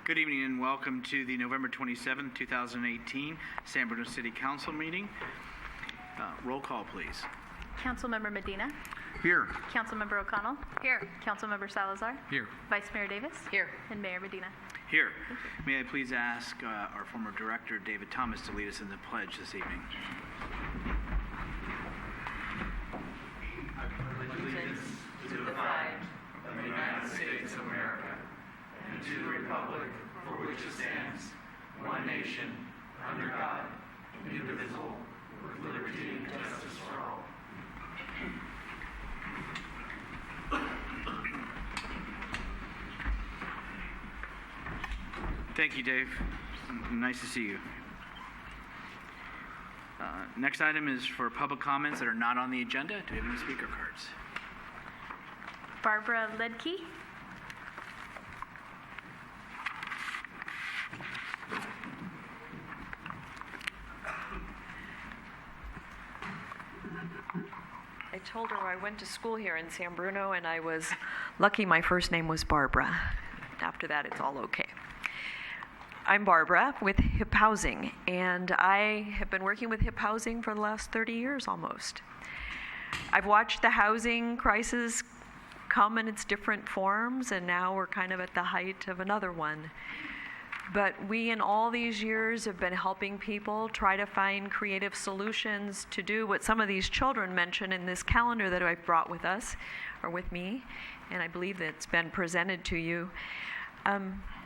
Good evening and welcome to the November 27, 2018 San Bruno City Council meeting. Roll call, please. Councilmember Medina. Here. Councilmember O'Connell. Here. Councilmember Salazar. Here. Vice Mayor Davis. Here. And Mayor Medina. Here. May I please ask our former director, David Thomas, to lead us in the pledge this evening. I pledge allegiance to the flag of the United States of America and to the republic for which it stands, one nation, under God, indivisible, with liberty and justice for all. Thank you, Dave. Nice to see you. Next item is for public comments that are not on the agenda. Do we have any speaker cards? Barbara Ledke. I told her I went to school here in San Bruno, and I was lucky my first name was Barbara. After that, it's all okay. I'm Barbara with HIP Housing, and I have been working with HIP Housing for the last 30 years almost. I've watched the housing crisis come in its different forms, and now we're kind of at the height of another one. But we, in all these years, have been helping people try to find creative solutions to do what some of these children mention in this calendar that I've brought with us, or with me, and I believe that it's been presented to you.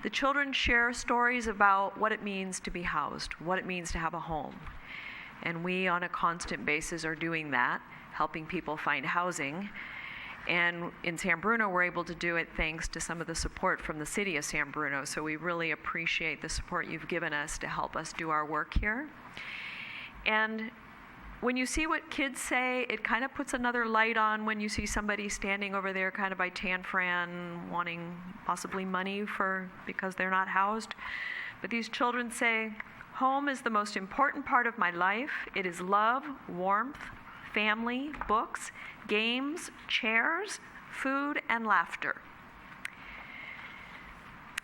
The children share stories about what it means to be housed, what it means to have a home. And we, on a constant basis, are doing that, helping people find housing. And in San Bruno, we're able to do it thanks to some of the support from the city of San Bruno. So we really appreciate the support you've given us to help us do our work here. And when you see what kids say, it kind of puts another light on when you see somebody standing over there kind of by Tan Fran wanting possibly money because they're not housed. But these children say, home is the most important part of my life. It is love, warmth, family, books, games, chairs, food, and laughter.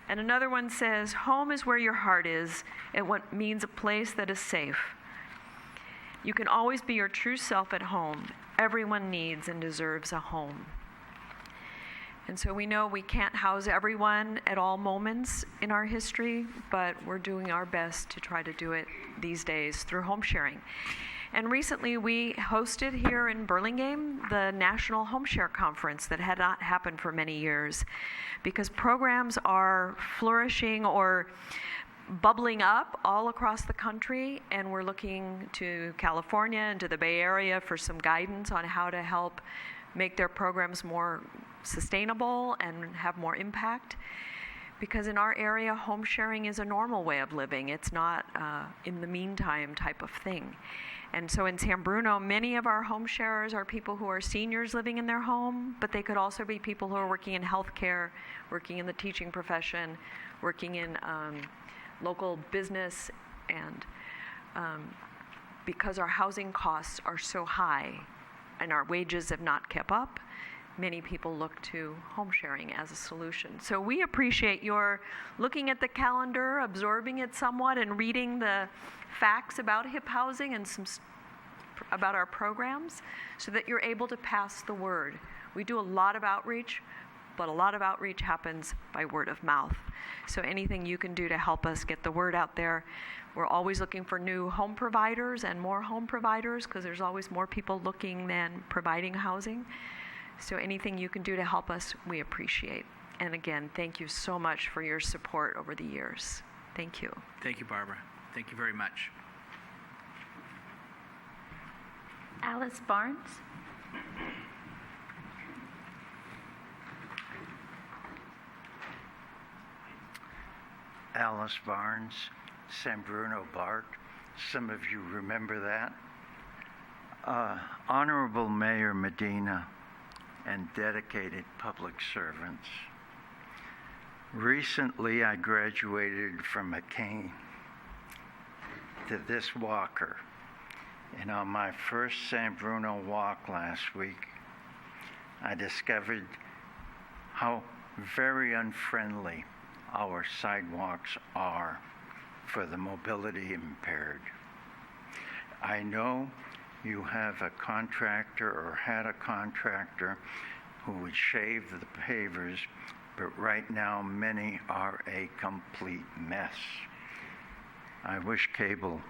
And another one says, home is where your heart is. It means a place that is safe. You can always be your true self at home. Everyone needs and deserves a home. And so we know we can't house everyone at all moments in our history, but we're doing our best to try to do it these days through home sharing. And recently we hosted here in Burlingame the National Home Share Conference that had not happened for many years, because programs are flourishing or bubbling up all across the country, and we're looking to California and to the Bay Area for some guidance on how to help make their programs more sustainable and have more impact. Because in our area, home sharing is a normal way of living. It's not in the meantime type of thing. And so in San Bruno, many of our home sharers are people who are seniors living in their home, but they could also be people who are working in healthcare, working in the teaching profession, working in local business, and because our housing costs are so high and our wages have not kept up, many people look to home sharing as a solution. So we appreciate your looking at the calendar, absorbing it somewhat, and reading the facts about HIP housing and some about our programs so that you're able to pass the word. We do a lot of outreach, but a lot of outreach happens by word of mouth. So anything you can do to help us get the word out there. We're always looking for new home providers and more home providers, because there's always more people looking than providing housing. So anything you can do to help us, we appreciate. And again, thank you so much for your support over the years. Thank you. Thank you, Barbara. Thank you very much. Alice Barnes. Alice Barnes, San Bruno BART. Some of you remember that. Honorable Mayor Medina and dedicated public servants. Recently, I graduated from a cane to this walker. And on my first San Bruno walk last week, I discovered how very unfriendly our sidewalks are for the mobility impaired. I know you have a contractor or had a contractor who would shave the pavers, but right now many are a complete mess. I wish cable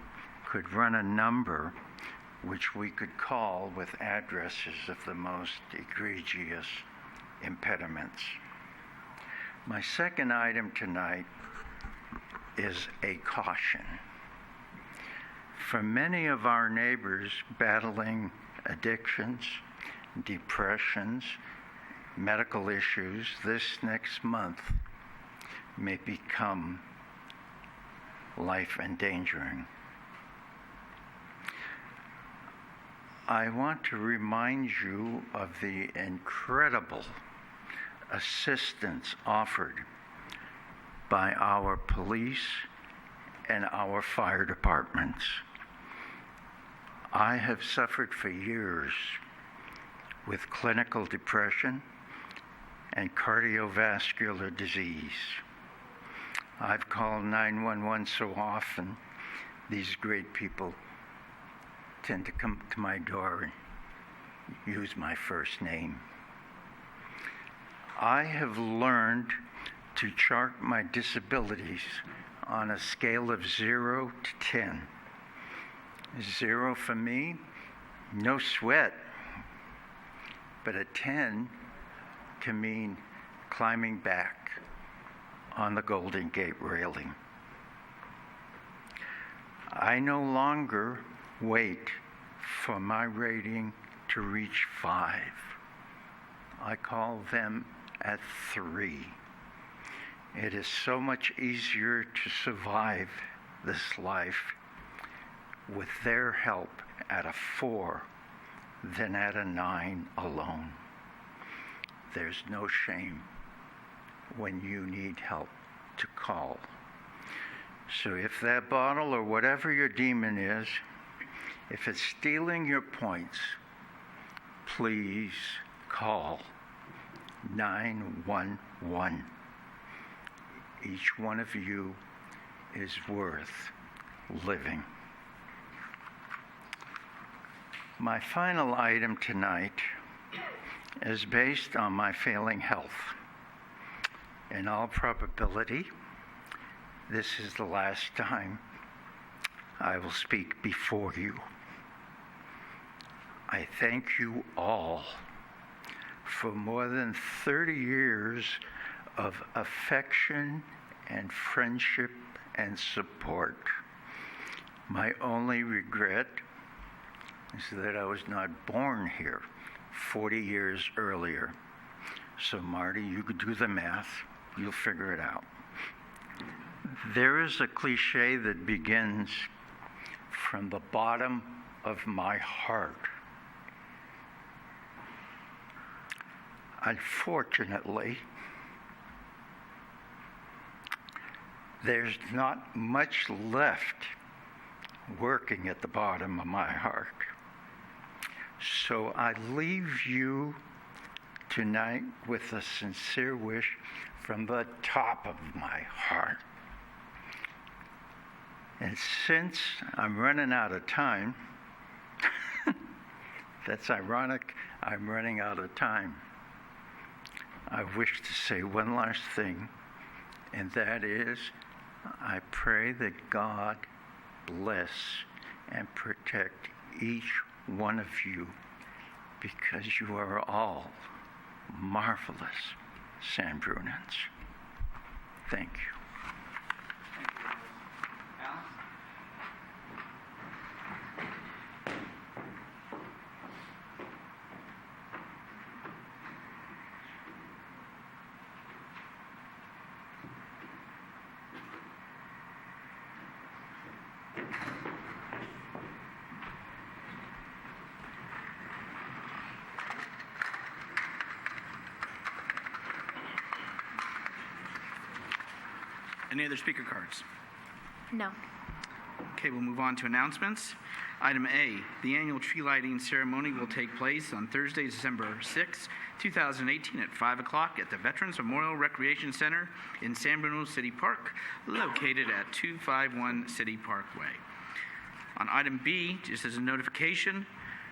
could run a number which we could call with addresses of the most egregious impediments. My second item tonight is a caution. For many of our neighbors battling addictions, depressions, medical issues, this next month may become life-endangering. I want to remind you of the incredible assistance offered by our police and our fire departments. I have suffered for years with clinical depression and cardiovascular disease. I've called 911 so often, these great people tend to come to my door and use my first name. I have learned to chart my disabilities on a scale of 0 to 10. 0 for me, no sweat, but a 10 can mean climbing back on the Golden Gate railing. I no longer wait for my rating to reach 5. I call them at 3. It is so much easier to survive this life with their help at a 4 than at a 9 alone. There's no shame when you need help to call. So if that bottle or whatever your demon is, if it's stealing your points, please call 911. Each one of you is worth living. My final item tonight is based on my failing health. In all probability, this is the last time I will speak before you. I thank you all for more than 30 years of affection and friendship and support. My only regret is that I was not born here 40 years earlier. So Marty, you could do the math, you'll figure it out. There is a cliche that begins from the bottom of my heart. Unfortunately, there's not much left working at the bottom of my heart. So I leave you tonight with a sincere wish from the top of my heart. And since I'm running out of time, that's ironic, I'm running out of time. I wish to say one last thing, and that is, I pray that God bless and protect each one of you, because you are all marvelous San Brunans. Thank you. Any other speaker cards? No. Okay, we'll move on to announcements. Item A, the annual tree lighting ceremony will take place on Thursday, December 6, 2018 at 5 o'clock at the Veterans Memorial Recreation Center in San Bruno City Park, located at 251 City Parkway. On item B, just as a notification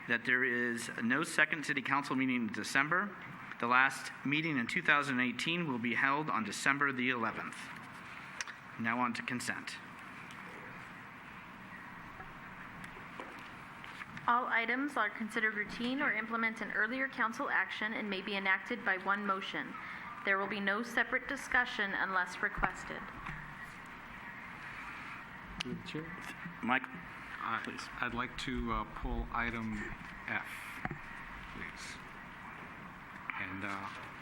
that there is no second city council meeting in December. The last meeting in 2018 will be held on December the 11th. Now on to consent. All items are considered routine or implement an earlier council action and may be enacted by one motion. There will be no separate discussion unless requested. Through the chair. Michael, please. I'd like to pull item F, please. And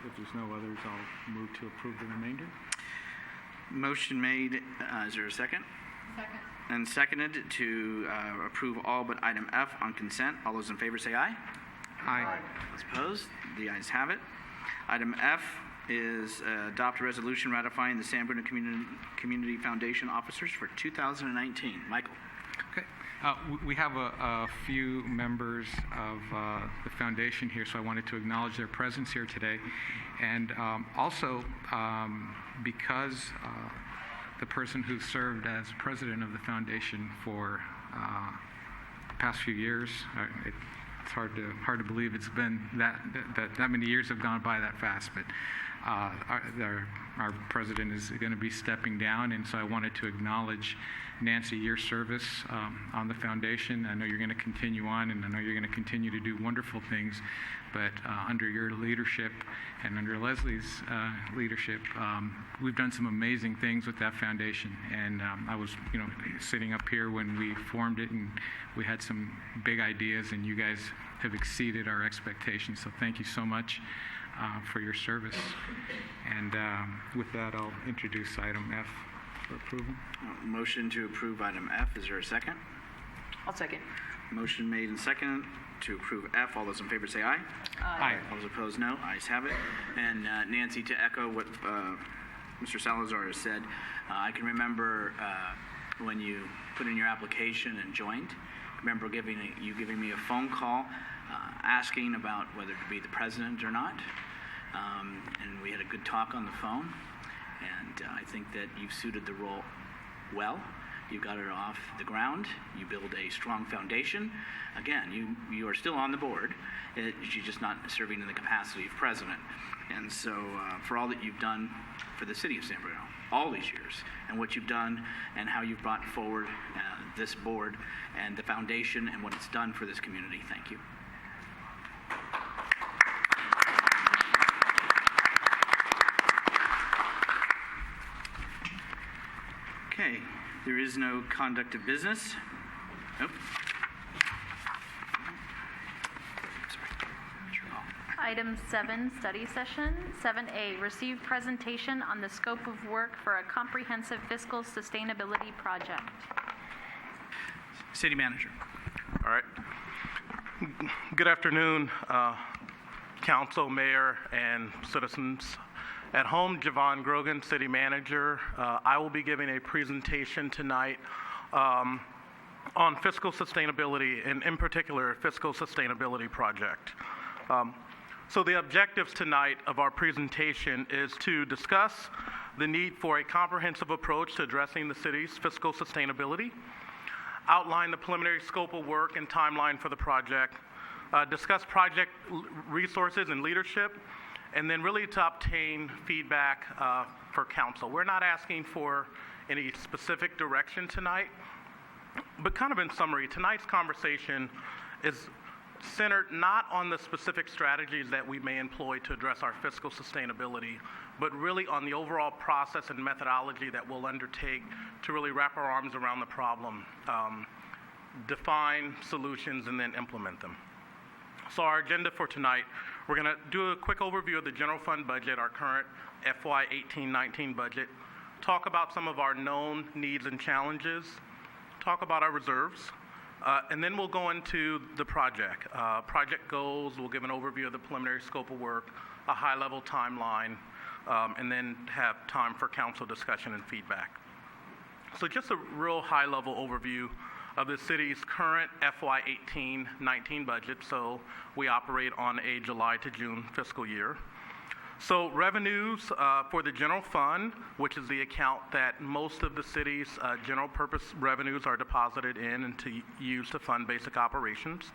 if there's no others, I'll move to approve the remainder. Motion made. Is there a second? Second. And seconded to approve all but item F on consent. All those in favor say aye. Aye. Those opposed? The ayes have it. Item F is adopt a resolution ratifying the San Bruno Community Foundation officers for 2019. Michael. Okay. We have a few members of the foundation here, so I wanted to acknowledge their presence here today. And also, because the person who served as president of the foundation for the past few years, it's hard to believe it's been that many years have gone by that fast, but our president is going to be stepping down, and so I wanted to acknowledge Nancy, your service on the foundation. I know you're going to continue on, and I know you're going to continue to do wonderful things, but under your leadership and under Leslie's leadership, we've done some amazing things with that foundation. And I was, sitting up here when we formed it, and we had some big ideas, and you guys have exceeded our expectations. So thank you so much for your service. And with that, I'll introduce item F for approval. Motion to approve item F. Is there a second? I'll second. Motion made and seconded to approve F. All those in favor say aye. Aye. All those opposed, no. Ayes have it. And Nancy, to echo what Mr. Salazar has said, I can remember when you put in your application and joined. I remember you giving me a phone call asking about whether to be the president or not. And we had a good talk on the phone. And I think that you've suited the role well. You got it off the ground. You build a strong foundation. Again, you are still on the board. You're just not serving in the capacity of president. And so for all that you've done for the city of San Bruno, all these years, and what you've done and how you've brought forward this board and the foundation and what it's done for this community, thank you. Okay, there is no conduct of business. Nope. Sorry. Sure call. Item 7, study session. 7A, receive presentation on the scope of work for a comprehensive fiscal sustainability project. City manager. All right. Good afternoon, council, mayor, and citizens at home. Javon Grogan, city manager. I will be giving a presentation tonight on fiscal sustainability, and in particular, fiscal sustainability project. So the objectives tonight of our presentation is to discuss the need for a comprehensive approach to addressing the city's fiscal sustainability, outline the preliminary scope of work and timeline for the project, discuss project resources and leadership, and then really to obtain feedback for council. We're not asking for any specific direction tonight, but kind of in summary, tonight's conversation is centered not on the specific strategies that we may employ to address our fiscal sustainability, but really on the overall process and methodology that we'll undertake to really wrap our arms around the problem, define solutions, and then implement them. So our agenda for tonight, we're going to do a quick overview of the general fund budget, our current FY 18-19 budget, talk about some of our known needs and challenges, talk about our reserves, and then we'll go into the project. Project goals, we'll give an overview of the preliminary scope of work, a high-level timeline, and then have time for council discussion and feedback. So just a real high-level overview of the city's current FY18-19 budget. So we operate on a July to June fiscal year. So revenues for the general fund, which is the account that most of the city's general purpose revenues are deposited in and to use to fund basic operations,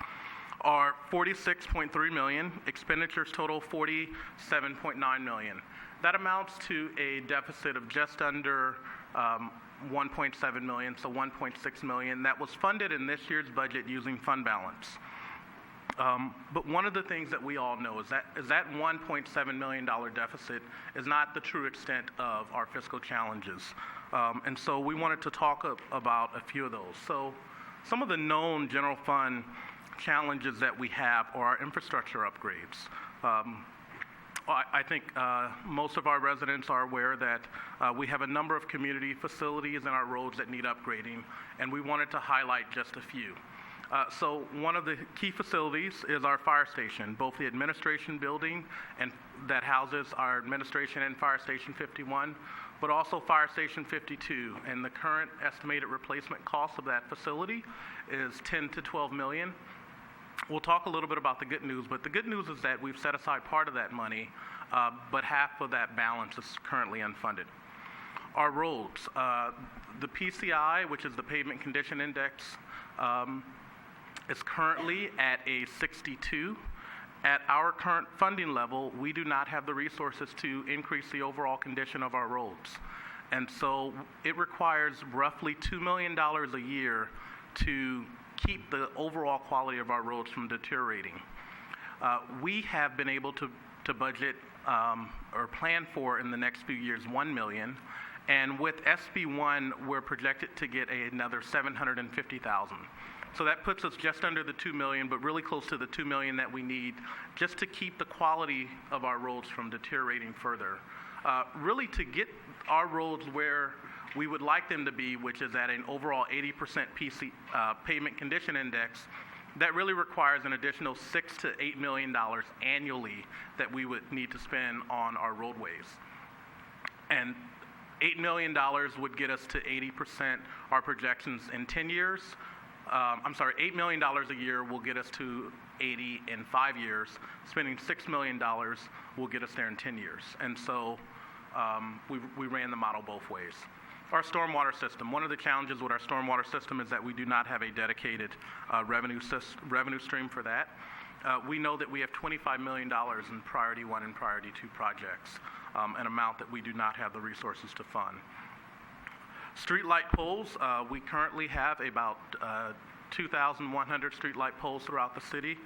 are $46.3 million. Expenditures total $47.9 million. That amounts to a deficit of just under 1.7 million, so 1.6 million. That was funded in this year's budget using fund balance. But one of the things that we all know is that $1.7 million deficit is not the true extent of our fiscal challenges. And so we wanted to talk about a few of those. So some of the known general fund challenges that we have are our infrastructure upgrades. I think most of our residents are aware that we have a number of community facilities and our roads that need upgrading, and we wanted to highlight just a few. So one of the key facilities is our fire station, both the administration building and that houses our administration and Fire Station 51, but also Fire Station 52. And the current estimated replacement cost of that facility is $10 to $12 million. We'll talk a little bit about the good news, but the good news is that we've set aside part of that money, but half of that balance is currently unfunded. Our roads, the PCI, which is the Pavement Condition Index, is currently at a 62. At our current funding level, we do not have the resources to increase the overall condition of our roads. And so it requires roughly $2 million a year to keep the overall quality of our roads from deteriorating. We have been able to budget or plan for in the next few years $1 million, and with SB1 we're projected to get another $750,000. So that puts us just under the $2 million, but really close to the $2 million that we need just to keep the quality of our roads from deteriorating further. Really to get our roads where we would like them to be, which is at an overall 80% pavement condition index, that really requires an additional $6 to $8 million annually that we would need to spend on our roadways. And $8 million would get us to 80%, our projections in 10 years. $8 million a year will get us to 80 in 5 years. Spending $6 million will get us there in 10 years. And so we ran the model both ways. Our stormwater system. One of the challenges with our stormwater system is that we do not have a dedicated revenue stream for that. We know that we have $25 million in Priority 1 and Priority 2 projects, an amount that we do not have the resources to fund. Street light poles, we currently have about 2,100 street light poles throughout the city.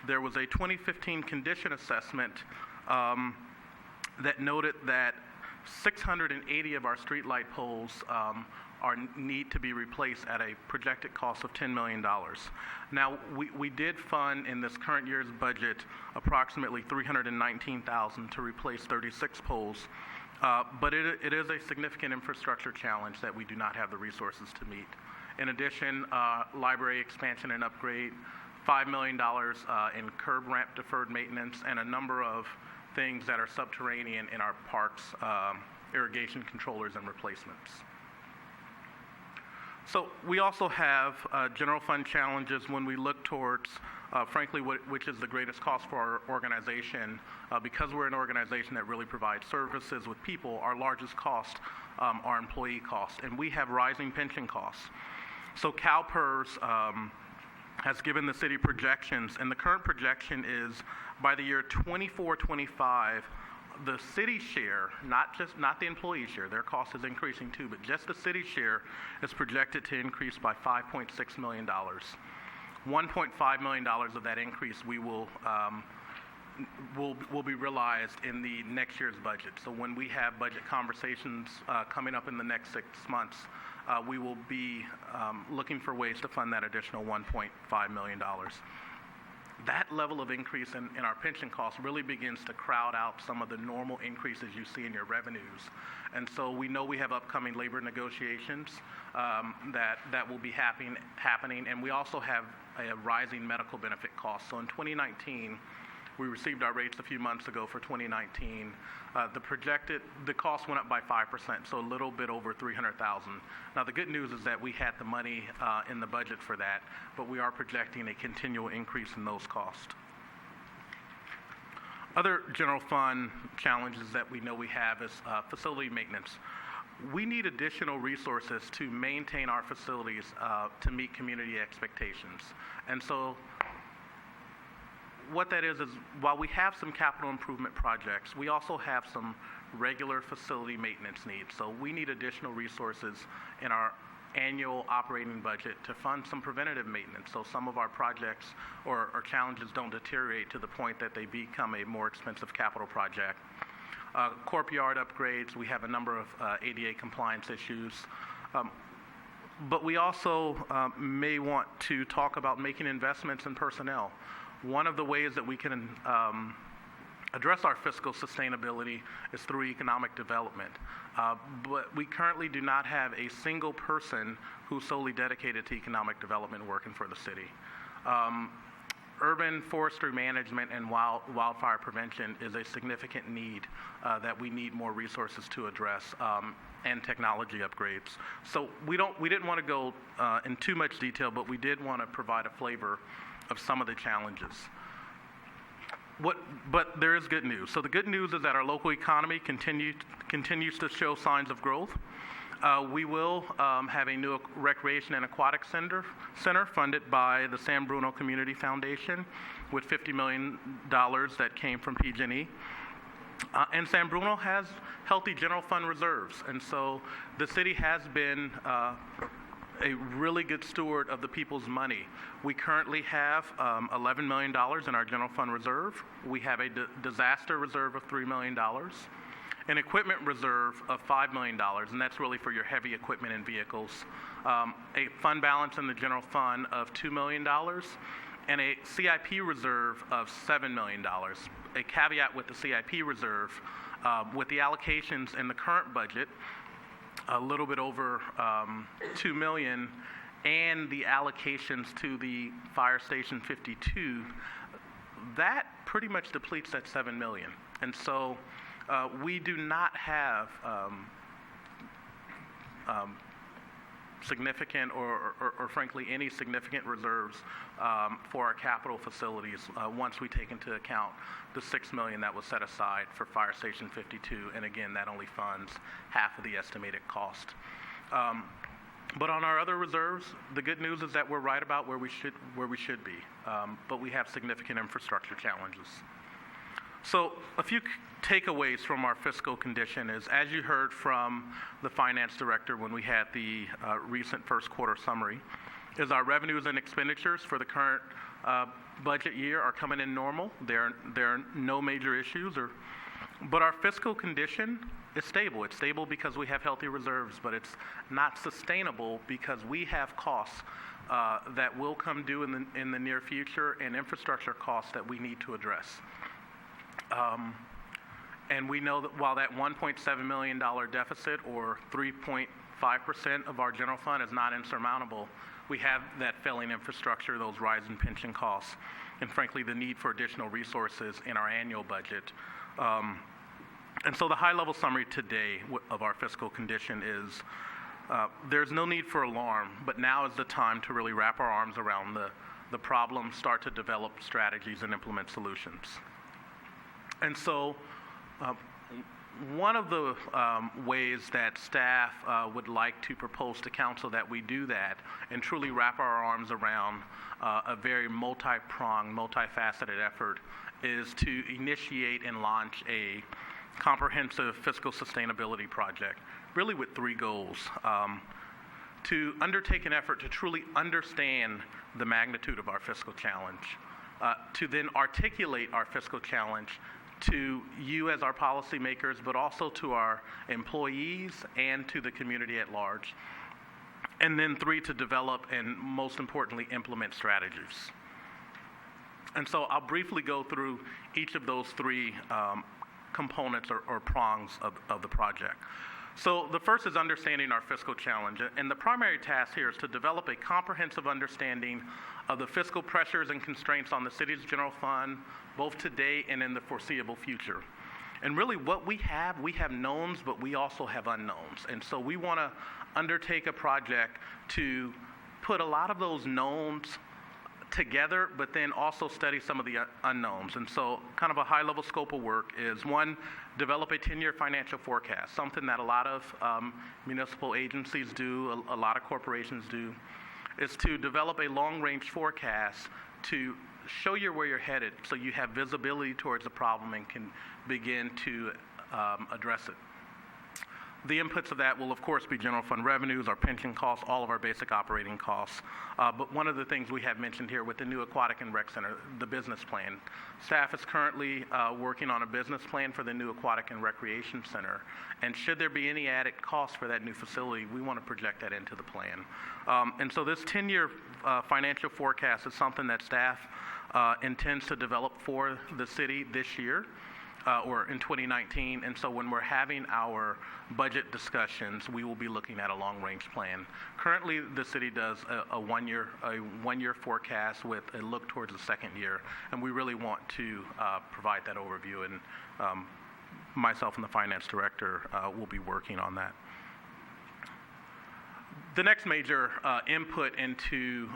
There was a 2015 condition assessment that noted that 680 of our street light poles need to be replaced at a projected cost of $10 million. Now, we did fund in this current year's budget approximately $319,000 to replace 36 poles, but it is a significant infrastructure challenge that we do not have the resources to meet. In addition, library expansion and upgrade, $5 million in curb ramp deferred maintenance, and a number of things that are subterranean in our parks, irrigation controllers and replacements. So we also have general fund challenges when we look towards, frankly, which is the greatest cost for our organization. Because we're an organization that really provides services with people, our largest cost are employee costs, and we have rising pension costs. So CalPERS has given the city projections, and the current projection is by the year 24-25, the city share, not the employee share, their cost is increasing too, but just the city share is projected to increase by $5.6 million. $1.5 million of that increase will be realized in the next year's budget. So when we have budget conversations coming up in the next 6 months, we will be looking for ways to fund that additional $1.5 million. That level of increase in our pension costs really begins to crowd out some of the normal increases you see in your revenues. And so we know we have upcoming labor negotiations that will be happening, and we also have a rising medical benefit cost. So in 2019, We received our rates a few months ago for 2019. The cost went up by 5%, so a little bit over $300,000. Now, the good news is that we had the money in the budget for that, but we are projecting a continual increase in those costs. Other general fund challenges that we know we have is facility maintenance. We need additional resources to maintain our facilities to meet community expectations. And so what that is while we have some capital improvement projects, we also have some regular facility maintenance needs. So we need additional resources in our annual operating budget to fund some preventative maintenance, so some of our projects or challenges don't deteriorate to the point that they become a more expensive capital project. Corp yard upgrades, we have a number of ADA compliance issues. But we also may want to talk about making investments in personnel. One of the ways that we can address our fiscal sustainability is through economic development. But we currently do not have a single person who's solely dedicated to economic development working for the city. Urban forestry management and wildfire prevention is a significant need that we need more resources to address, and technology upgrades. So we didn't want to go in too much detail, but we did want to provide a flavor of some of the challenges. But there is good news. So the good news is that our local economy continues to show signs of growth. We will have a new recreation and aquatic center funded by the San Bruno Community Foundation with $50 million that came from PG&E. And San Bruno has healthy general fund reserves. And so the city has been a really good steward of the people's money. We currently have $11 million in our general fund reserve. We have a disaster reserve of $3 million. An equipment reserve of $5 million, and that's really for your heavy equipment and vehicles. A fund balance in the general fund of $2 million, and a CIP reserve of $7 million. A caveat with the CIP reserve, with the allocations in the current budget, a little bit over $2 million, and the allocations to the Fire Station 52, that pretty much depletes that $7 million. And so we do not have significant or frankly any significant reserves for our capital facilities once we take into account the $6 million that was set aside for Fire Station 52, and again, that only funds half of the estimated cost. But on our other reserves, the good news is that we're right about where we should be, but we have significant infrastructure challenges. So a few takeaways from our fiscal condition is, as you heard from the finance director when we had the recent first quarter summary, is our revenues and expenditures for the current budget year are coming in normal. There are no major issues, but our fiscal condition is stable. It's stable because we have healthy reserves, but it's not sustainable because we have costs that will come due in the near future, and infrastructure costs that we need to address. And we know that while that $1.7 million deficit, or 3.5% of our general fund, is not insurmountable, we have that failing infrastructure, those rising pension costs, and frankly the need for additional resources in our annual budget. And so the high-level summary today of our fiscal condition is there's no need for alarm, but now is the time to really wrap our arms around the problem, start to develop strategies, and implement solutions. And so one of the ways that staff would like to propose to council that we do that and truly wrap our arms around a very multi-pronged, multifaceted effort is to initiate and launch a comprehensive fiscal sustainability project, really with three goals. To undertake an effort to truly understand the magnitude of our fiscal challenge, to then articulate our fiscal challenge to you as our policymakers, but also to our employees and to the community at large. And then three, to develop and most importantly, implement strategies. And so I'll briefly go through each of those three components or prongs of the project. So the first is understanding our fiscal challenge. And the primary task here is to develop a comprehensive understanding of the fiscal pressures and constraints on the city's general fund, both today and in the foreseeable future. And really what we have knowns, but we also have unknowns. And so we want to undertake a project to put a lot of those knowns together, but then also study some of the unknowns. And so kind of a high-level scope of work is, one, develop a 10-year financial forecast, something that a lot of municipal agencies do, a lot of corporations do, is to develop a long-range forecast to show you where you're headed so you have visibility towards the problem and can begin to address it. The inputs of that will, of course, be general fund revenues, our pension costs, all of our basic operating costs. But one of the things we have mentioned here with the new Aquatic and Rec Center, the business plan. Staff is currently working on a business plan for the new Aquatic and Recreation Center. And should there be any added cost for that new facility, we want to project that into the plan. And so this 10-year financial forecast is something that staff intends to develop for the city this year. Or in 2019, and so when we're having our budget discussions, we will be looking at a long-range plan. Currently, the city does a one-year forecast with a look towards the second year, and we really want to provide that overview, and myself and the finance director will be working on that. The next major input into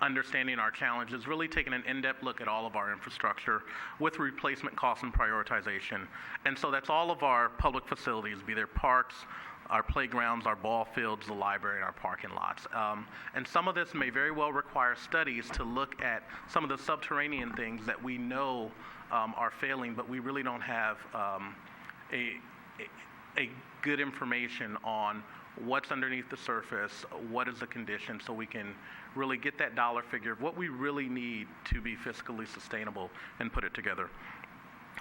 understanding our challenge is really taking an in-depth look at all of our infrastructure with replacement costs and prioritization. And so that's all of our public facilities, be they parks, our playgrounds, our ball fields, the library, and our parking lots. And some of this may very well require studies to look at some of the subterranean things that we know are failing, but we really don't have a good information on what's underneath the surface, what is the condition, so we can really get that dollar figure of what we really need to be fiscally sustainable and put it together.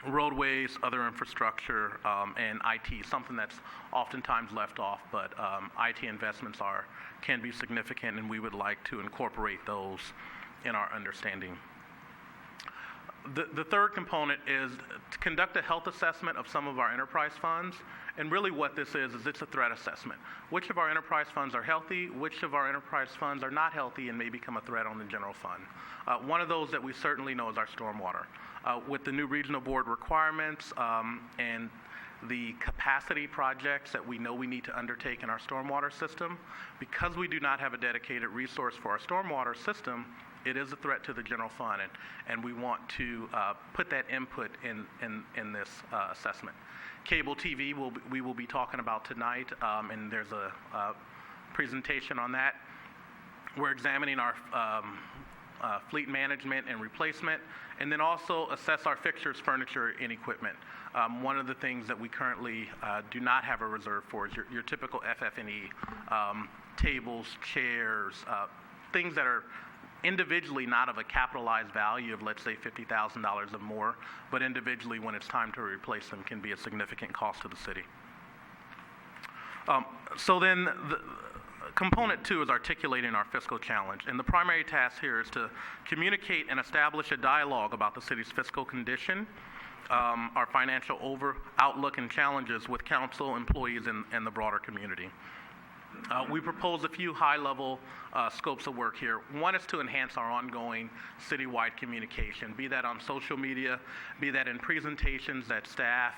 Roadways, other infrastructure, and IT, something that's oftentimes left off, but IT investments can be significant, and we would like to incorporate those in our understanding. The third component is to conduct a health assessment of some of our enterprise funds. And really what this is it's a threat assessment. Which of our enterprise funds are healthy? Which of our enterprise funds are not healthy and may become a threat on the general fund? One of those that we certainly know is our stormwater. With the new regional board requirements and the capacity projects that we know we need to undertake in our stormwater system, because we do not have a dedicated resource for our stormwater system, it is a threat to the general fund, and we want to put that input in this assessment. Cable TV we will be talking about tonight, and there's a presentation on that. We're examining our fleet management and replacement, and then also assess our fixtures, furniture, and equipment. One of the things that we currently do not have a reserve for is your typical FF&E, tables, chairs, things that are individually not of a capitalized value of, let's say, $50,000 or more, but individually when it's time to replace them can be a significant cost to the city. So then component 2 is articulating our fiscal challenge, and the primary task here is to communicate and establish a dialogue about the city's fiscal condition, our financial outlook and challenges with council, employees, and the broader community. We propose a few high-level scopes of work here. One is to enhance our ongoing citywide communication, be that on social media, be that in presentations that staff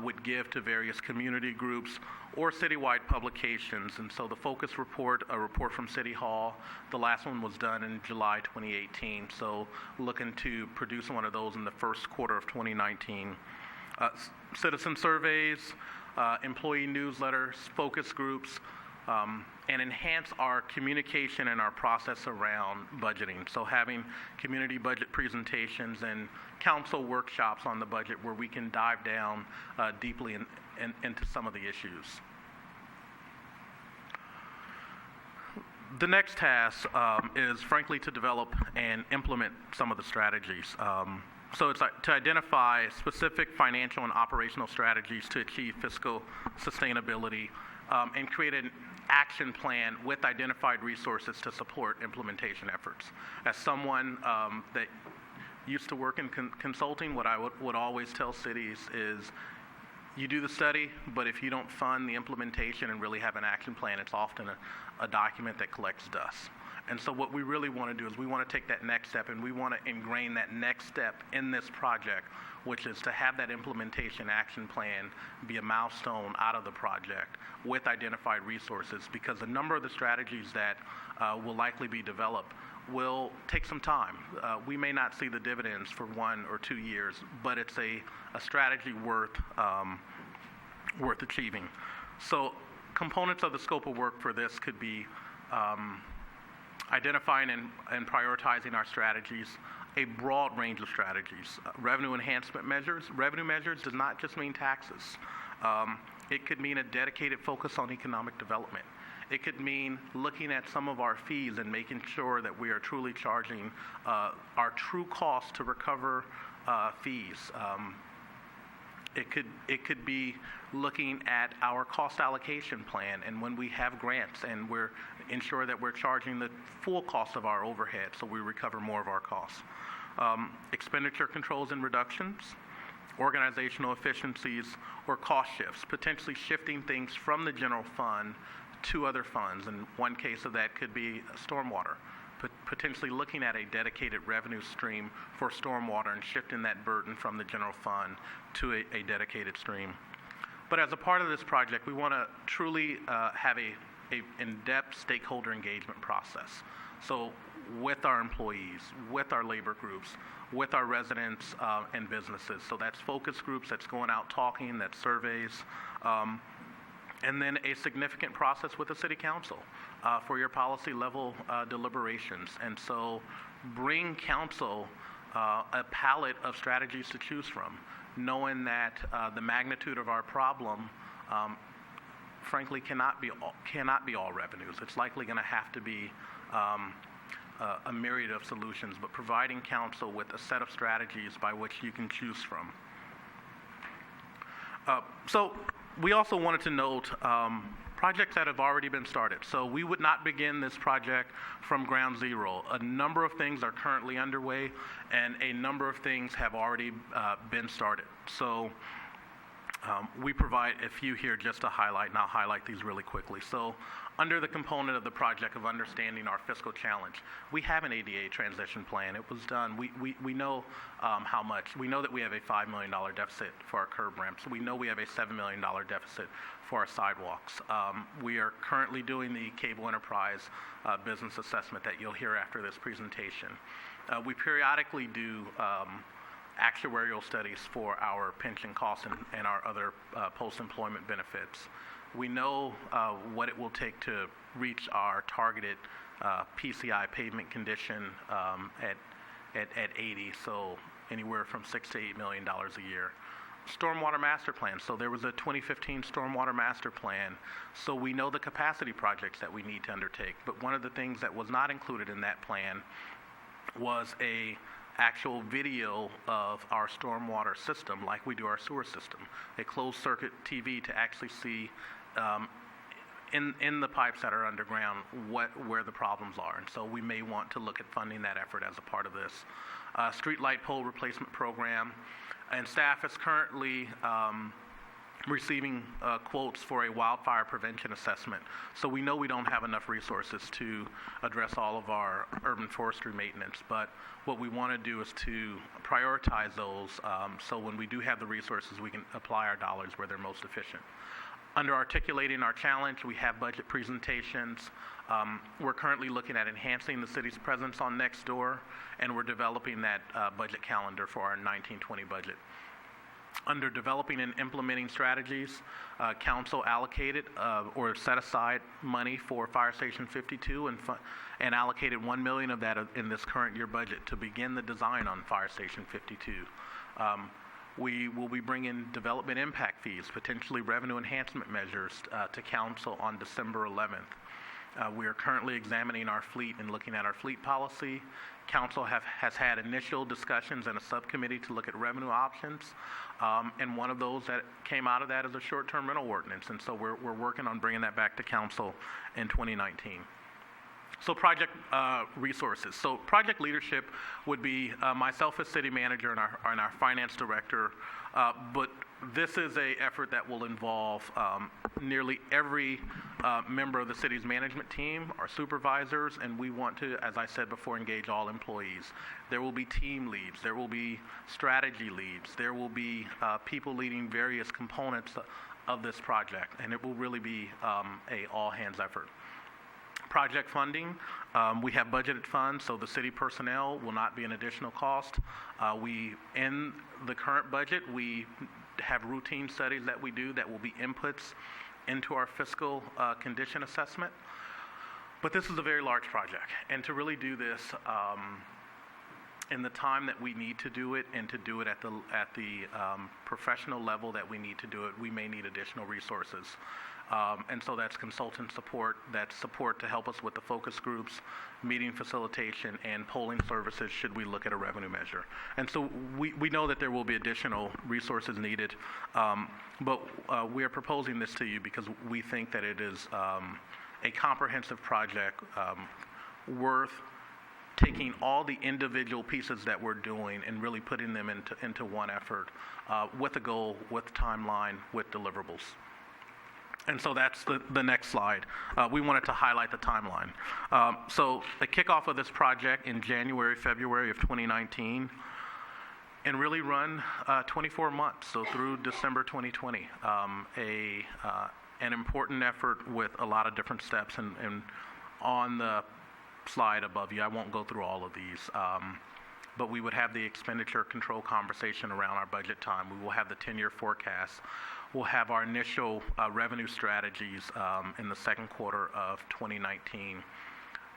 would give to various community groups or citywide publications. And so the focus report, a report from City Hall, the last one was done in July 2018. So looking to produce one of those in the first quarter of 2019. Citizen surveys, employee newsletters, focus groups, and enhance our communication and our process around budgeting. So having community budget presentations and council workshops on the budget where we can dive down deeply into some of the issues. The next task is frankly to develop and implement some of the strategies. So it's to identify specific financial and operational strategies to achieve fiscal sustainability and create an action plan with identified resources to support implementation efforts. As someone that used to work in consulting, what I would always tell cities is you do the study, but if you don't fund the implementation and really have an action plan, it's often a document that collects dust. And so what we really want to do is we want to take that next step, and we want to ingrain that next step in this project, which is to have that implementation action plan be a milestone out of the project with identified resources, because a number of the strategies that will likely be developed will take some time. We may not see the dividends for 1 or 2 years, but it's a strategy worth achieving. So components of the scope of work for this could be identifying and prioritizing our strategies, a broad range of strategies. Revenue enhancement measures. Revenue measures does not just mean taxes. It could mean a dedicated focus on economic development. It could mean looking at some of our fees and making sure that we are truly charging our true cost to recover fees. It could be looking at our cost allocation plan, and when we have grants, and we're ensure that we're charging the full cost of our overhead so we recover more of our costs. Expenditure controls and reductions, organizational efficiencies, or cost shifts, potentially shifting things from the general fund to other funds. And one case of that could be stormwater, potentially looking at a dedicated revenue stream for stormwater and shifting that burden from the general fund to a dedicated stream. But as a part of this project, we want to truly have a in-depth stakeholder engagement process. So with our employees, with our labor groups, with our residents and businesses. So that's focus groups, that's going out talking, that's surveys, and then a significant process with the City Council for your policy level deliberations. And so bring council a palette of strategies to choose from, knowing that the magnitude of our problem frankly cannot be all revenues. It's likely going to have to be a myriad of solutions, but providing council with a set of strategies by which you can choose from. So we also wanted to note projects that have already been started. So we would not begin this project from ground zero. A number of things are currently underway, and a number of things have already been started. So we provide a few here just to highlight, and I'll highlight these really quickly. So under the component of the project of understanding our fiscal challenge, we have an ADA transition plan. It was done. We know how much. We know that we have a $5 million deficit for our curb ramps. We know we have a $7 million deficit for our sidewalks. We are currently doing the cable enterprise business assessment that you'll hear after this presentation. We periodically do actuarial studies for our pension costs and our other post-employment benefits. We know what it will take to reach our targeted PCI pavement condition at 80, so anywhere from $6 to $8 million a year. Stormwater master plan. So there was a 2015 stormwater master plan. So we know the capacity projects that we need to undertake. But one of the things that was not included in that plan was a actual video of our stormwater system like we do our sewer system, a closed circuit TV to actually see in the pipes that are underground where the problems are. And so we may want to look at funding that effort as a part of this. Street light pole replacement program, and staff is currently receiving quotes for a wildfire prevention assessment. So we know we don't have enough resources to address all of our urban forestry maintenance, but what we want to do is to prioritize those so when we do have the resources, we can apply our dollars where they're most efficient. Under articulating our challenge, we have budget presentations. We're currently looking at enhancing the city's presence on Nextdoor, and we're developing that budget calendar for our 1920 budget. Under developing and implementing strategies, council allocated or set aside money for Fire Station 52 and allocated $1 million of that in this current year budget to begin the design on Fire Station 52. We will be bringing development impact fees, potentially revenue enhancement measures to council on December 11th. We are currently examining our fleet and looking at our fleet policy. Council has had initial discussions in a subcommittee to look at revenue options, and one of those that came out of that is a short-term rental ordinance, and so we're working on bringing that back to council in 2019. So project resources. So project leadership would be myself as city manager and our finance director But this is an effort that will involve nearly every member of the city's management team, our supervisors, and we want to, as I said before, engage all employees. There will be team leads, there will be strategy leads, there will be people leading various components of this project, and it will really be a all-hands effort. Project funding, we have budgeted funds, so the city personnel will not be an additional cost. In the current budget, we have routine studies that we do that will be inputs into our fiscal condition assessment. But this is a very large project, and to really do this in the time that we need to do it, and to do it at the professional level that we need to do it, we may need additional resources. And so that's consultant support, that's support to help us with the focus groups, meeting facilitation, and polling services should we look at a revenue measure. And so we know that there will be additional resources needed, but we are proposing this to you because we think that it is a comprehensive project worth taking all the individual pieces that we're doing and really putting them into one effort with a goal, with timeline, with deliverables. And so that's the next slide. We wanted to highlight the timeline. So the kickoff of this project in January, February of 2019, and really run 24 months, so through December 2020. An important effort with a lot of different steps, and on the slide above you, I won't go through all of these, but we would have the expenditure control conversation around our budget time. We will have the 10-year forecast. We'll have our initial revenue strategies in the second quarter of 2019.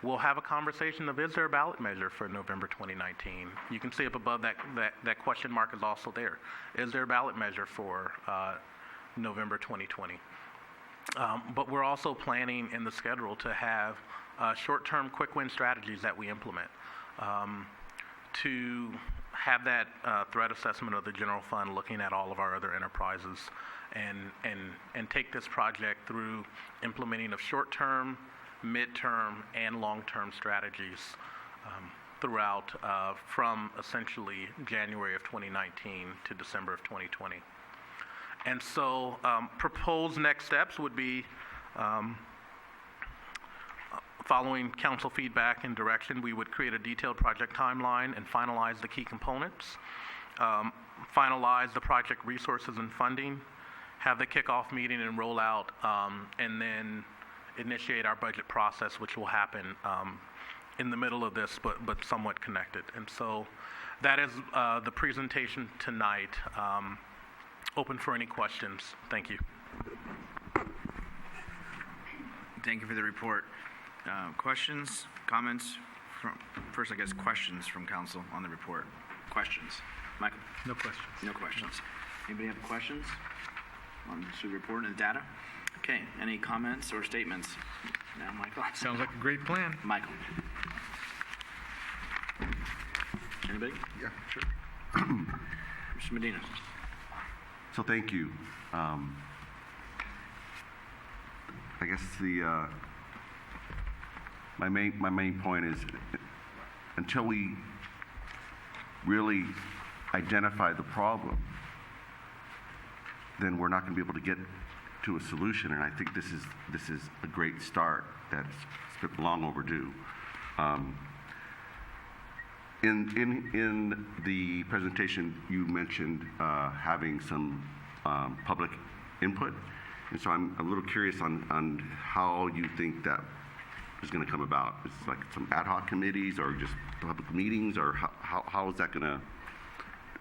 We'll have a conversation of, is there a ballot measure for November 2019? You can see up above that question mark is also there. Is there a ballot measure for November 2020? But we're also planning in the schedule to have short-term quick win strategies that we implement to have that threat assessment of the general fund, looking at all of our other enterprises, and take this project through implementing of short-term, mid-term, and long-term strategies throughout from essentially January of 2019 to December of 2020. And so proposed next steps would be following council feedback and direction, we would create a detailed project timeline and finalize the key components, finalize the project resources and funding, have the kickoff meeting and roll out, and then initiate our budget process, which will happen in the middle of this, but somewhat connected. And so that is the presentation tonight. Open for any questions. Thank you. Thank you for the report. Questions, comments? First, I guess, questions from council on the report. Questions? Michael? No questions. No questions. Anybody have questions on the report and the data? Okay, any comments or statements? Now, Michael? Sounds like a great plan. Michael? Anybody? Yeah, sure. Mr. Medina? So thank you. I guess my main point is, until we really identify the problem, then we're not going to be able to get to a solution. And I think this is a great start that's long overdue. In the presentation, you mentioned having some public input, and so I'm a little curious on how you think that is going to come about. It's like some ad hoc committees, or just public meetings, or how is that going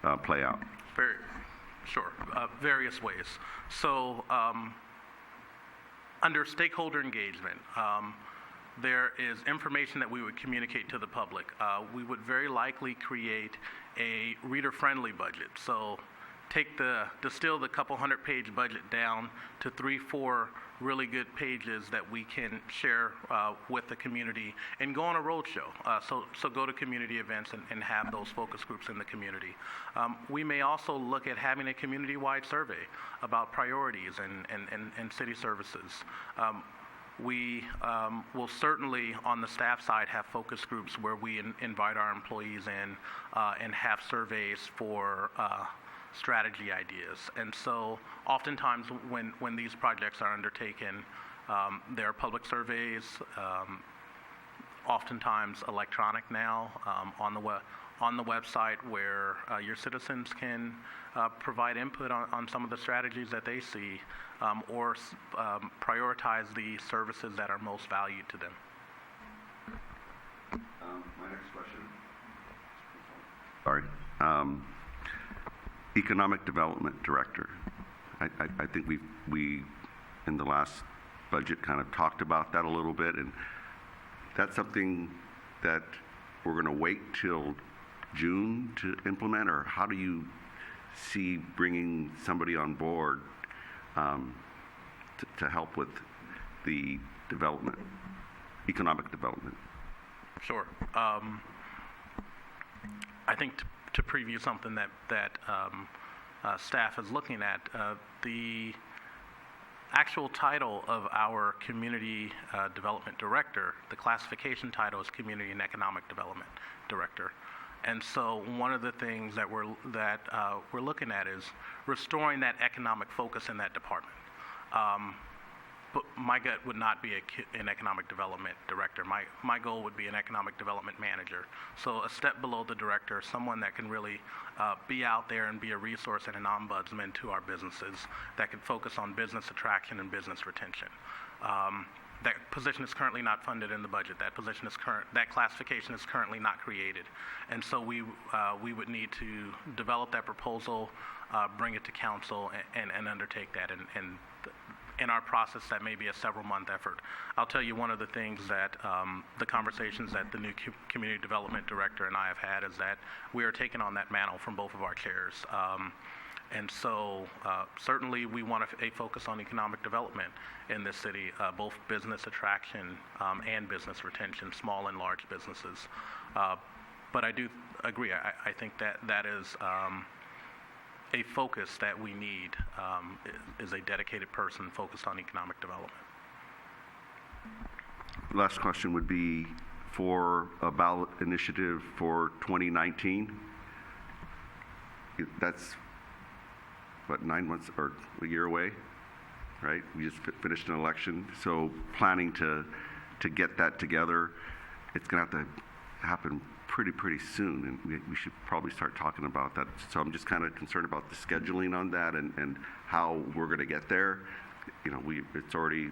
to play out? Sure, various ways. So under stakeholder engagement, there is information that we would communicate to the public. We would very likely create a reader-friendly budget. So distill the couple 100-page budget down to 3-4 really good pages that we can share with the community, and go on a roadshow. So go to community events and have those focus groups in the community. We may also look at having a community-wide survey about priorities and city services. We will certainly, on the staff side, have focus groups where we invite our employees in and have surveys for strategy ideas. And so oftentimes when these projects are undertaken, there are public surveys, oftentimes electronic now, on the website where your citizens can provide input on some of the strategies that they see, or prioritize the services that are most valued to them. My next question. Sorry. Economic Development Director. I think we in the last budget kind of talked about that a little bit, and that's something that we're going to wait till June to implement, or how do you see bringing somebody on board to help with the development, economic development? Sure. I think to preview something that staff is looking at, the actual title of our Community Development Director, the classification title is Community and Economic Development Director. And so one of the things that we're looking at is restoring that economic focus in that department. But my gut would not be an economic development director. My goal would be an economic development manager. So a step below the director, someone that can really be out there and be a resource and an ombudsman to our businesses, that can focus on business attraction and business retention. That position is currently not funded in the budget. That classification is currently not created. And so we would need to develop that proposal, bring it to council, and undertake that. And in our process, that may be a several-month effort. I'll tell you one of the things that the conversations that the new community development director and I have had is that we are taking on that mantle from both of our chairs. And so certainly we want a focus on economic development in this city, both business attraction and business retention, small and large businesses. But I do agree. I think that is a focus that we need, is a dedicated person focused on economic development. Last question would be for a ballot initiative for 2019. That's, what, 9 months or a year away, right? We just finished an election, so planning to get that together, it's going to have to happen pretty soon, and we should probably start talking about that. So I'm just kind of concerned about the scheduling on that and how we're going to get there. You know, it's already,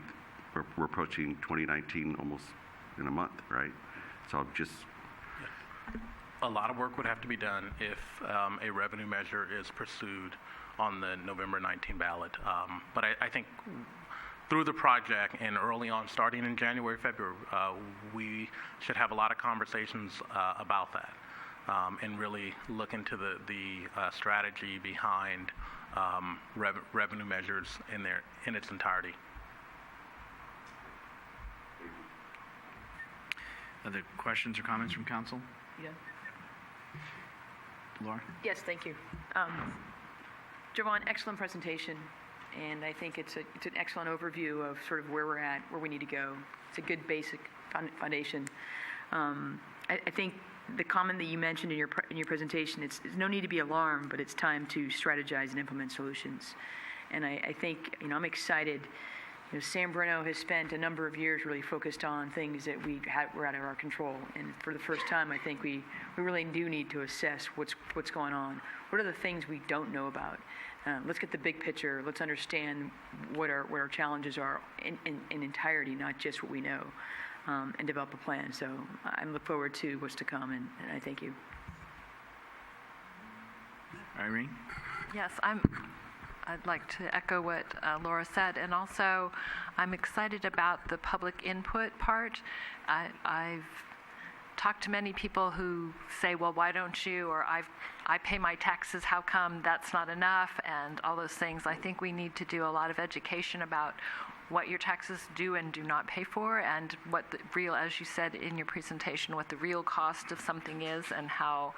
we're approaching 2019 almost in a month, right? So I'm just... A lot of work would have to be done if a revenue measure is pursued on the November 19 ballot. But I think through the project and early on, starting in January, February, we should have a lot of conversations about that and really look into the strategy behind revenue measures in its entirety. Other questions or comments from council? Yeah. Laura? Yes, thank you. Javon, excellent presentation, and I think it's an excellent overview of sort of where we're at, where we need to go. It's a good basic foundation. I think the comment that you mentioned in your presentation, it's no need to be alarmed, but it's time to strategize and implement solutions. And I think, I'm excited. San Bruno has spent a number of years really focused on things that were out of our control. And for the first time, I think we really do need to assess what's going on. What are the things we don't know about? Let's get the big picture. Let's understand what our challenges are in entirety, not just what we know, and develop a plan. So I look forward to what's to come, and I thank you. Irene? Yes, I'd like to echo what Laura said, and also I'm excited about the public input part. I've talked to many people who say, well, why don't you, or I pay my taxes, how come that's not enough, and all those things. I think we need to do a lot of education about what your taxes do and do not pay for, and what the real, as you said in your presentation, what the real cost of something is, and how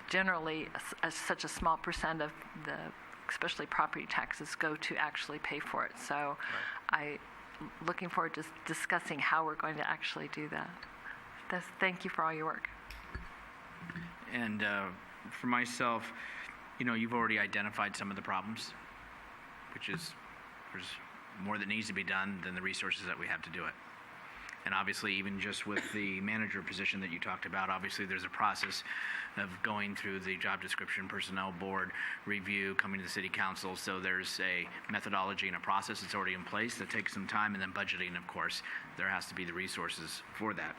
generally such a small percent of the especially property taxes go to actually pay for it. So I'm looking forward to discussing how we're going to actually do that. Thank you for all your work. And for myself, you've already identified some of the problems, which is there's more that needs to be done than the resources that we have to do it. And obviously, even just with the manager position that you talked about, obviously there's a process of going through the job description, personnel board review, coming to the city council. So there's a methodology and a process that's already in place that takes some time, and then budgeting, of course, there has to be the resources for that.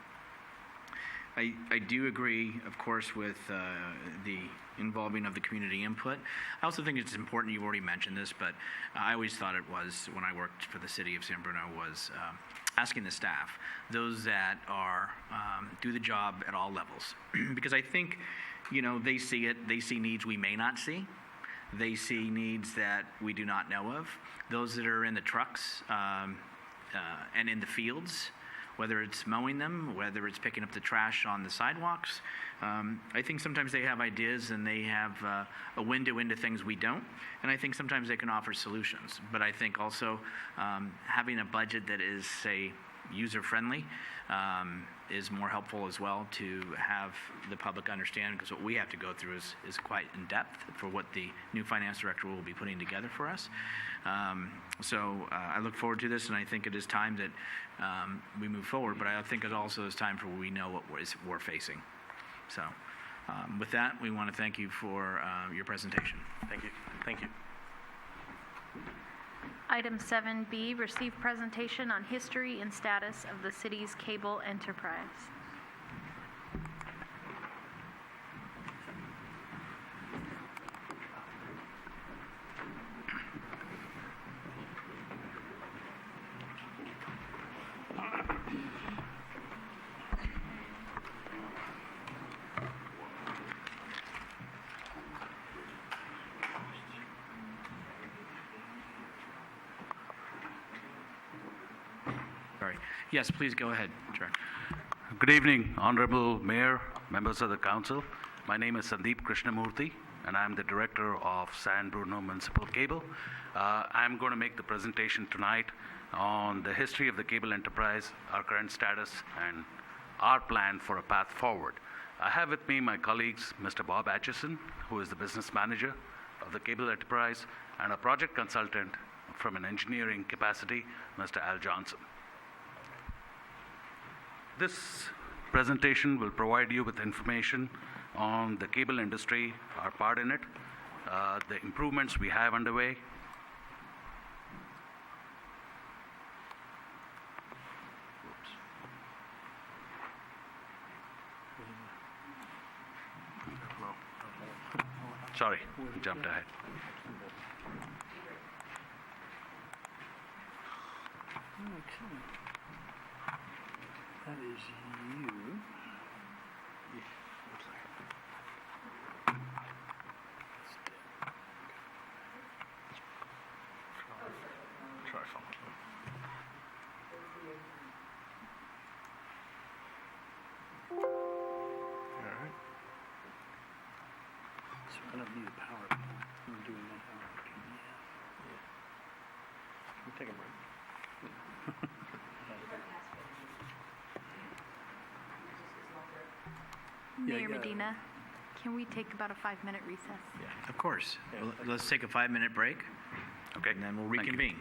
I do agree, of course, with the involving of the community input. I also think it's important, you've already mentioned this, but I always thought it was, when I worked for the city of San Bruno, was asking the staff, those that are do the job at all levels. Because I think, they see it, they see needs we may not see. They see needs that we do not know of. Those that are in the trucks and in the fields, whether it's mowing them, whether it's picking up the trash on the sidewalks. I think sometimes they have ideas and they have a window into things we don't, and I think sometimes they can offer solutions. But I think also having a budget that is, say, user-friendly is more helpful as well to have the public understand, because what we have to go through is quite in-depth for what the new finance director will be putting together for us. So I look forward to this, and I think it is time that we move forward, but I think it also is time for we know what we're facing. So with that, we want to thank you for your presentation. Thank you. Thank you. Item 7B, receive presentation on history and status of the city's cable enterprise. Sorry. Yes, please go ahead, Director. Good evening, Honorable Mayor, members of the Council. My name is Sandeep Krishnamurthy, and I'm the Director of San Bruno Municipal Cable. I'm going to make the presentation tonight on the history of the cable enterprise, our current status, and our plan for a path forward. I have with me my colleagues, Mr. Bob Atchison, who is the business manager of the cable enterprise, and a project consultant from an engineering capacity, Mr. Al Johnson. This presentation will provide you with information on the cable industry, our part in it, the improvements we have underway. Sorry, jumped ahead. That is you. Try something. All right. So I don't need a PowerPoint. I'm doing that on a PDF. We'll take a break. Mayor Medina, can we take about a 5-minute recess? Of course. Well, let's take a 5-minute break, Okay. and then we'll Thank you. reconvene.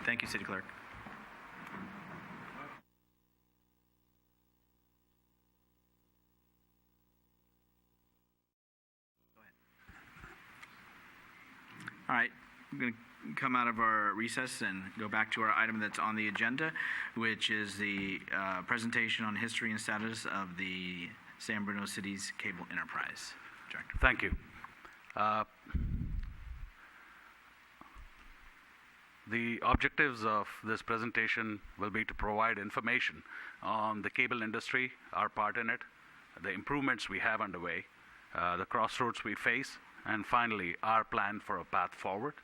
Thank you, City Clerk. All right, I'm going to come out of our recess and go back to our item that's on the agenda, which is the presentation on history and status of the San Bruno City's cable enterprise. Director. Thank you. The objectives of this presentation will be to provide information on the cable industry, our part in it, the improvements we have underway, the crossroads we face, and finally, our plan for a path forward.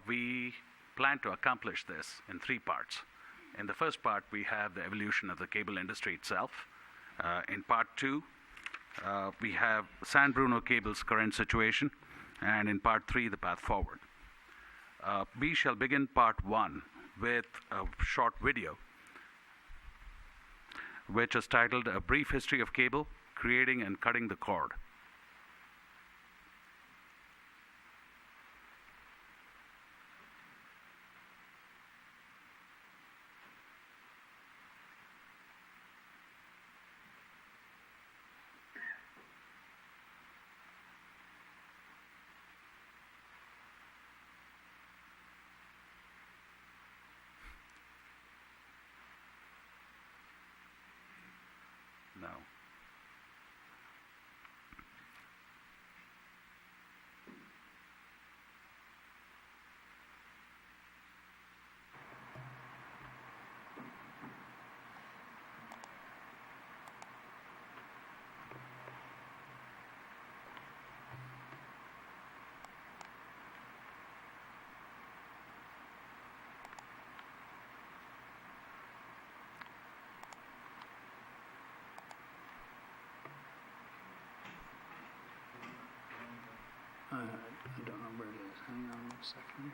We plan to accomplish this in 3 parts. In the first part, we have the evolution of the cable industry itself. In part 2, we have San Bruno Cable's current situation, and in part 3, the path forward. We shall begin part 1 with a short video, which is titled A Brief History of Cable, creating and cutting the cord. No. I don't know where it is. Hang on one second here.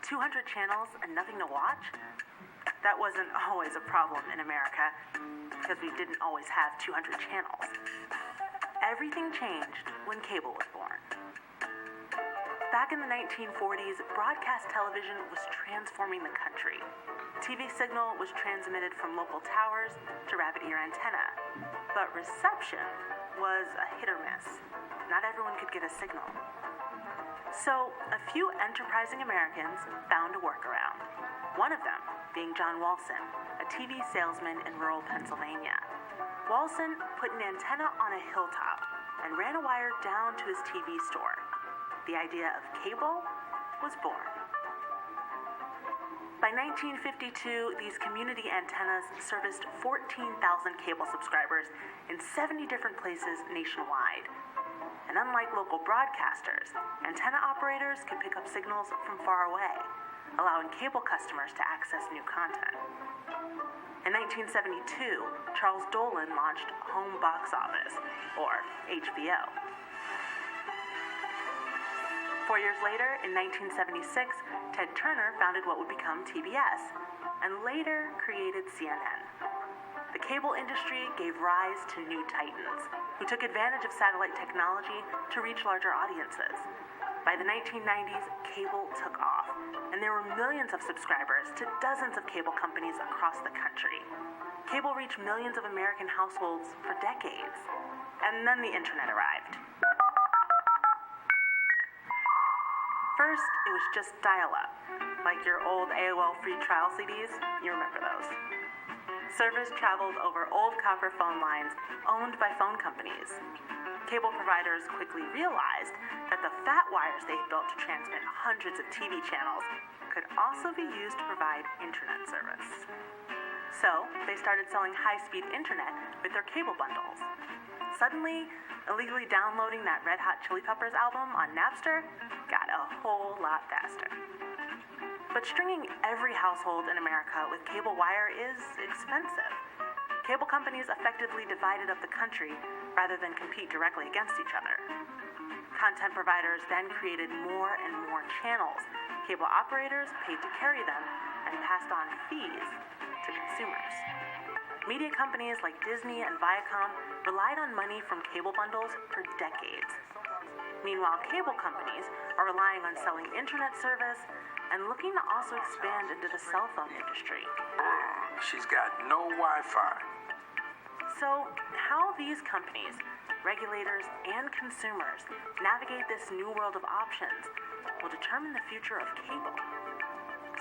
$200 channels and nothing to watch? That wasn't always a problem in America, because we didn't always have 200 channels. Everything changed when cable was born. Back in the 1940s, broadcast television was transforming the country. TV signal was transmitted from local towers to rabbit ear antenna, but reception was a hit or miss. Not everyone could get a signal. So, a few enterprising Americans found a workaround. One of them being John Walson, a TV salesman in rural Pennsylvania. Walson put an antenna on a hilltop and ran a wire down to his TV store. The idea of cable was born. By 1952, these community antennas serviced 14,000 cable subscribers in 70 different places nationwide. And unlike local broadcasters, antenna operators could pick up signals from far away, allowing cable customers to access new content. In 1972, Charles Dolan launched Home Box Office, or HBO. 4 years later, in 1976, Ted Turner founded what would become TBS, and later created CNN. The cable industry gave rise to new titans, who took advantage of satellite technology to reach larger audiences. By the 1990s, cable took off, and there were millions of subscribers to dozens of cable companies across the country. Cable reached millions of American households for decades, and then the internet arrived. First, it was just dial-up, like your old AOL free trial CDs. You remember those. Service traveled over old copper phone lines owned by phone companies. Cable providers quickly realized that the fat wires they built to transmit hundreds of TV channels could also be used to provide internet service. So, they started selling high-speed internet with their cable bundles. Suddenly, illegally downloading that Red Hot Chili Peppers album on Napster got a whole lot faster. But stringing every household in America with cable wire is expensive. Cable companies effectively divided up the country rather than compete directly against each other. Content providers then created more and more channels. Cable operators paid to carry them and passed on fees to consumers. Media companies like Disney and Viacom relied on money from cable bundles for decades. Meanwhile, cable companies are relying on selling internet service and looking to also expand into the cell phone industry. She's got no Wi-Fi. So, how these companies, regulators, and consumers navigate this new world of options will determine the future of cable.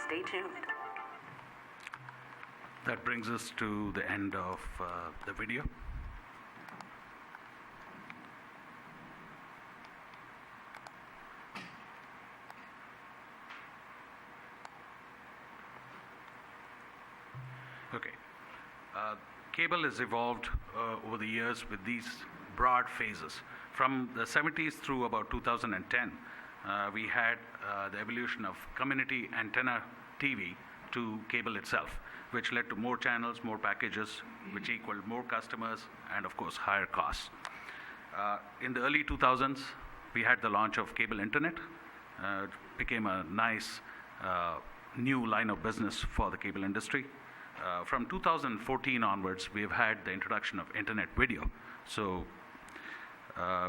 Stay tuned. That brings us to the end of the video. Okay. Cable has evolved over the years with these broad phases. From the 70s through about 2010, we had the evolution of community antenna TV to cable itself, which led to more channels, more packages, which equaled more customers, and of course, higher costs. In the early 2000s, we had the launch of cable internet, It became a nice new line of business for the cable industry. From 2014 onwards, we've had the introduction of internet video. So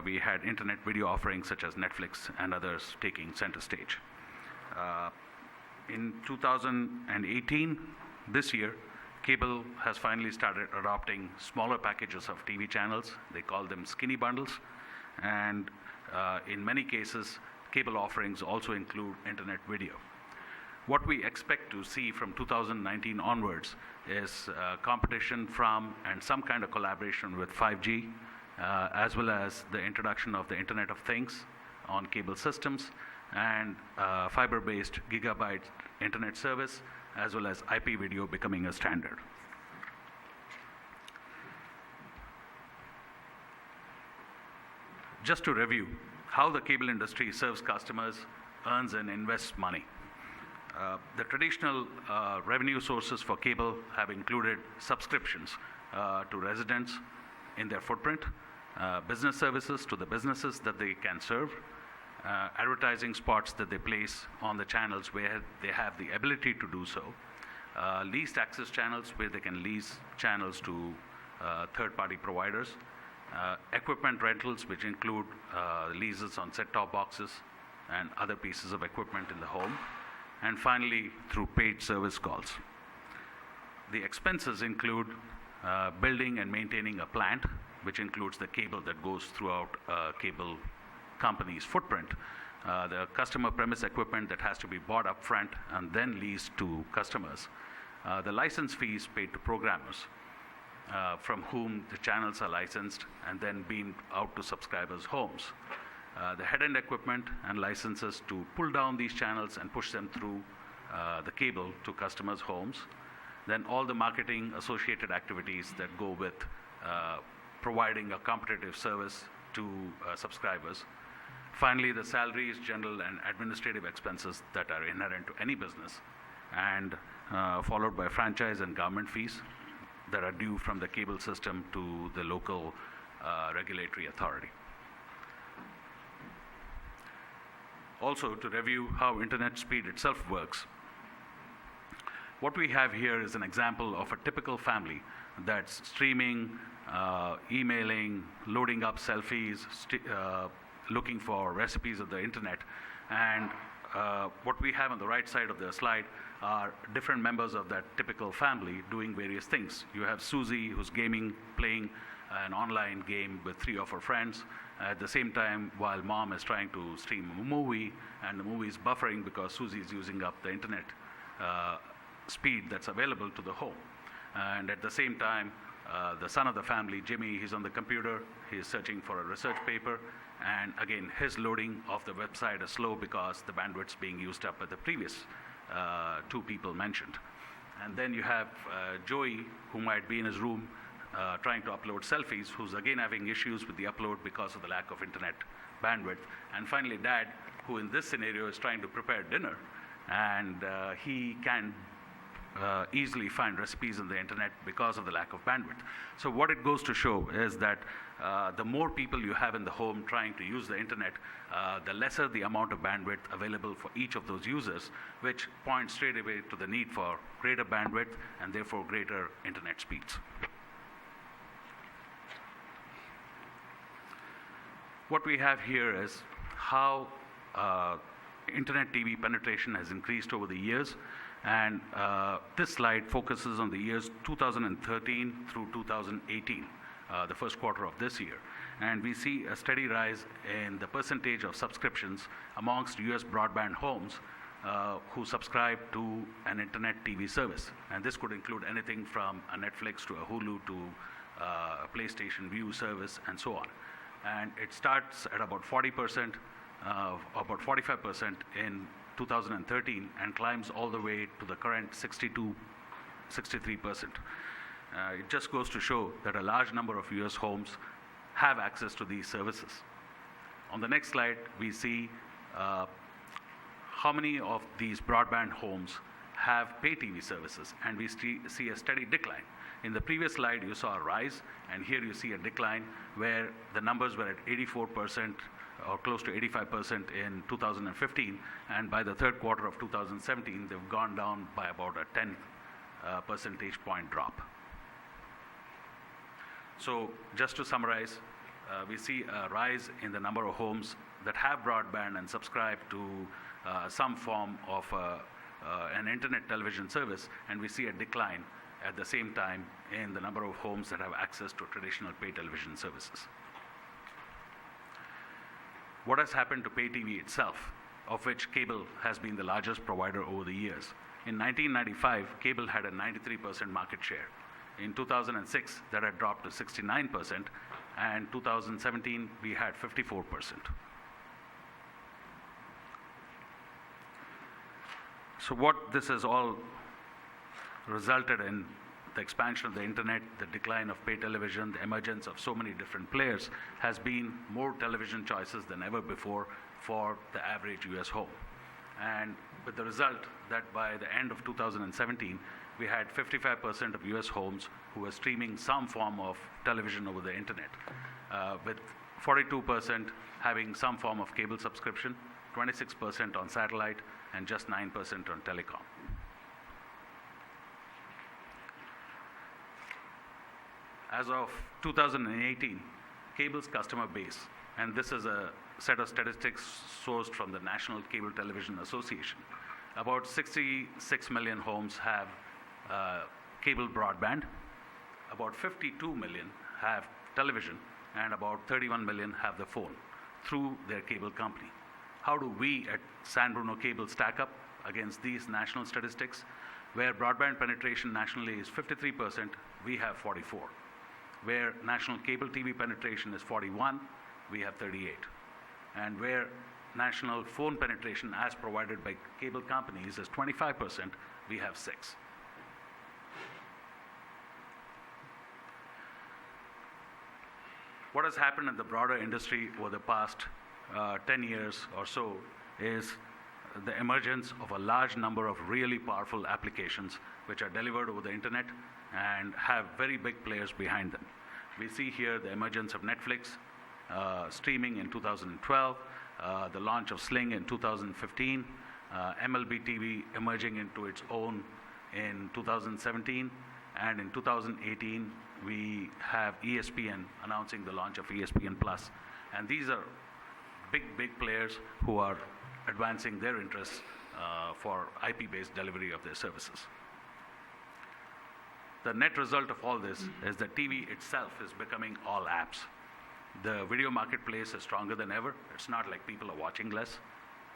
we had internet video offerings such as Netflix and others taking center stage. In 2018, this year, cable has finally started adopting smaller packages of TV channels. They call them skinny bundles. And in many cases, cable offerings also include internet video. What we expect to see from 2019 onwards is competition from and some kind of collaboration with 5G, as well as the introduction of the Internet of Things on cable systems and fiber-based gigabyte internet service, as well as IP video becoming a standard. Just to review how the cable industry serves customers, earns and invests money. The traditional revenue sources for cable have included subscriptions to residents in their footprint, business services to the businesses that they can serve, advertising spots that they place on the channels where they have the ability to do so, leased access channels where they can lease channels to third-party providers, equipment rentals which include leases on set-top boxes and other pieces of equipment in the home, and finally through paid service calls. The expenses include building and maintaining a plant, which includes the cable that goes throughout a cable company's footprint, the customer premise equipment that has to be bought up front and then leased to customers, the license fees paid to programmers, from whom the channels are licensed and then beamed out to subscribers' homes, the head-end equipment and licenses to pull down these channels and push them through the cable to customers' homes, then all the marketing associated activities that go with providing a competitive service to subscribers. Finally, the salaries, general and administrative expenses that are inherent to any business, and followed by franchise and government fees that are due from the cable system to the local regulatory authority. Also, to review how internet speed itself works, what we have here is an example of a typical family that's streaming, emailing, loading up selfies, looking for recipes of the internet. And what we have on the right side of the slide are different members of that typical family doing various things. You have Susie, who's gaming, playing an online game with 3 of her friends. At the same time, while mom is trying to stream a movie, and the movie is buffering because Susie is using up the internet speed that's available to the home. And at the same time, the son of the family, Jimmy, he's on the computer, he's searching for a research paper, and again, his loading of the website is slow because the bandwidth's being used up by the previous 2 people mentioned. And then you have Joey, who might be in his room trying to upload selfies, who's again having issues with the upload because of the lack of internet bandwidth. And finally, Dad, who in this scenario is trying to prepare dinner, and he can easily find recipes on the internet because of the lack of bandwidth. So what it goes to show is that the more people you have in the home trying to use the internet, the lesser the amount of bandwidth available for each of those users, which points straight away to the need for greater bandwidth and therefore greater internet speeds. What we have here is how internet TV penetration has increased over the years. And this slide focuses on the years 2013 through 2018, the first quarter of this year. And we see a steady rise in the percentage of subscriptions amongst US broadband homes who subscribe to an internet TV service. And this could include anything from a Netflix to a Hulu to a PlayStation View service and so on. And it starts at about 40%, about 45% in 2013 and climbs all the way to the current 63%. It just goes to show that a large number of US homes have access to these services. On the next slide, we see how many of these broadband homes have pay TV services, and we see a steady decline. In the previous slide, you saw a rise, and here you see a decline where the numbers were at 84% or close to 85% in 2015, and by the third quarter of 2017, they've gone down by about a 10 percentage point drop. So just to summarize, we see a rise in the number of homes that have broadband and subscribe to some form of an internet television service, and we see a decline at the same time in the number of homes that have access to traditional pay television services. What has happened to pay TV itself, of which cable has been the largest provider over the years? In 1995, cable had a 93% market share. In 2006, that had dropped to 69%, and 2017, we had 54%. So what this has all resulted in, the expansion of the internet, the decline of pay television, the emergence of so many different players, has been more television choices than ever before for the average US home. And with the result that by the end of 2017, we had 55% of US homes who were streaming some form of television over the internet, with 42% having some form of cable subscription, 26% on satellite, and just 9% on telecom. As of 2018, cable's customer base, and this is a set of statistics sourced from the National Cable Television Association, about 66 million homes have cable broadband, about 52 million have television, and about 31 million have the phone through their cable company. How do we at San Bruno Cable stack up against these national statistics? Where broadband penetration nationally is 53%, we have 44. Where national cable TV penetration is 41, we have 38. And where national phone penetration as provided by cable companies is 25%, we have 6. What has happened in the broader industry over the past 10 years or so is the emergence of a large number of really powerful applications which are delivered over the internet and have very big players behind them. We see here the emergence of Netflix streaming in 2012, the launch of Sling in 2015, MLB TV emerging into its own in 2017, and in 2018 we have ESPN announcing the launch of ESPN Plus, and these are big players who are advancing their interests for IP-based delivery of their services. The net result of all this is that TV itself is becoming all apps. The video marketplace is stronger than ever. It's not like people are watching less.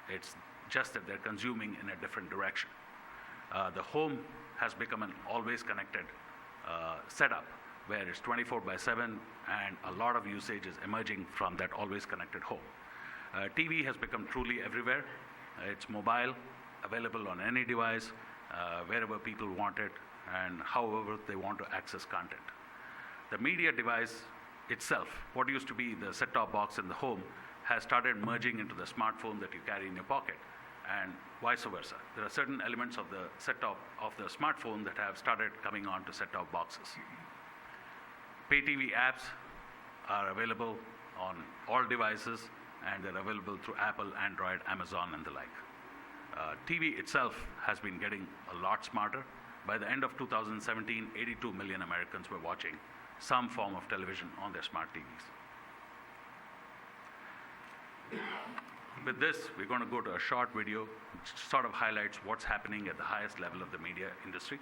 It's just that they're consuming in a different direction. The home has become an always connected setup where it's 24/7, and a lot of usage is emerging from that always connected home. TV has become truly everywhere. It's mobile, available on any device, wherever people want it, and however they want to access content. The media device itself, what used to be the set-top box in the home, has started merging into the smartphone that you carry in your pocket, and vice versa. There are certain elements of the set-top of the smartphone that have started coming on to set-top boxes. Pay TV apps are available on all devices, and they're available through Apple, Android, Amazon, and the like. TV itself has been getting a lot smarter. By the end of 2017, 82 million Americans were watching some form of television on their smart TVs. With this, we're going to go to a short video which sort of highlights what's happening at the highest level of the media industry.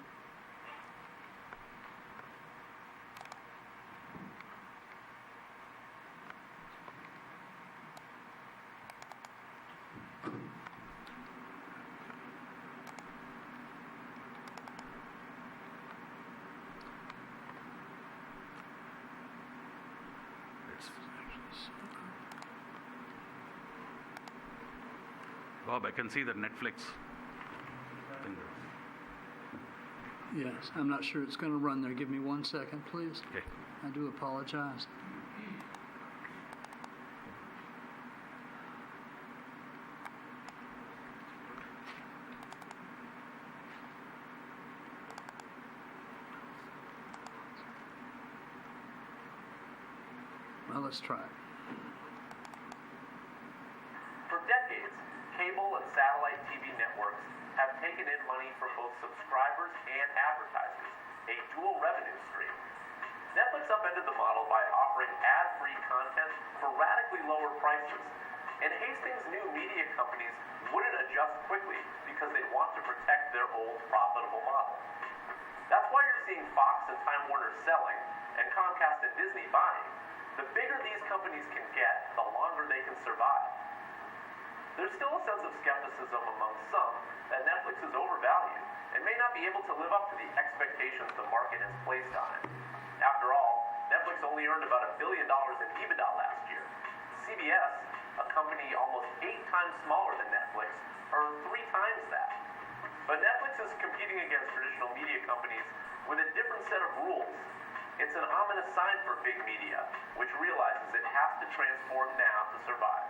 Bob, I can see the Netflix thing. Yes, I'm not sure it's going to run there. Give me 1 second, please. Okay. I do apologize. Well, let's try it. raking in money from both subscribers and advertisers, a dual revenue stream. Netflix upended the model by offering ad-free content for radically lower prices, and Hastings knew media companies wouldn't adjust quickly because they want to protect their old profitable model. That's why you're seeing Fox and Time Warner selling and Comcast and Disney buying. The bigger these companies can get, the longer they can survive. There's still a sense of skepticism among some that Netflix is overvalued and may not be able to live up to the expectations the market has placed on it. After all, Netflix only earned about $1 billion in EBITDA last year. CBS, a company almost 8 times smaller than Netflix, earned 3 times that. But Netflix is competing against traditional media companies with a different set of rules. It's an ominous sign for big media, which realizes it has to transform now to survive.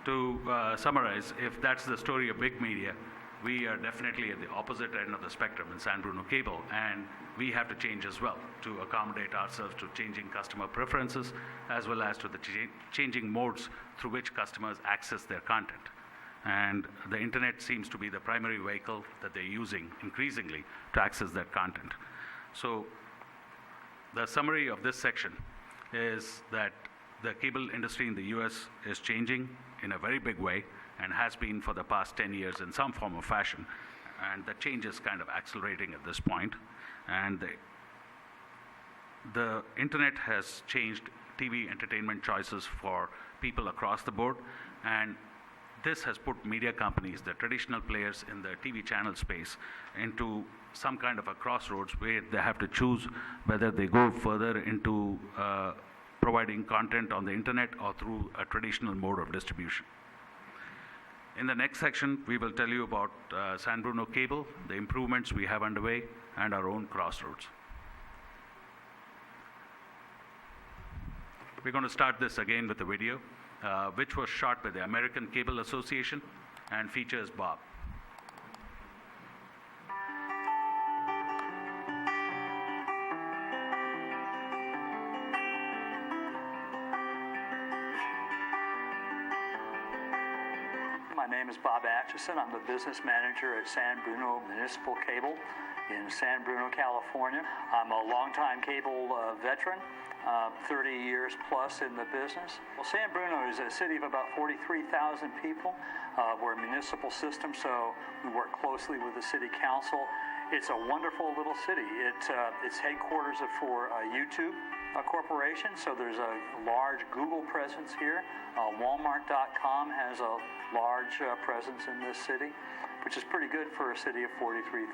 To summarize, if that's the story of big media, we are definitely at the opposite end of the spectrum in San Bruno Cable, and we have to change as well to accommodate ourselves to changing customer preferences as well as to the changing modes through which customers access their content. And the internet seems to be the primary vehicle that they're using increasingly to access that content. So the summary of this section is that the cable industry in the US is changing in a very big way and has been for the past 10 years in some form or fashion. And the change is kind of accelerating at this point. And the internet has changed TV entertainment choices for people across the board. And this has put media companies, the traditional players in the TV channel space, into some kind of a crossroads where they have to choose whether they go further into providing content on the internet or through a traditional mode of distribution. In the next section, we will tell you about San Bruno Cable, the improvements we have underway, and our own crossroads. We're going to start this again with a video, which was shot by the American Cable Association and features Bob. My name is Bob Atchison. I'm the business manager at San Bruno Municipal Cable in San Bruno, California. I'm a longtime cable veteran, 30 years plus in the business. Well, San Bruno is a city of about 43,000 people. We're a municipal system, so we work closely with the city council. It's a wonderful little city. It's headquarters for YouTube corporation, so there's a large Google presence here. Walmart.com has a large presence in this city, which is pretty good for a city of 43,000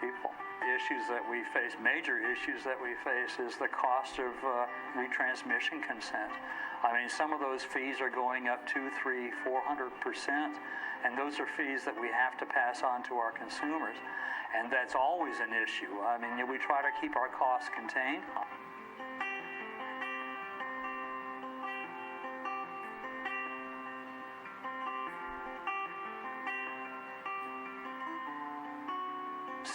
people. The issues that we face, major issues that we face, is the cost of retransmission consent. I mean, some of those fees are going up 200, 300, 400%, and those are fees that we have to pass on to our consumers, and that's always an issue. I mean, we try to keep our costs contained.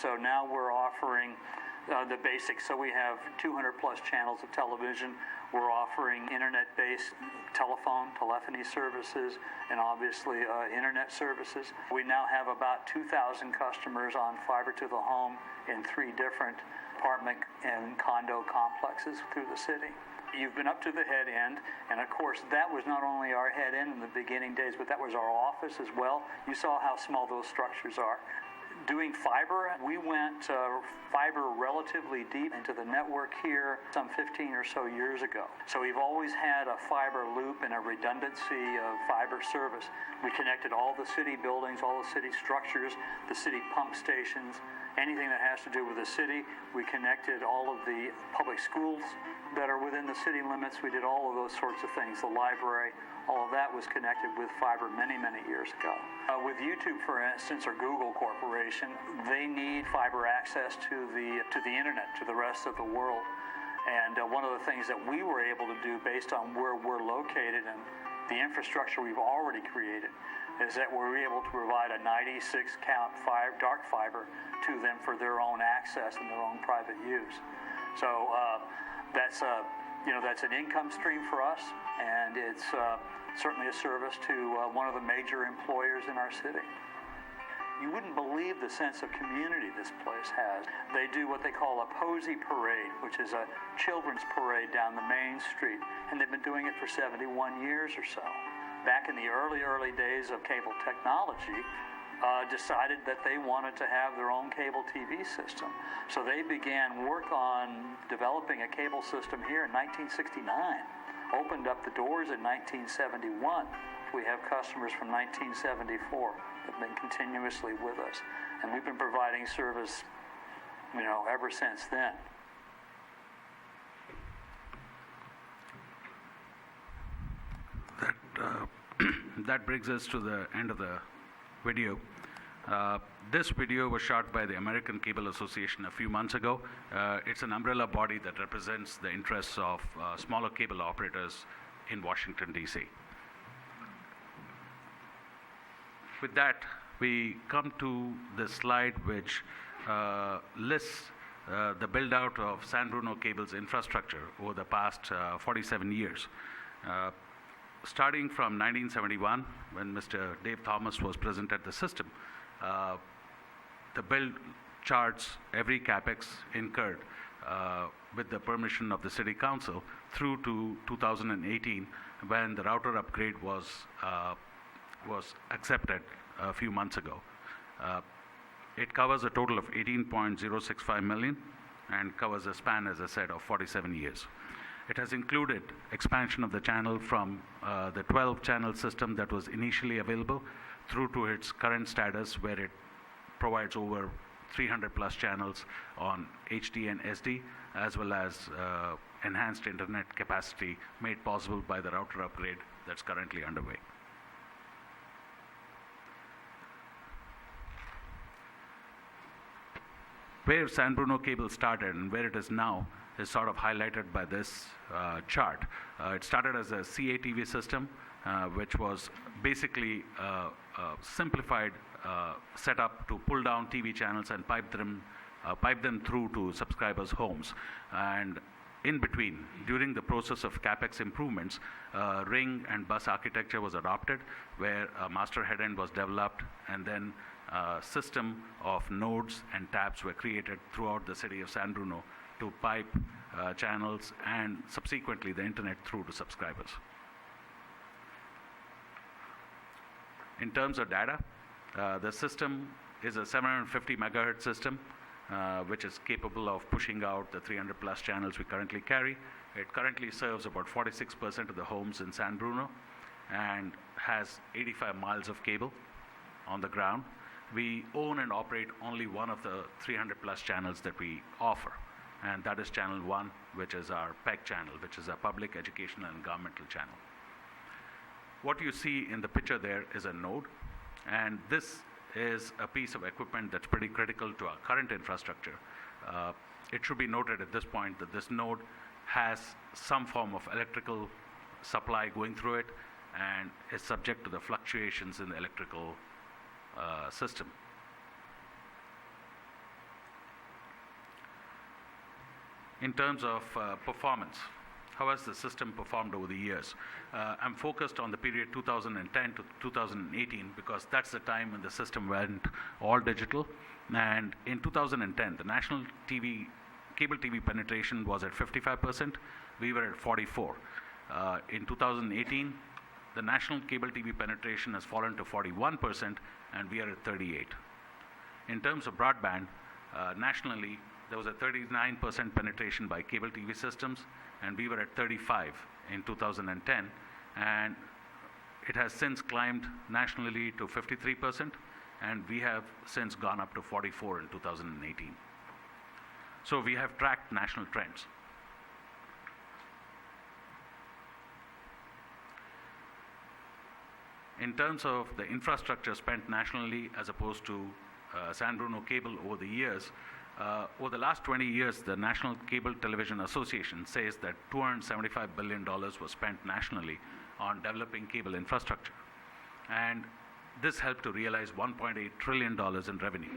So now we're offering the basics. So we have 200 plus channels of television. We're offering internet-based telephony services, and obviously internet services. We now have about 2,000 customers on fiber to the home in 3 different apartment and condo complexes through the city. You've been up to the head end, and of course that was not only our head end in the beginning days, but that was our office as well. You saw how small those structures are. Doing fiber, we went fiber relatively deep into the network here some 15 or so years ago. So we've always had a fiber loop and a redundancy of fiber service. We connected all the city buildings, all the city structures, the city pump stations, anything that has to do with the city. We connected all of the public schools that are within the city limits. We did all of those sorts of things. The library, all of that was connected with fiber many, many years ago. With YouTube, for instance, or Google Corporation, they need fiber access to the internet, to the rest of the world. And one of the things that we were able to do based on where we're located and the infrastructure we've already created is that we're able to provide a 96 count dark fiber to them for their own access and their own private use. So that's an income stream for us, and it's certainly a service to one of the major employers in our city. You wouldn't believe the sense of community this place has. They do what they call a Posy Parade, which is a children's parade down the main street, and they've been doing it for 71 years or so. Back in the early days of cable technology, decided that they wanted to have their own cable TV system. So they began work on developing a cable system here in 1969, opened up the doors in 1971. We have customers from 1974 that have been continuously with us, and we've been providing service, ever since then. That brings us to the end of the video. This video was shot by the American Cable Association a few months ago. It's an umbrella body that represents the interests of smaller cable operators in Washington, D.C. With that, we come to the slide which lists the build-out of San Bruno Cable's infrastructure over the past 47 years. Starting from 1971, when Mr. Dave Thomas was present at the system, the build charts every capex incurred with the permission of the City Council through to 2018, when the router upgrade was accepted a few months ago. It covers a total of $18.065 million and covers a span, as I said, of 47 years. It has included expansion of the channel from the 12-channel system that was initially available through to its current status, where it provides over 300+ channels on HD and SD, as well as enhanced internet capacity made possible by the router upgrade that's currently underway. Where San Bruno Cable started and where it is now is sort of highlighted by this chart. It started as a CATV system, which was basically a simplified setup to pull down TV channels and pipe them through to subscribers' homes. And in between, during the process of CapEx improvements, ring and bus architecture was adopted, where a master head end was developed, and then a system of nodes and taps were created throughout the city of San Bruno to pipe channels and subsequently the internet through to subscribers. In terms of data, the system is a 750 megahertz system, which is capable of pushing out the 300+ channels we currently carry. It currently serves about 46% of the homes in San Bruno and has 85 miles of cable on the ground. We own and operate only one of the 300+ channels that we offer, and that is Channel 1, which is our PEG channel, which is a public, educational, and governmental channel. What you see in the picture there is a node, and this is a piece of equipment that's pretty critical to our current infrastructure. It should be noted at this point that this node has some form of electrical supply going through it and is subject to the fluctuations in the electrical system. In terms of performance, how has the system performed over the years? I'm focused on the period 2010 to 2018 because that's the time when the system went all digital. And in 2010, the national cable TV penetration was at 55%. We were at 44%. In 2018, the national cable TV penetration has fallen to 41%, and we are at 38%. In terms of broadband, nationally, there was a 39% penetration by cable TV systems, and we were at 35% in 2010, and it has since climbed nationally to 53%, and we have since gone up to 44% in 2018. So we have tracked national trends. In terms of the infrastructure spent nationally as opposed to San Bruno Cable over the years, over the last 20 years, the National Cable Television Association says that $275 billion was spent nationally on developing cable infrastructure. And this helped to realize $1.8 trillion in revenue.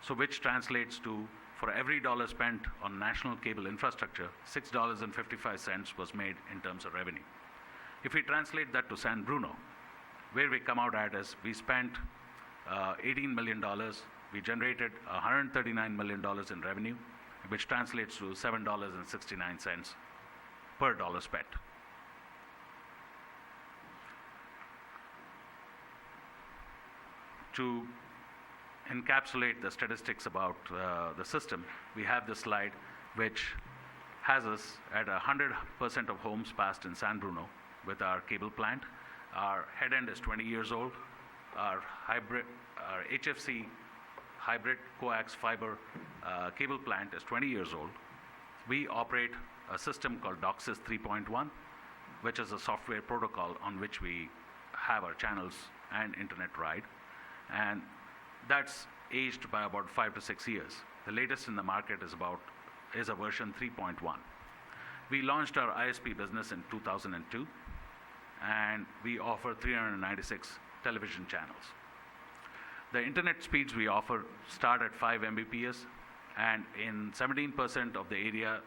So which translates to, for every dollar spent on national cable infrastructure, $6.55 was made in terms of revenue. If we translate that to San Bruno, where we come out at is we spent $18 million. We generated $139 million in revenue, which translates to $7.69 per dollar spent. To encapsulate the statistics about the system, we have this slide which has us at 100% of homes passed in San Bruno with our cable plant. Our head end is 20 years old. Our HFC hybrid coax fiber cable plant is 20 years old. We operate a system called DOCSIS 3.1, which is a software protocol on which we have our channels and internet ride. And that's aged by about 5 to 6 years. The latest in the market is a version 3.1. We launched our ISP business in 2002, and we offer 396 television channels. The internet speeds we offer start at 5 Mbps, and in 17% of the area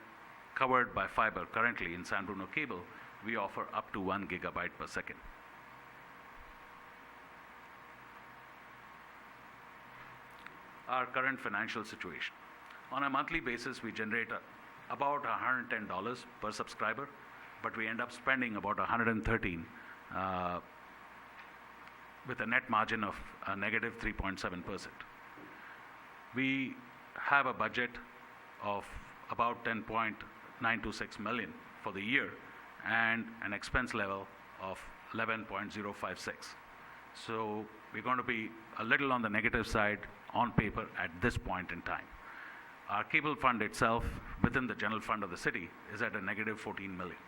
covered by fiber currently in San Bruno Cable, we offer up to 1 gigabyte per second. Our current financial situation. On a monthly basis, we generate about $110 per subscriber, but we end up spending about $113 with a net margin of a negative 3.7%. We have a budget of about $10.926 million for the year and an expense level of 11.056. So we're going to be a little on the negative side on paper at this point in time. Our cable fund itself, within the general fund of the city, is at a negative 14 million.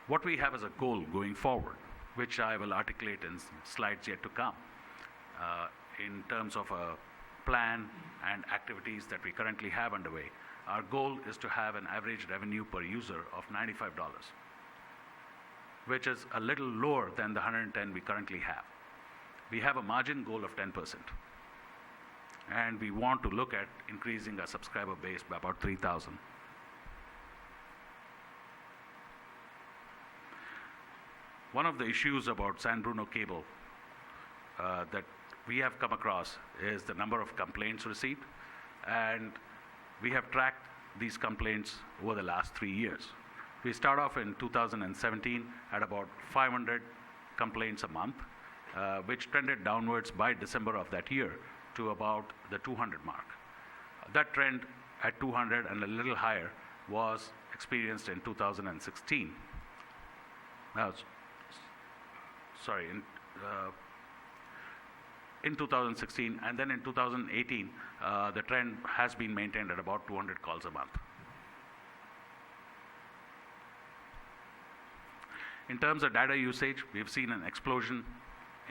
What we have as a goal going forward, which I will articulate in slides yet to come, in terms of a plan and activities that we currently have underway, our goal is to have an average revenue per user of $95, which is a little lower than the 110 we currently have. We have a margin goal of 10%. And we want to look at increasing our subscriber base by about 3,000. One of the issues about San Bruno Cable that we have come across is the number of complaints received, and we have tracked these complaints over the last 3 years. We start off in 2017 at about 500 complaints a month, which trended downwards by December of that year to about the 200 mark. That trend at 200 and a little higher was experienced in 2016. In 2016, and then in 2018, the trend has been maintained at about 200 calls a month. In terms of data usage, we've seen an explosion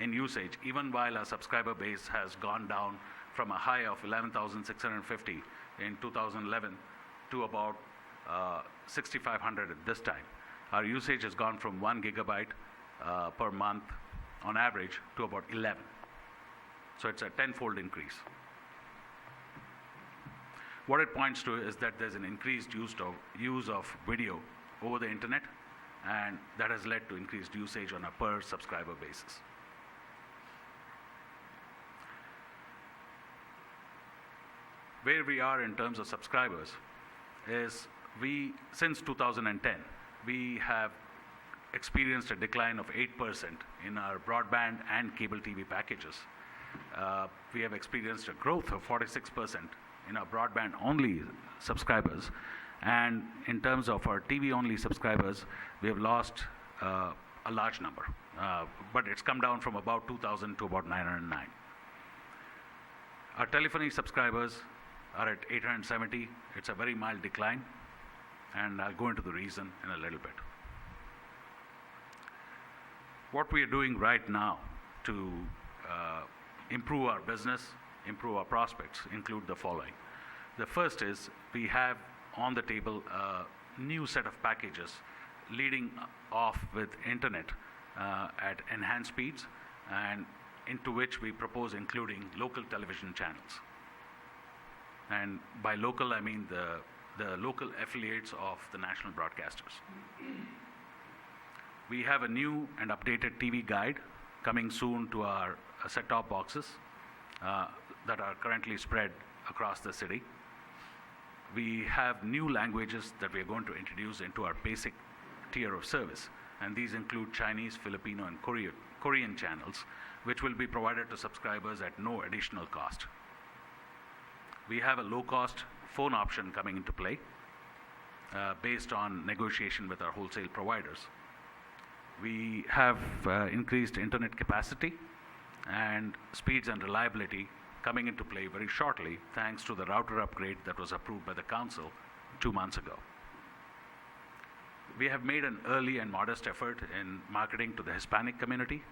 in usage, even while our subscriber base has gone down from a high of 11,650 in 2011 to about 6,500 at this time. Our usage has gone from 1 gigabyte per month on average to about 11. So it's a tenfold increase. What it points to is that there's an increased use of video over the internet, and that has led to increased usage on a per subscriber basis. Where we are in terms of subscribers is since 2010, we have experienced a decline of 8% in our broadband and cable TV packages. We have experienced a growth of 46% in our broadband-only subscribers, and in terms of our TV-only subscribers, we have lost a large number, but it's come down from about 2,000 to about 909. Our telephony subscribers are at 870. It's a very mild decline, and I'll go into the reason in a little bit. What we are doing right now to improve our business, improve our prospects, include the following. The first is we have on the table a new set of packages leading off with internet at enhanced speeds, and into which we propose including local television channels. And by local, I mean the local affiliates of the national broadcasters. We have a new and updated TV guide coming soon to our set-top boxes that are currently spread across the city. We have new languages that we are going to introduce into our basic tier of service, and these include Chinese, Filipino, and Korean channels, which will be provided to subscribers at no additional cost. We have a low-cost phone option coming into play based on negotiation with our wholesale providers. We have increased internet capacity and speeds and reliability coming into play very shortly, thanks to the router upgrade that was approved by the council 2 months ago. We have made an early and modest effort in marketing to the Hispanic community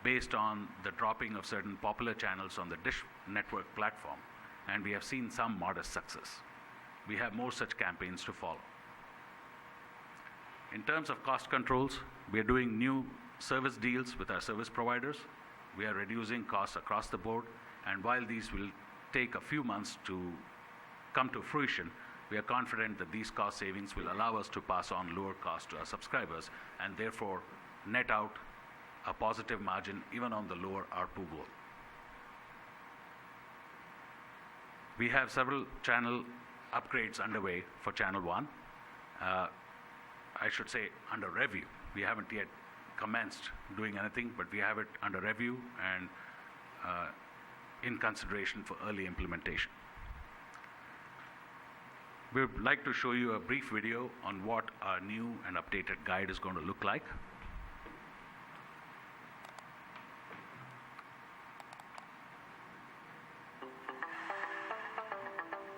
based on the dropping of certain popular channels on the Dish Network platform, and we have seen some modest success. We have more such campaigns to follow. In terms of cost controls, we are doing new service deals with our service providers. We are reducing costs across the board, and while these will take a few months to come to fruition, we are confident that these cost savings will allow us to pass on lower costs to our subscribers and therefore net out a positive margin even on the lower ARPU goal. We have several channel upgrades underway for Channel 1. I should say under review. We haven't yet commenced doing anything, but we have it under review and in consideration for early implementation. We would like to show you a brief video on what our new and updated guide is going to look like.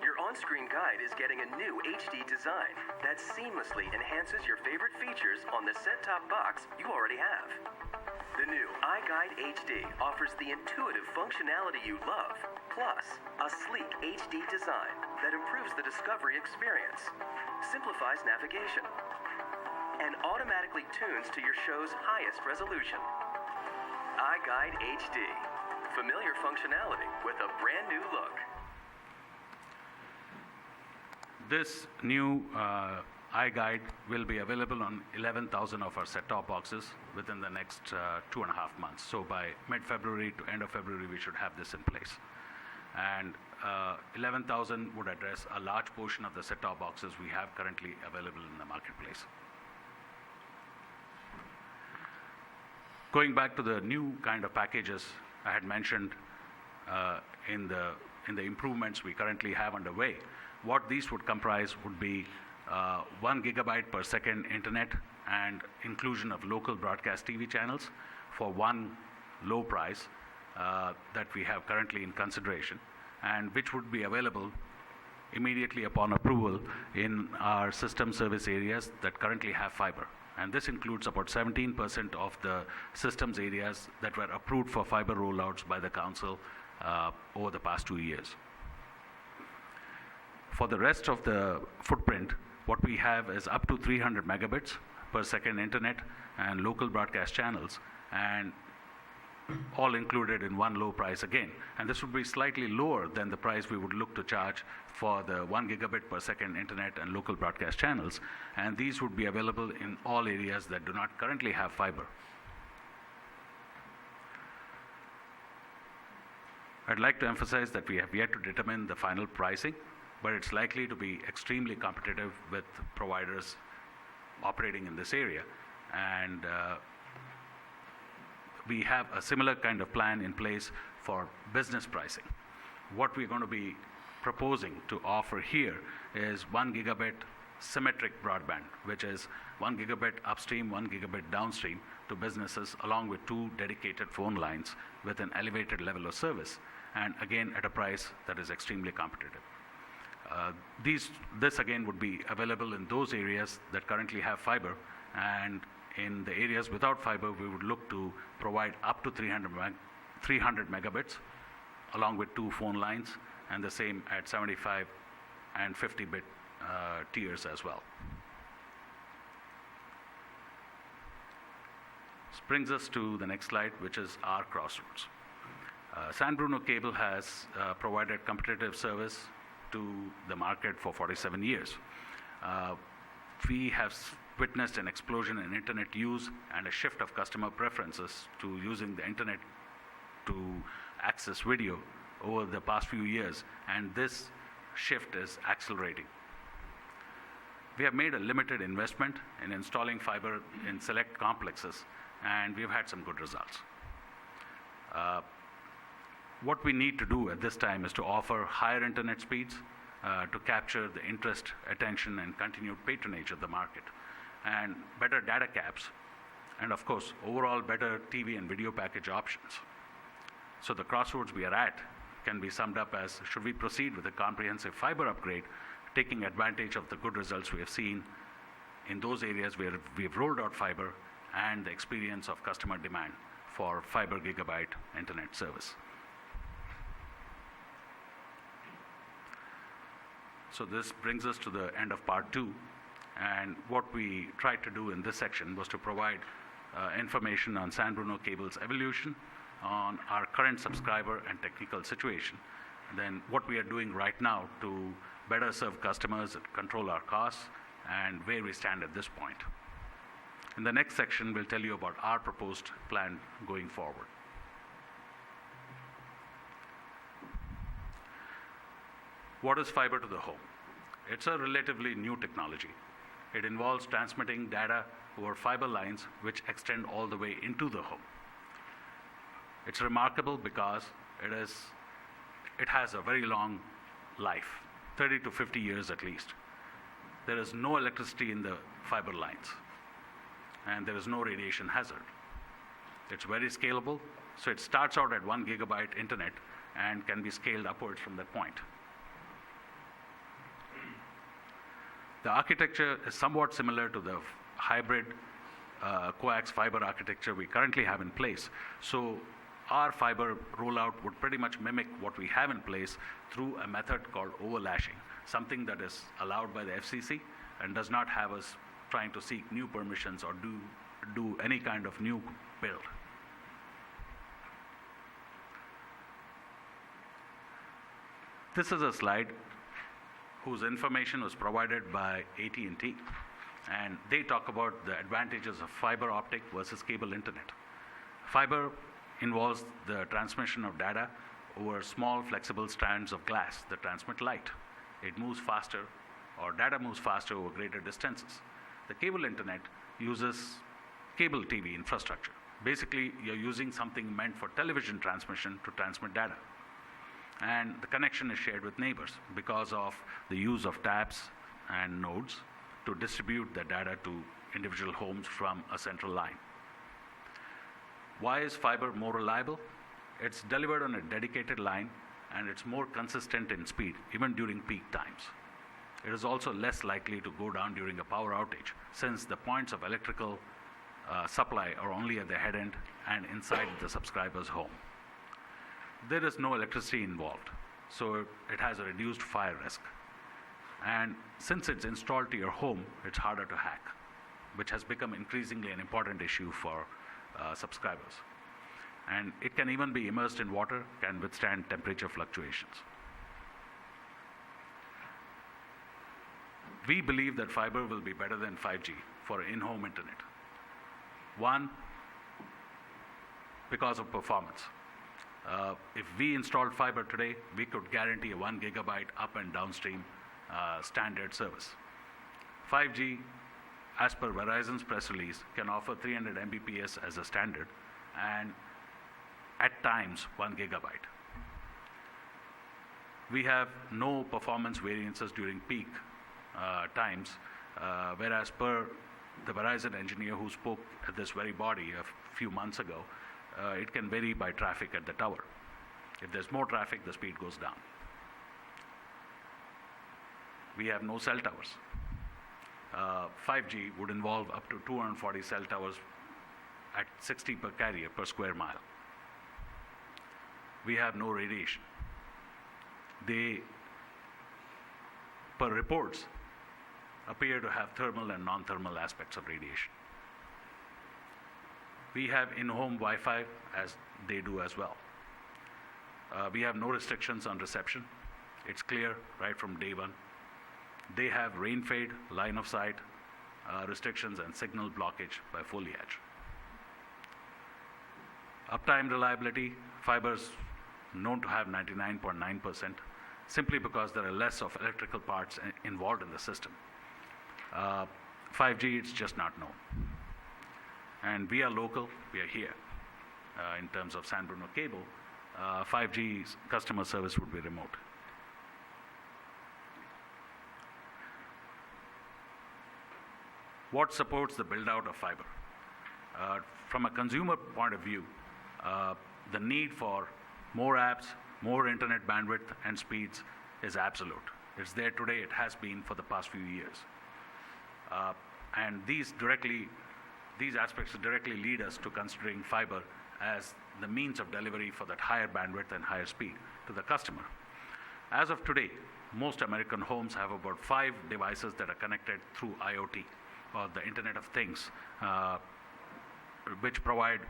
Your on-screen guide is getting a new HD design that seamlessly enhances your favorite features on the set-top box you already have. The new iGuide HD offers the intuitive functionality you love, plus a sleek HD design that improves the discovery experience, simplifies navigation, and automatically tunes to your show's highest resolution. iGuide HD, familiar functionality with a brand new look. This new iGuide will be available on 11,000 of our set-top boxes within the next 2.5 months. So by mid-February to end of February, we should have this in place. And 11,000 would address a large portion of the set-top boxes we have currently available in the marketplace. Going back to the new kind of packages I had mentioned in the improvements we currently have underway, what these would comprise would be 1 gigabyte per second internet and inclusion of local broadcast TV channels for one low price that we have currently in consideration, and which would be available immediately upon approval in our system service areas that currently have fiber. And this includes about 17% of the systems areas that were approved for fiber rollouts by the council over the past 2 years. For the rest of the footprint, what we have is up to 300 megabits per second internet and local broadcast channels, and all included in one low price again. And this would be slightly lower than the price we would look to charge for the 1 gigabit per second internet and local broadcast channels. And these would be available in all areas that do not currently have fiber. I'd like to emphasize that we have yet to determine the final pricing, but it's likely to be extremely competitive with providers operating in this area. And we have a similar kind of plan in place for business pricing. What we're going to be proposing to offer here is 1 gigabit symmetric broadband, which is 1 gigabit upstream, 1 gigabit downstream to businesses, along with 2 dedicated phone lines with an elevated level of service, and again at a price that is extremely competitive. This again would be available in those areas that currently have fiber, and in the areas without fiber, we would look to provide up to 300 megabits along with 2 phone lines, and the same at 75 and 50-bit tiers as well. This brings us to the next slide, which is our crossroads. San Bruno Cable has provided competitive service to the market for 47 years. We have witnessed an explosion in internet use and a shift of customer preferences to using the internet to access video over the past few years, and this shift is accelerating. We have made a limited investment in installing fiber in select complexes, and we've had some good results. What we need to do at this time is to offer higher internet speeds to capture the interest, attention, and continued patronage of the market, and better data caps, and of course, overall better TV and video package options. So the crossroads we are at can be summed up as, should we proceed with a comprehensive fiber upgrade, taking advantage of the good results we have seen in those areas where we have rolled out fiber and the experience of customer demand for fiber gigabyte internet service. So this brings us to the end of part 2, and what we tried to do in this section was to provide information on San Bruno Cable's evolution, on our current subscriber and technical situation, and then what we are doing right now to better serve customers, control our costs, and where we stand at this point. In the next section, we'll tell you about our proposed plan going forward. What is fiber to the home? It's a relatively new technology. It involves transmitting data over fiber lines which extend all the way into the home. It's remarkable because it has a very long life, 30 to 50 years at least. There is no electricity in the fiber lines, and there is no radiation hazard. It's very scalable, so it starts out at 1 gigabyte internet and can be scaled upwards from that point. The architecture is somewhat similar to the hybrid coax fiber architecture we currently have in place. So our fiber rollout would pretty much mimic what we have in place through a method called overlashing, something that is allowed by the FCC and does not have us trying to seek new permissions or do any kind of new build. This is a slide whose information was provided by AT&T, and they talk about the advantages of fiber optic versus cable internet. Fiber involves the transmission of data over small flexible strands of glass that transmit light. It moves faster, or data moves faster over greater distances. The cable internet uses cable TV infrastructure. Basically, you're using something meant for television transmission to transmit data. And the connection is shared with neighbors because of the use of taps and nodes to distribute the data to individual homes from a central line. Why is fiber more reliable? It's delivered on a dedicated line, and it's more consistent in speed, even during peak times. It is also less likely to go down during a power outage, since the points of electrical supply are only at the head end and inside the subscriber's home. There is no electricity involved, so it has a reduced fire risk. And since it's installed to your home, it's harder to hack, which has become increasingly an important issue for subscribers. And it can even be immersed in water, can withstand temperature fluctuations. We believe that fiber will be better than 5G for in-home internet. One, because of performance. If we installed fiber today, we could guarantee a 1 gigabyte up and downstream standard service. 5G, as per Verizon's press release, can offer 300 Mbps as a standard, and at times 1 gigabyte. We have no performance variances during peak times, whereas per the Verizon engineer who spoke at this very body a few months ago, it can vary by traffic at the tower. If there's more traffic, the speed goes down. We have no cell towers. 5G would involve up to 240 cell towers at 60 per carrier per square mile. We have no radiation. They, per reports, appear to have thermal and non-thermal aspects of radiation. We have in-home Wi-Fi, as they do as well. We have no restrictions on reception. It's clear right from day one. They have rain fade, line of sight, restrictions and signal blockage by foliage. Uptime reliability, fiber's known to have 99.9%, simply because there are less of electrical parts involved in the system. 5G, it's just not known. And we are local, we are here. In terms of San Bruno Cable, 5G's customer service would be remote. What supports the build-out of fiber? From a consumer point of view, the need for more apps, more internet bandwidth and speeds is absolute. It's there today, it has been for the past few years. And these aspects directly lead us to considering fiber as the means of delivery for that higher bandwidth and higher speed to the customer. As of today, most American homes have about 5 devices that are connected through IoT, or the Internet of Things, which provide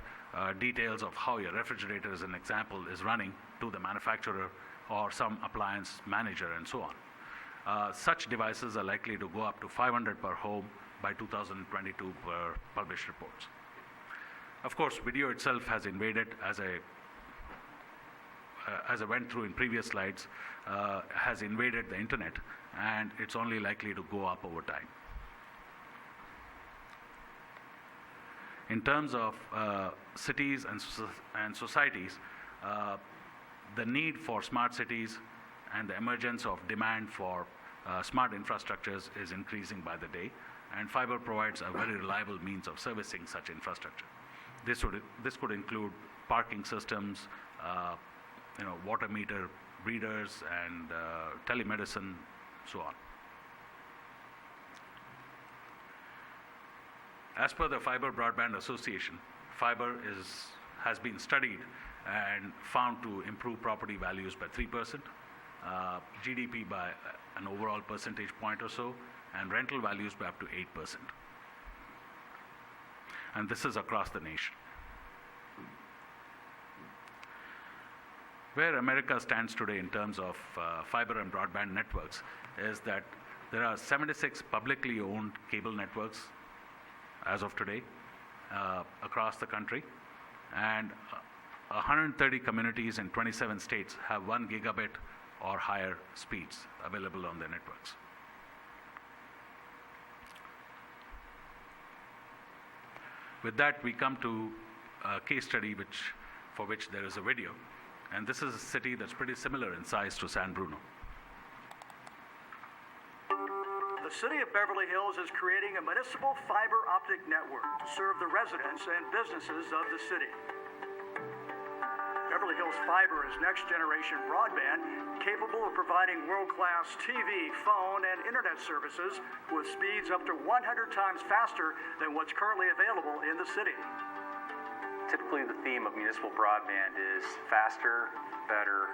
details of how your refrigerator, as an example, is running to the manufacturer or some appliance manager and so on. Such devices are likely to go up to 500 per home by 2022 per published reports. Of course, video itself has invaded, as I went through in previous slides, has invaded the internet, and it's only likely to go up over time. In terms of cities and societies, the need for smart cities and the emergence of demand for smart infrastructures is increasing by the day, and fiber provides a very reliable means of servicing such infrastructure. This could include parking systems, water meter readers, and telemedicine, so on. As per the Fiber Broadband Association, fiber has been studied and found to improve property values by 3%, GDP by an overall percentage point or so, and rental values by up to 8%. And this is across the nation. Where America stands today in terms of fiber and broadband networks is that there are 76 publicly owned cable networks as of today across the country, and 130 communities in 27 states have 1 gigabit or higher speeds available on their networks. With that, we come to a case study for which there is a video, and this is a city that's pretty similar in size to San Bruno. The City of Beverly Hills is creating a municipal fiber optic network to serve the residents and businesses of the city. Beverly Hills Fiber is next-generation broadband capable of providing world-class TV, phone, and internet services with speeds up to 100 times faster than what's currently available in the city. Typically, the theme of municipal broadband is faster, better,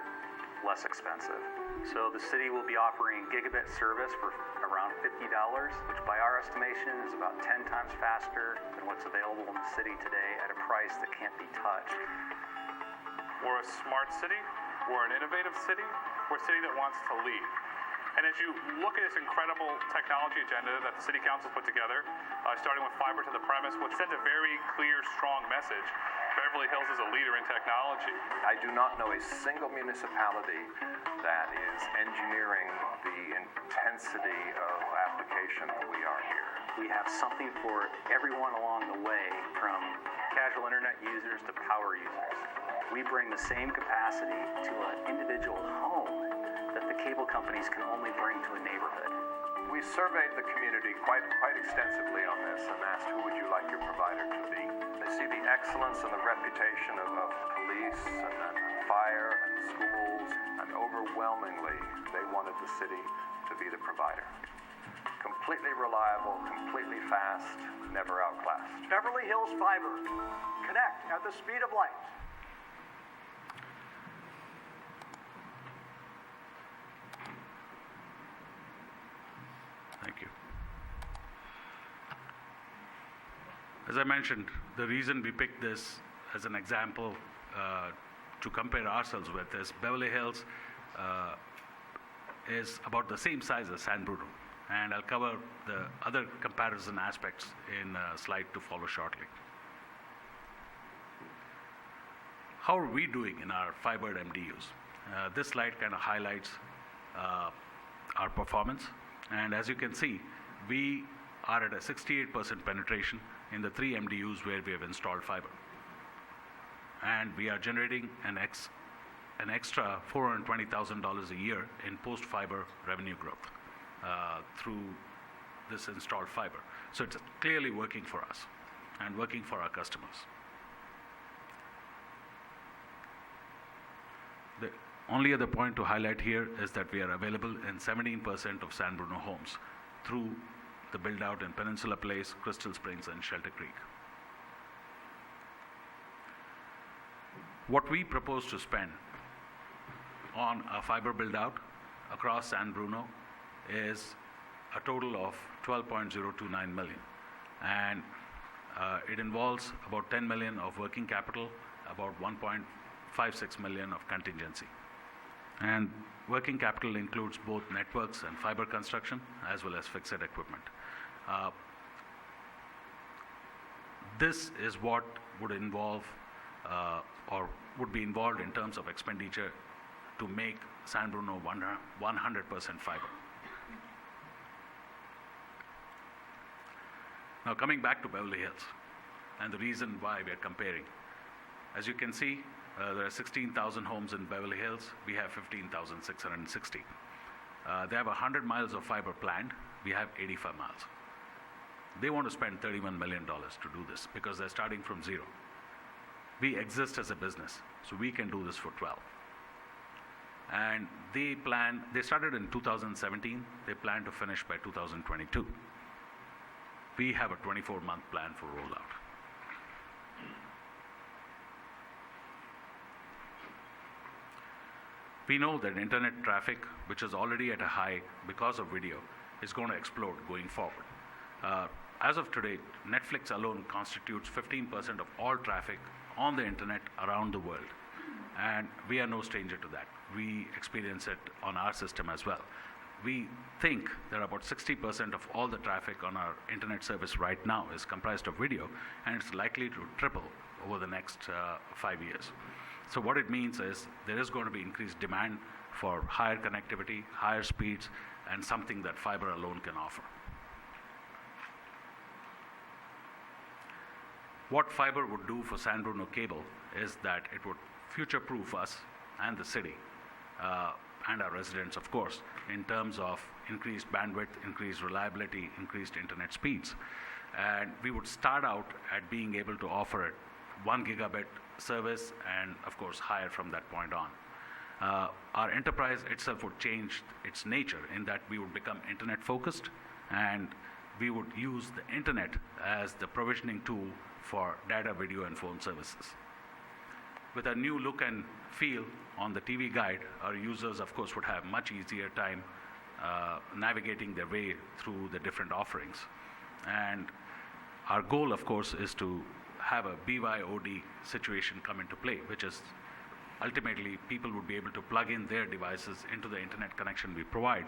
less expensive. So the city will be offering gigabit service for around $50, which by our estimation is about 10 times faster than what's available in the city today at a price that can't be touched. We're a smart city, we're an innovative city, we're a city that wants to lead. And as you look at this incredible technology agenda that the City Council put together, starting with fiber to the premise, which sends a very clear, strong message. Beverly Hills is a leader in technology. I do not know a single municipality that is engineering the intensity of application that we are here. We have something for everyone along the way, from casual internet users to power users. We bring the same capacity to an individual home that the cable companies can only bring to a neighborhood. We surveyed the community quite extensively on this and asked, who would you like your provider to be? They see the excellence and the reputation of police and fire and schools, and overwhelmingly they wanted the city to be the provider. Completely reliable, completely fast, never outclassed. Beverly Hills Fiber. Connect at the speed of light. Thank you. As I mentioned, the reason we picked this as an example to compare ourselves with is Beverly Hills is about the same size as San Bruno, And I'll cover the other comparison aspects in a slide to follow shortly. How are we doing in our fibered MDUs? This slide kind of highlights our performance. And as you can see, we are at a 68% penetration in the 3 MDUs where we have installed fiber. And we are generating an extra $420,000 a year in post-fiber revenue growth through this installed fiber. So it's clearly working for us and working for our customers. The only other point to highlight here is that we are available in 17% of San Bruno homes through the build-out in Peninsula Place, Crystal Springs, and Shelter Creek. What we propose to spend on a fiber build-out across San Bruno is a total of $12.029 million. And it involves about $10 million of working capital, about $1.56 million of contingency. And working capital includes both networks and fiber construction, as well as fixed equipment. This is what would involve or would be involved in terms of expenditure to make San Bruno 100% fiber. Now coming back to Beverly Hills and the reason why we are comparing. As you can see, there are 16,000 homes in Beverly Hills. We have 15,660. They have 100 miles of fiber planned. We have 85 miles. They want to spend $31 million to do this because they're starting from zero. We exist as a business, so we can do this for 12. And they started in 2017. They plan to finish by 2022. We have a 24-month plan for rollout. We know that internet traffic, which is already at a high because of video, is going to explode going forward. As of today, Netflix alone constitutes 15% of all traffic on the internet around the world. And we are no stranger to that. We experience it on our system as well. We think that about 60% of all the traffic on our internet service right now is comprised of video, and it's likely to triple over the next 5 years. So what it means is there is going to be increased demand for higher connectivity, higher speeds, and something that fiber alone can offer. What fiber would do for San Bruno Cable is that it would future-proof us and the city, and our residents, of course, in terms of increased bandwidth, increased reliability, increased internet speeds. And we would start out at being able to offer it 1 gigabit service and, of course, higher from that point on. Our enterprise itself would change its nature in that we would become internet-focused, and we would use the internet as the provisioning tool for data, video, and phone services. With a new look and feel on the TV guide, our users, of course, would have much easier time navigating their way through the different offerings. And our goal, of course, is to have a BYOD situation come into play, which is ultimately people would be able to plug in their devices into the internet connection we provide,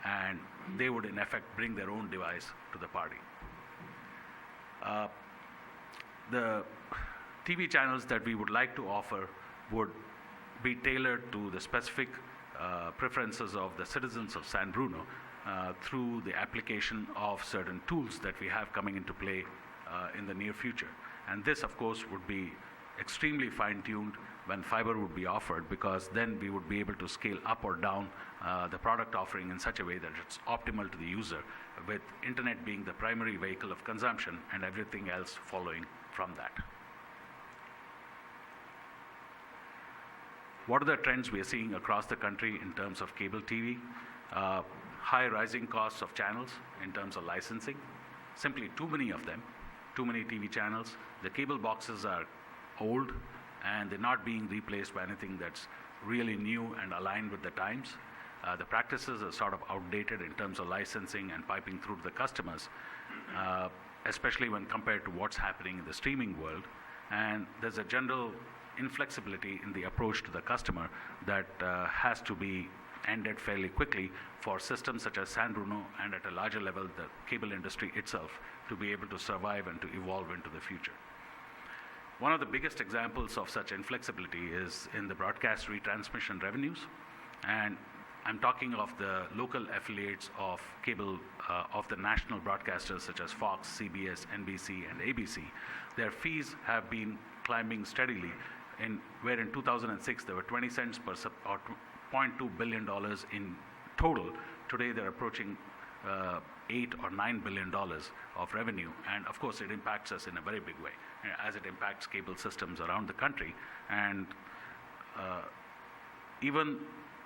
and they would, in effect, bring their own device to the party. The TV channels that we would like to offer would be tailored to the specific preferences of the citizens of San Bruno through the application of certain tools that we have coming into play in the near future. And this, of course, would be extremely fine-tuned when fiber would be offered, because then we would be able to scale up or down the product offering in such a way that it's optimal to the user, with internet being the primary vehicle of consumption and everything else following from that. What are the trends we are seeing across the country in terms of cable TV? High rising costs of channels in terms of licensing, simply too many of them, too many TV channels. The cable boxes are old and they're not being replaced by anything that's really new and aligned with the times. The practices are sort of outdated in terms of licensing and piping through to the customers, especially when compared to what's happening in the streaming world. And there's a general inflexibility in the approach to the customer that has to be ended fairly quickly for systems such as San Bruno and at a larger level the cable industry itself to be able to survive and to evolve into the future. One of the biggest examples of such inflexibility is in the broadcast retransmission revenues, and I'm talking of the local affiliates of cable, of the national broadcasters such as Fox, CBS, NBC, and ABC. Their fees have been climbing steadily, where in 2006 there were 20 cents per sub, or $0.2 billion in total. Today they're approaching $8 or $9 billion of revenue, and of course it impacts us in a very big way, as it impacts cable systems around the country. And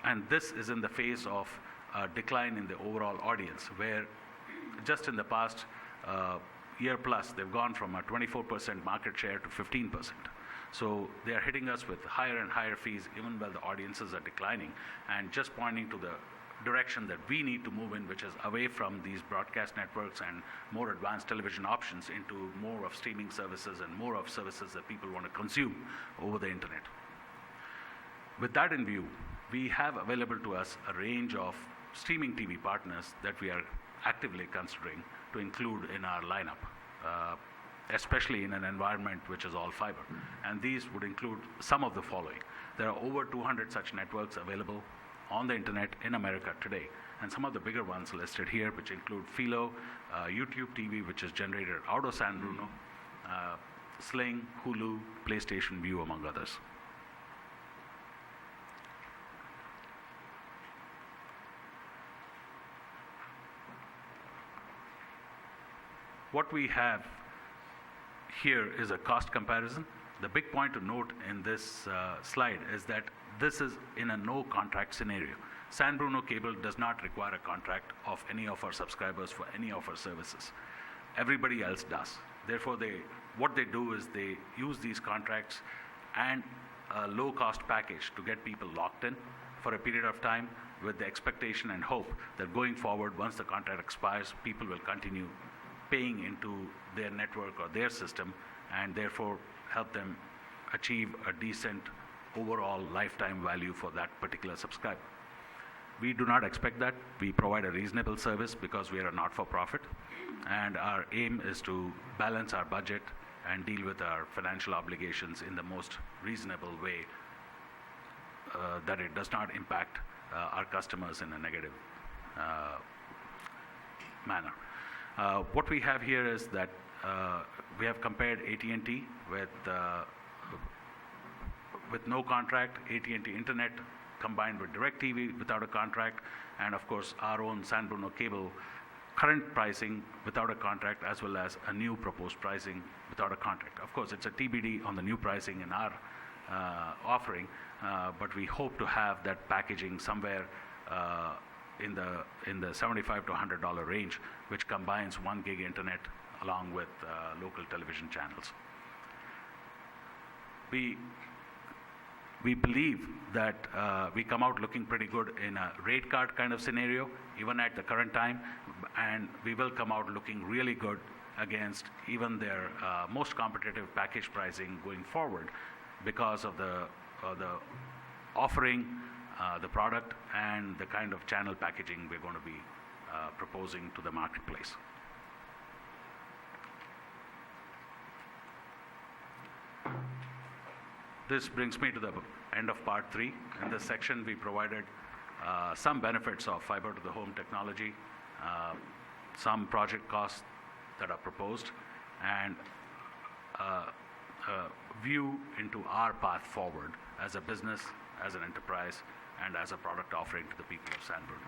and this is in the face of a decline in the overall audience, where just in the past year plus, they've gone from a 24% market share to 15%. So they are hitting us with higher and higher fees, even while the audiences are declining, and just pointing to the direction that we need to move in, which is away from these broadcast networks and more advanced television options into more of streaming services and more of services that people want to consume over the internet. With that in view, we have available to us a range of streaming TV partners that we are actively considering to include in our lineup, especially in an environment which is all fiber. And these would include some of the following. There are over 200 such networks available on the internet in America today, and some of the bigger ones listed here, which include Philo, YouTube TV, which is generated out of San Bruno, Sling, Hulu, PlayStation View, among others. What we have here is a cost comparison. The big point to note in this slide is that this is in a no contract scenario. San Bruno Cable does not require a contract of any of our subscribers for any of our services. Everybody else does. Therefore, what they do is they use these contracts and a low cost package to get people locked in for a period of time, with the expectation and hope that going forward, once the contract expires, people will continue paying into their network or their system, and therefore help them achieve a decent overall lifetime value for that particular subscriber. We do not expect that. We provide a reasonable service because we are a not-for-profit, and our aim is to balance our budget and deal with our financial obligations in the most reasonable way, that it does not impact our customers in a negative manner. What we have here is that we have compared AT&T with no contract, AT&T Internet combined with DirecTV without a contract, and of course our own San Bruno Cable current pricing without a contract, as well as a new proposed pricing without a contract. Of course, it's a TBD on the new pricing in our offering, but we hope to have that packaging somewhere in the $75 to $100 range, which combines 1 gig internet along with local television channels. We believe that we come out looking pretty good in a rate card kind of scenario, even at the current time, and we will come out looking really good against even their most competitive package pricing going forward, because of the offering, the product, and the kind of channel packaging we're going to be proposing to the marketplace. This brings me to the end of part 3. In this section, we provided some benefits of fiber to the home technology, some project costs that are proposed, and a view into our path forward as a business, as an enterprise, and as a product offering to the people of San Bruno.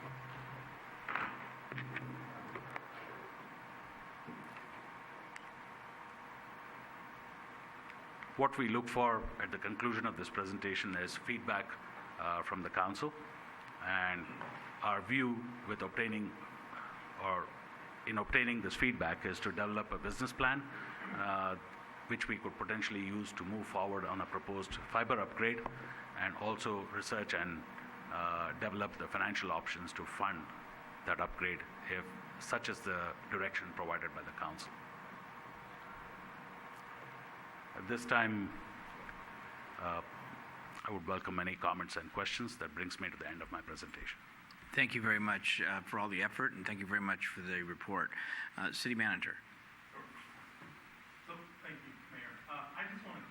What we look for at the conclusion of this presentation is feedback from the council, and our view with obtaining this feedback is to develop a business plan which we could potentially use to move forward on a proposed fiber upgrade, and also research and develop the financial options to fund that upgrade if such is the direction provided by the council. At this time, I I would welcome any comments and questions. That brings me to the end of my presentation. Thank you very much for all the effort, and thank you very much for the report. City Manager. So, thank you, Mayor. I just want to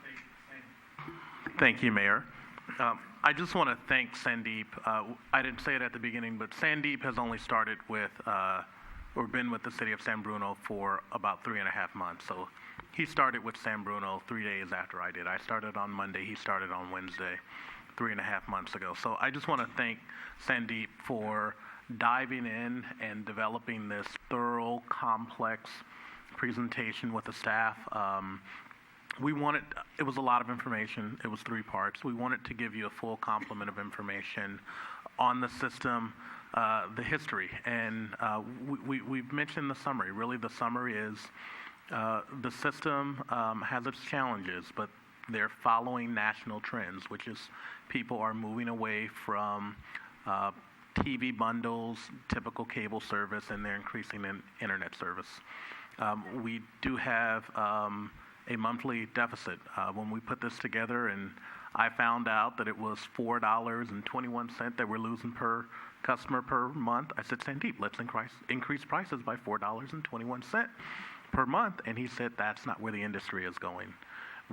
thank Thank you, Mayor. I just want to thank Sandeep. I didn't say it at the beginning, but Sandeep has only started with, or been with the city of San Bruno for about 3.5 months. So he started with San Bruno 3 days after I did. I started on Monday, he started on Wednesday, 3.5 months ago. So I just want to thank Sandeep for diving in and developing this thorough, complex presentation with the staff. It was a lot of information. It was 3 parts. We wanted to give you a full complement of information on the system, the history, and we've mentioned the summary. Really, the summary is the system has its challenges, but they're following national trends, which is people are moving away from TV bundles, typical cable service, and they're increasing in internet service. We do have a monthly deficit. When we put this together, and I found out that it was $4.21 that we're losing per customer per month, I said, Sandeep, let's increase prices by $4.21 per month. And he said, that's not where the industry is going.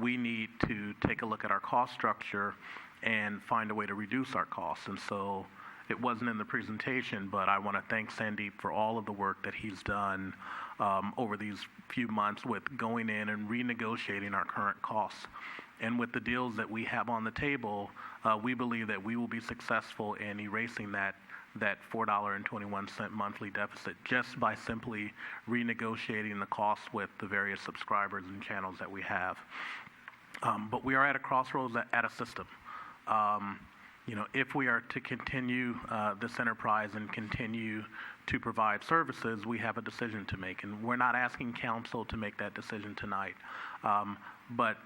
We need to take a look at our cost structure and find a way to reduce our costs. And so it wasn't in the presentation, but I want to thank Sandeep for all of the work that he's done over these few months with going in and renegotiating our current costs. And with the deals that we have on the table, we believe that we will be successful in erasing that $4.21 monthly deficit just by simply renegotiating the costs with the various subscribers and channels that we have. But we are at a crossroads at a system. If we are to continue this enterprise and continue to provide services, we have a decision to make. And we're not asking council to make that decision tonight. But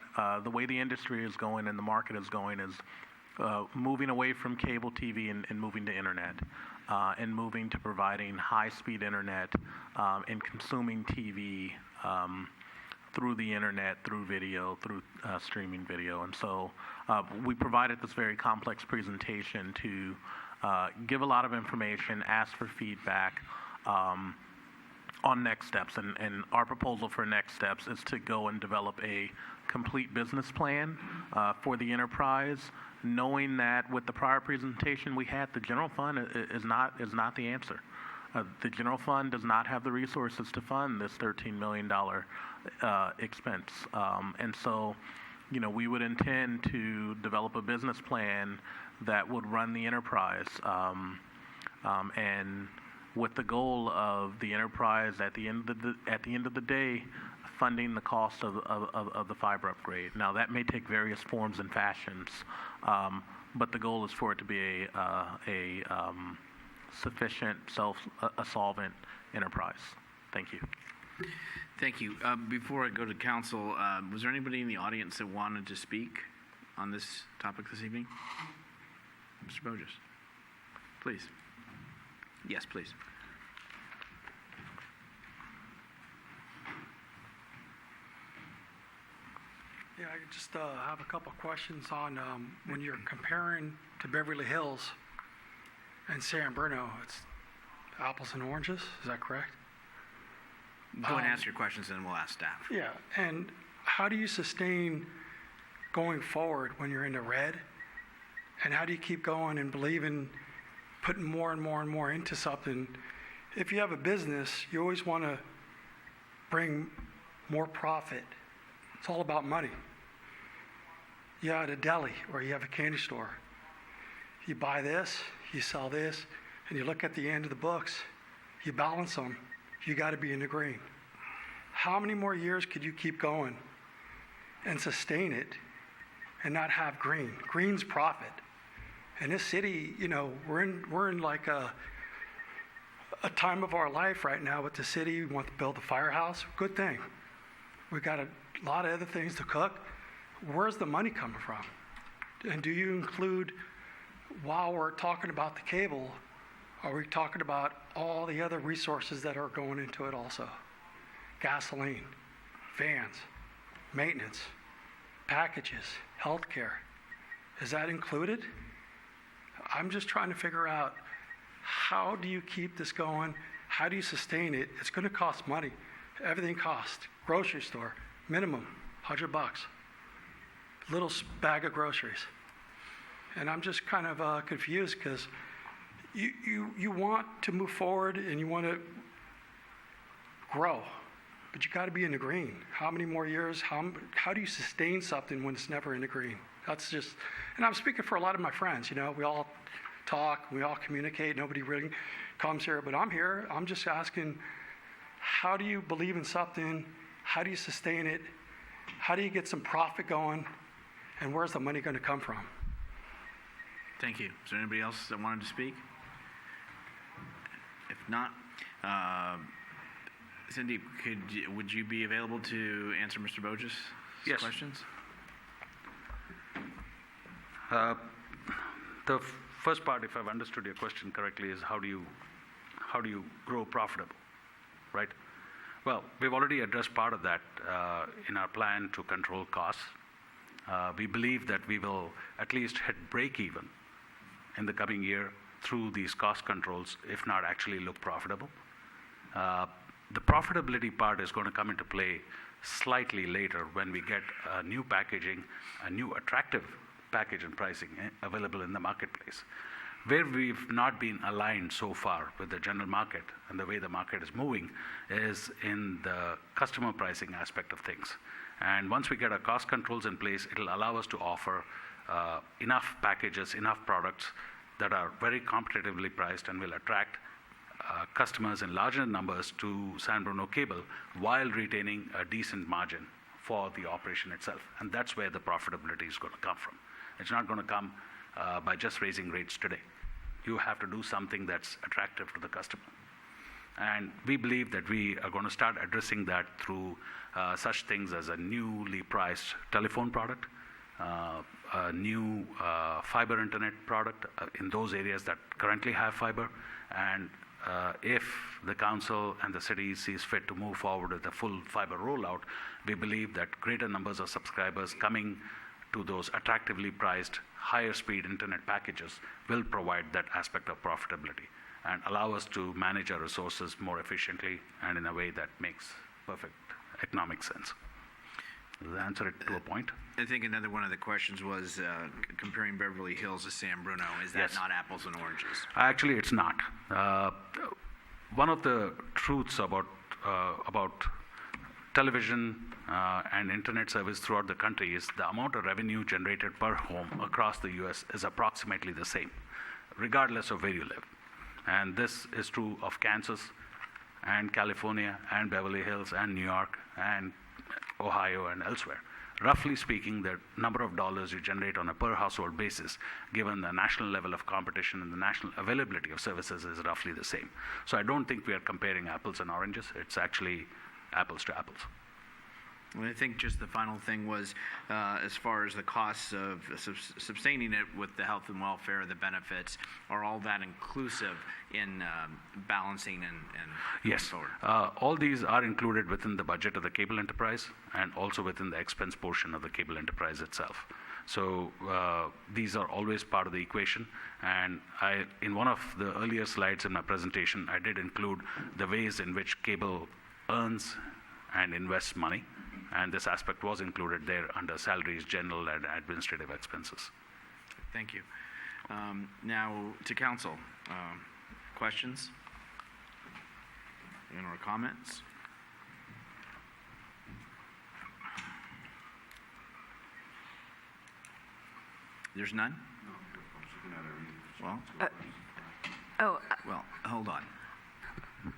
the way the industry is going and the market is going is moving away from cable TV and moving to internet, and moving to providing high-speed internet and consuming TV through the internet, through video, through streaming video. And so we provided this very complex presentation to give a lot of information, ask for feedback on next steps. And our proposal for next steps is to go and develop a complete business plan for the enterprise, knowing that with the prior presentation we had, the general fund is not the answer. The general fund does not have the resources to fund this $13 million expense. And so, we would intend to develop a business plan that would run the enterprise, and with the goal of the enterprise at the end of the day funding the cost of the fiber upgrade. Now, that may take various forms and fashions, but the goal is for it to be a sufficient, a solvent enterprise. Thank you. Thank you. Before I go to council, was there anybody in the audience that wanted to speak on this topic this evening? Mr. Bogus, please. Yes, please. Yeah, I just have a couple questions on when you're comparing to Beverly Hills and San Bruno, it's apples and oranges, is that correct? Go and ask your questions, and then we'll ask staff. Yeah, and how do you sustain going forward when you're in the red? And how do you keep going and believing, putting more and more and more into something? If you have a business, you always want to bring more profit. It's all about money. You have a deli or you have a candy store. You buy this, you sell this, and you look at the end of the books, you balance them, you got to be in the green. How many more years could you keep going and sustain it and not have green? Green's profit. In this city, we're in like a time of our life right now with the city. We want to build a firehouse. Good thing. We've got a lot of other things to cook. Where's the money coming from? And do you include, while we're talking about the cable, are we talking about all the other resources that are going into it also? Gasoline, vans, maintenance, packages, healthcare. Is that included? I'm just trying to figure out, how do you keep this going? How do you sustain it? It's going to cost money. Everything costs. Grocery store, minimum, $100. Little bag of groceries. And I'm just kind of confused because you want to move forward and you want to grow, but you got to be in the green. How many more years? How do you sustain something when it's never in the green? That's just, and I'm speaking for a lot of my friends. You know, we all talk, we all communicate. Nobody really comes here, but I'm here. I'm just asking, how do you believe in something? How do you sustain it? How do you get some profit going? And where's the money going to come from? Thank you. Is there anybody else that wanted to speak? If not, Cindy, would you be available to answer Mr. Bogus' questions? The first part, if I've understood your question correctly, is how do you grow profitable, right? Well, we've already addressed part of that in our plan to control costs. We believe that we will at least hit break even in the coming year through these cost controls, if not actually look profitable. The profitability part is going to come into play slightly later when we get new packaging, a new attractive package and pricing available in the marketplace. Where we've not been aligned so far with the general market and the way the market is moving is in the customer pricing aspect of things. And once we get our cost controls in place, it'll allow us to offer enough packages, enough products that are very competitively priced and will attract customers in larger numbers to San Bruno Cable while retaining a decent margin for the operation itself. And that's where the profitability is going to come from. It's not going to come by just raising rates today. You have to do something that's attractive to the customer. And we believe that we are going to start addressing that through such things as a newly priced telephone product, a new fiber internet product in those areas that currently have fiber. And if the council and the city sees fit to move forward with the full fiber rollout, we believe that greater numbers of subscribers coming to those attractively priced higher speed internet packages will provide that aspect of profitability and allow us to manage our resources more efficiently and in a way that makes perfect economic sense. Does that answer it to a point? I think another one of the questions was comparing Beverly Hills to San Bruno. Is that Yes. not apples and oranges? Actually, it's not. One of the truths about television and internet service throughout the country is the amount of revenue generated per home across the U.S. is approximately the same, regardless of where you live. And this is true of Kansas and California and Beverly Hills and New York and Ohio and elsewhere. Roughly speaking, the number of dollars you generate on a per household basis, given the national level of competition and the national availability of services, is roughly the same. So I don't think we are comparing apples and oranges. It's actually apples to apples. And I think just the final thing was, as far as the costs of sustaining it with the health and welfare, the benefits, are all that inclusive in balancing and Yes. forward? All these are included within the budget of the cable enterprise and also within the expense portion of the cable enterprise itself. So these are always part of the equation. And in one of the earlier slides in my presentation, I did include the ways in which cable earns and invests money. And this aspect was included there under salaries, general, and administrative expenses. Thank you. Now to council. Questions? Or comments? There's none? Well, well, hold on.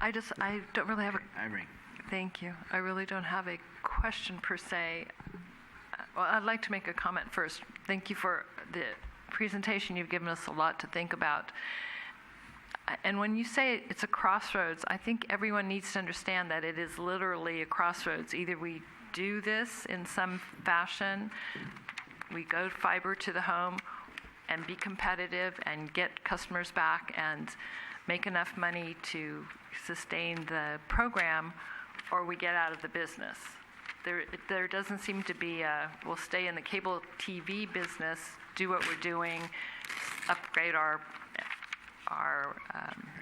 I don't really have a... Irene. Thank you. I really don't have a question per se. Well, I'd like to make a comment first. Thank you for the presentation. You've given us a lot to think about. And when you say it's a crossroads, I think everyone needs to understand that it is literally a crossroads. Either we do this in some fashion, we go fiber to the home and be competitive and get customers back and make enough money to sustain the program, or we get out of the business. there doesn't seem to be we'll stay in the cable TV business, do what we're doing, upgrade our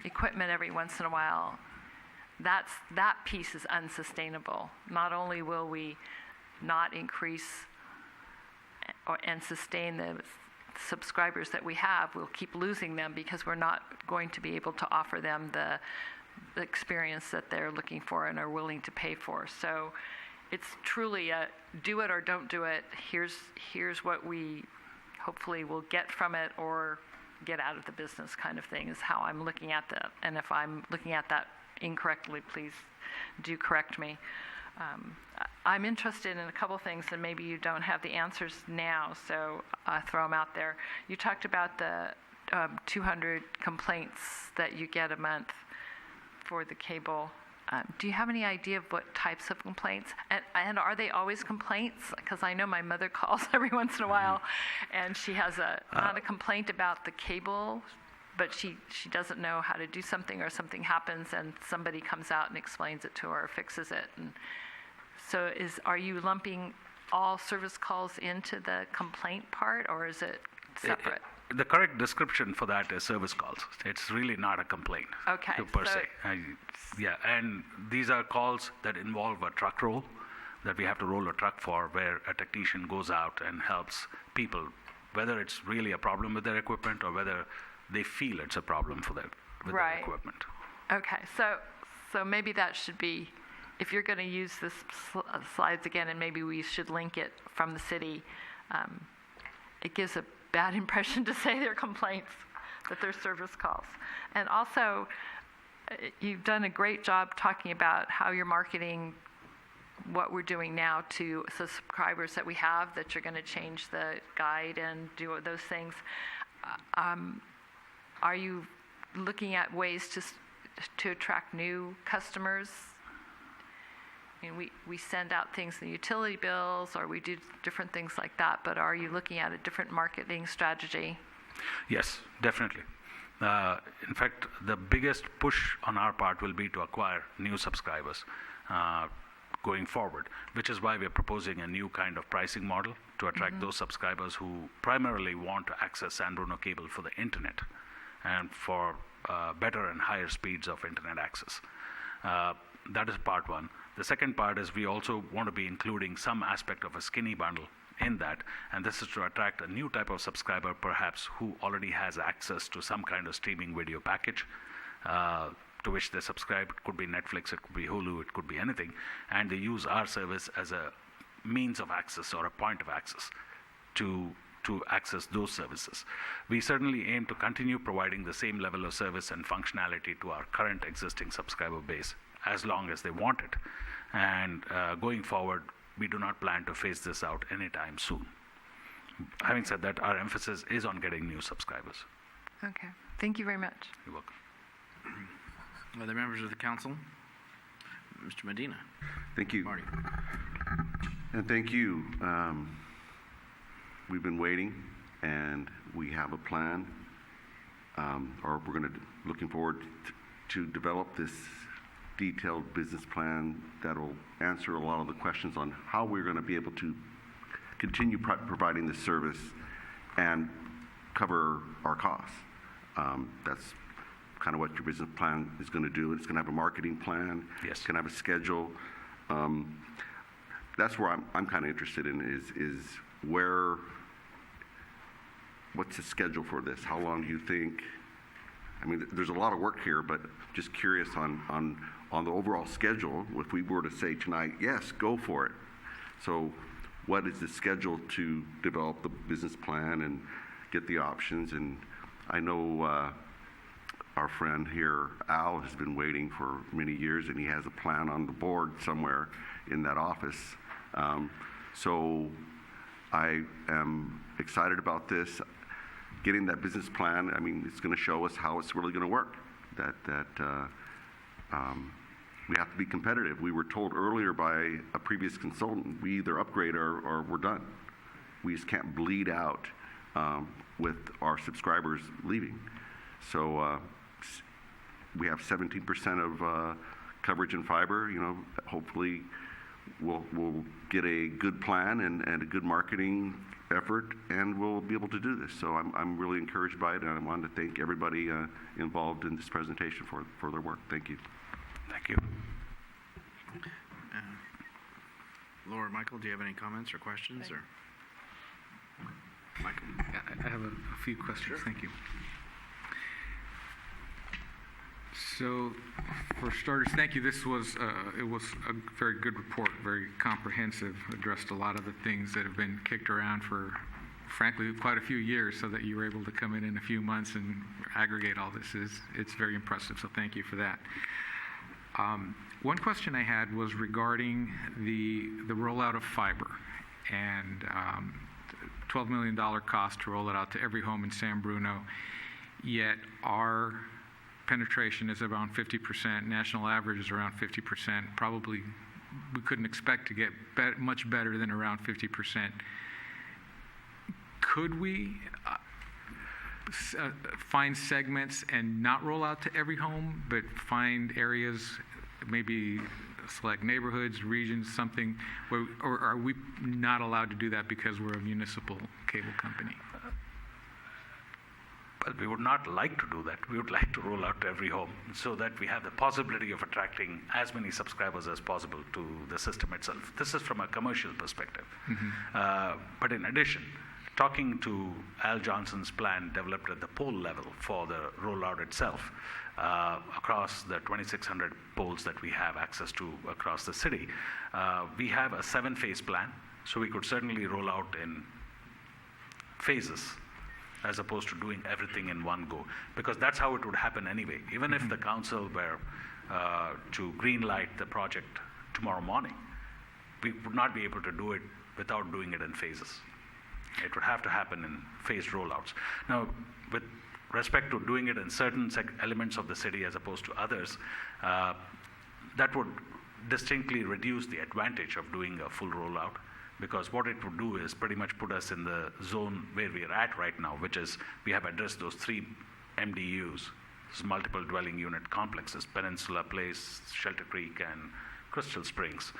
equipment every once in a while. That piece is unsustainable. Not only will we not increase and sustain the subscribers that we have, we'll keep losing them because we're not going to be able to offer them the experience that they're looking for and are willing to pay for. So it's truly a do it or don't do it. Here's what we hopefully will get from it or get out of the business kind of thing is how I'm looking at that. And if I'm looking at that incorrectly, please do correct me. I'm interested in a couple things, and maybe you don't have the answers now, so I'll throw them out there. You talked about the 200 complaints that you get a month for the cable. Do you have any idea of what types of complaints? And are they always complaints? Because I know my mother calls every once in a while, and she has not a complaint about the cable, but she doesn't know how to do something, or something happens and somebody comes out and explains it to her or fixes it. And so are you lumping all service calls into the complaint part, or is it separate? The correct description for that is service calls. It's really not a complaint per se. Yeah, and these are calls that involve a truck roll, that we have to roll a truck for, where a technician goes out and helps people, whether it's really a problem with their equipment or whether they feel it's a problem with their equipment. Okay, so maybe that should be, if you're going to use this slides again, and maybe we should link it from the city, it gives a bad impression to say they're complaints, that they're service calls. And also, you've done a great job talking about how you're marketing what we're doing now to the subscribers that we have, that you're going to change the guide and do those things. Are you looking at ways to attract new customers? I mean, we send out things in the utility bills, or we do different things like that, but are you looking at a different marketing strategy? Yes, definitely. In fact, the biggest push on our part will be to acquire new subscribers going forward, which is why we're proposing a new kind of pricing model to attract those subscribers who primarily want to access San Bruno Cable for the internet and for better and higher speeds of internet access. That is part one. The second part is we also want to be including some aspect of a skinny bundle in that, and this is to attract a new type of subscriber perhaps who already has access to some kind of streaming video package to which they subscribe. It could be Netflix, it could be Hulu, it could be anything, and they use our service as a means of access or a point of access to access those services. We certainly aim to continue providing the same level of service and functionality to our current existing subscriber base as long as they want it. And going forward, we do not plan to phase this out anytime soon. Having said that, our emphasis is on getting new subscribers. Okay, thank you very much. You're welcome. Other members of the council? Mr. Medina. Thank you. Marty. And thank you. We've been waiting, and we have a plan, or we're looking forward to develop this detailed business plan that will answer a lot of the questions on how we're going to be able to continue providing this service and cover our costs. That's kind of what your business plan is going to do. It's going to have a marketing plan. Yes. It's going to have a schedule. That's where I'm kind of interested in is what's the schedule for this? How long do you think? I mean, there's a lot of work here, but just curious on the overall schedule. If we were to say tonight, yes, go for it. So what is the schedule to develop the business plan and get the options? And I know our friend here, Al, has been waiting for many years, and he has a plan on the board somewhere in that office. So I am excited about this. Getting that business plan, I mean, it's going to show us how it's really going to work. We have to be competitive. We were told earlier by a previous consultant, we either upgrade or we're done. We just can't bleed out with our subscribers leaving. So we have 17% of coverage in fiber. You know, hopefully we'll get a good plan and a good marketing effort, and we'll be able to do this. So I'm really encouraged by it, and I wanted to thank everybody involved in this presentation for their work. Thank you. Thank you. Laura, Michael, do you have any comments or questions? Or Michael? I have a few questions. Sure. Thank you. So, for starters, thank you. This was it was a very good report, very comprehensive, addressed a lot of the things that have been kicked around for, frankly, quite a few years, so that you were able to come in a few months and aggregate all this. It's very impressive, so thank you for that. One question I had was regarding the rollout of fiber, and $12 million cost to roll it out to every home in San Bruno, yet our penetration is around 50%, national average is around 50%. Probably we couldn't expect to get much better than around 50%. Could we find segments and not roll out to every home, but find areas, maybe select neighborhoods, regions, something, where, or are we not allowed to do that because we're a municipal cable company? Well, we would not like to do that. We would like to roll out to every home so that we have the possibility of attracting as many subscribers as possible to the system itself. This is from a commercial perspective. But in addition, talking to Al Johnson's plan developed at the pole level for the rollout itself, across the 2,600 poles that we have access to across the city, we have a 7-phase plan, so we could certainly roll out in phases, as opposed to doing everything in one go, because that's how it would happen anyway. Even if the council were to green light the project tomorrow morning, we would not be able to do it without doing it in phases. It would have to happen in phased rollouts. Now, with respect to doing it in certain elements of the city as opposed to others, that would distinctly reduce the advantage of doing a full rollout, because what it would do is pretty much put us in the zone where we are at right now, which is we have addressed those 3 MDUs, those multiple dwelling unit complexes, Peninsula Place, Shelter Creek, and Crystal Springs,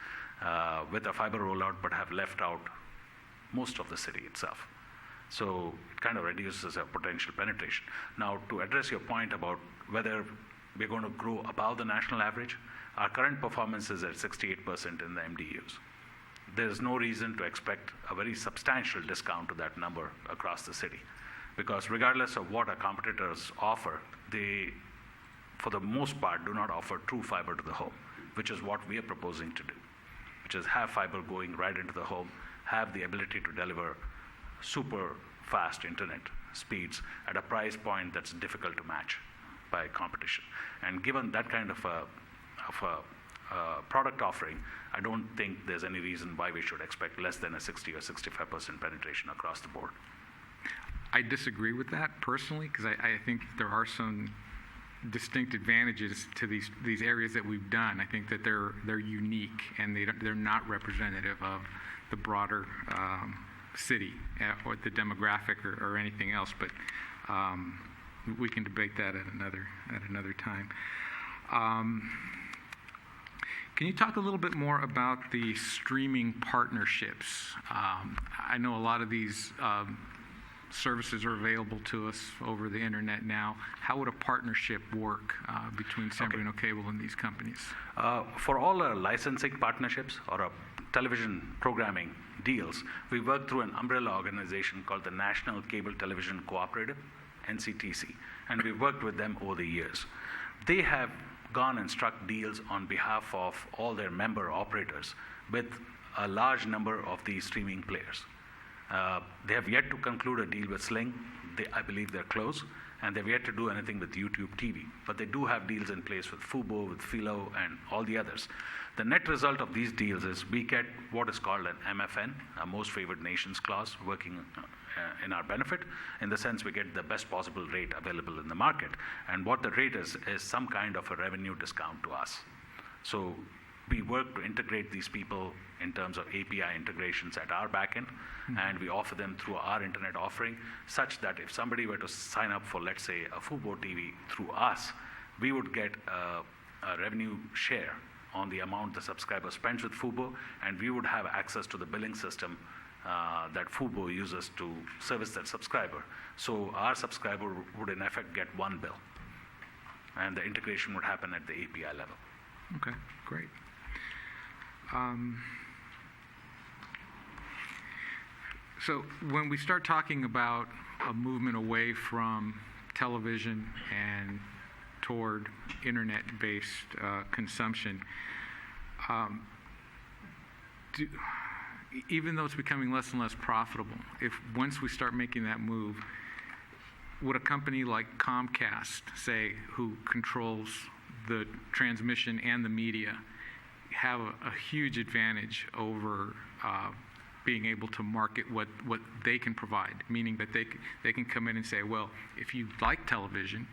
with a fiber rollout, but have left out most of the city itself. So it kind of reduces our potential penetration. Now, to address your point about whether we're going to grow above the national average, our current performance is at 68% in the MDUs. There's no reason to expect a very substantial discount to that number across the city, because regardless of what our competitors offer, they, for the most part, do not offer true fiber to the home, which is what we are proposing to do, which is have fiber going right into the home, have the ability to deliver super fast internet speeds at a price point that's difficult to match by competition. And given that kind of a product offering, I don't think there's any reason why we should expect less than a 60 or 65% penetration across the board. I disagree with that personally, because I think there are some distinct advantages to these areas that we've done. I think that they're unique, and they're not representative of the broader city or the demographic or anything else. But we can debate that at another time. Can you talk a little bit more about the streaming partnerships? I know a lot of these services are available to us over the internet now. How would a partnership work between San Bruno Cable and these companies? For all our licensing partnerships or television programming deals, we work through an umbrella organization called the National Cable Television Cooperative, NCTC, and we've worked with them over the years. They have gone and struck deals on behalf of all their member operators with a large number of these streaming players. They have yet to conclude a deal with Sling. I believe they're close, and they've yet to do anything with YouTube TV. But they do have deals in place with Fubo, with Philo, and all the others. The net result of these deals is we get what is called an MFN, a Most Favored Nations clause, working in our benefit, in the sense we get the best possible rate available in the market. And what the rate is some kind of a revenue discount to us. So we work to integrate these people in terms of API integrations at our backend, and we offer them through our internet offering, such that if somebody were to sign up for, let's say, a Fubo TV through us, we would get a revenue share on the amount the subscriber spends with Fubo, and we would have access to the billing system that Fubo uses to service that subscriber. So our subscriber would in effect get one bill, and the integration would happen at the API level. Okay, great. So when we start talking about a movement away from television and toward internet-based consumption, even though it's becoming less and less profitable, if once we start making that move, would a company like Comcast, say, who controls the transmission and the media, have a huge advantage over being able to market what they can provide, meaning that they can come in and say, well, if you like television,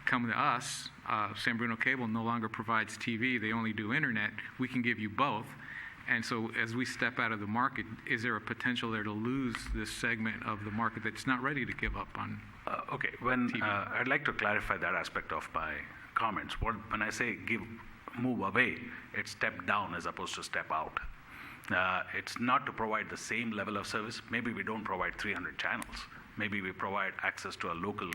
come to us. San Bruno Cable no longer provides TV, they only do internet. We can give you both. And so as we step out of the market, is there a potential there to lose this segment of the market that's not ready to give up on Okay, I'd like to clarify that aspect of my comments. When I say move away, it's step down as opposed to step out. It's not to provide the same level of service. Maybe we don't provide 300 channels. Maybe we provide access to our local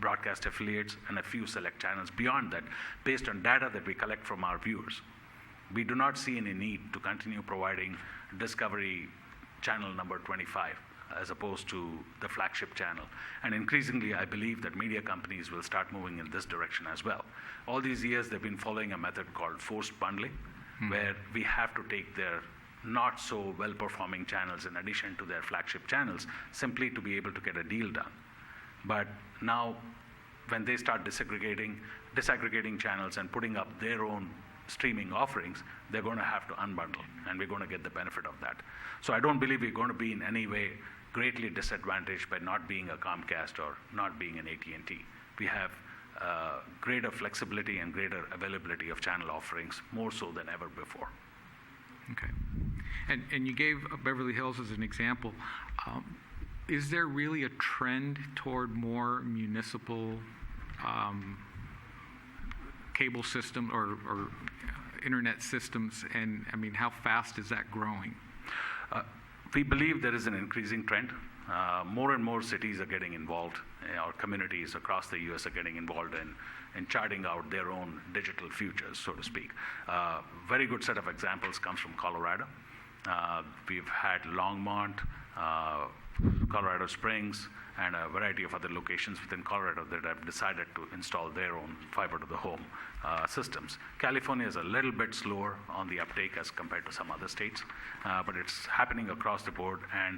broadcast affiliates and a few select channels beyond that, based on data that we collect from our viewers. We do not see any need to continue providing Discovery channel number 25 as opposed to the flagship channel. And increasingly, I believe that media companies will start moving in this direction as well. All these years, they've been following a method called forced bundling, where we have to take their not so well-performing channels in addition to their flagship channels simply to be able to get a deal done. But now, when they start disaggregating channels and putting up their own streaming offerings, they're going to have to unbundle, and we're going to get the benefit of that. So I don't believe we're going to be in any way greatly disadvantaged by not being a Comcast or not being an AT&T. We have greater flexibility and greater availability of channel offerings, more so than ever before. Okay. And you gave Beverly Hills as an example. Is there really a trend toward more municipal cable system or internet systems? And I mean, how fast is that growing? We believe there is an increasing trend. More and more cities are getting involved. Our communities across the U.S. are getting involved in charting out their own digital futures, so to speak. Very good set of examples comes from Colorado. We've had Longmont, Colorado Springs, and a variety of other locations within Colorado that have decided to install their own fiber-to-the-home systems. California is a little bit slower on the uptake as compared to some other states, but it's happening across the board, and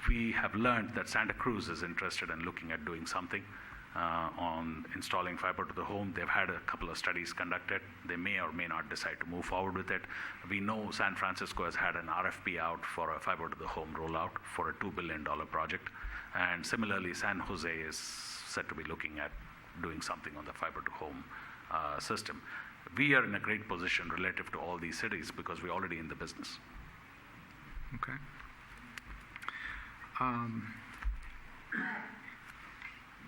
we have learned that Santa Cruz is interested in looking at doing something on installing fiber to the home. They've had a couple of studies conducted. They may or may not decide to move forward with it. We know San Francisco has had an RFP out for a fiber to the home rollout for a $2 billion project. And similarly, San Jose is said to be looking at doing something on the fiber to home system. We are in a great position relative to all these cities because we're already in the business. Okay.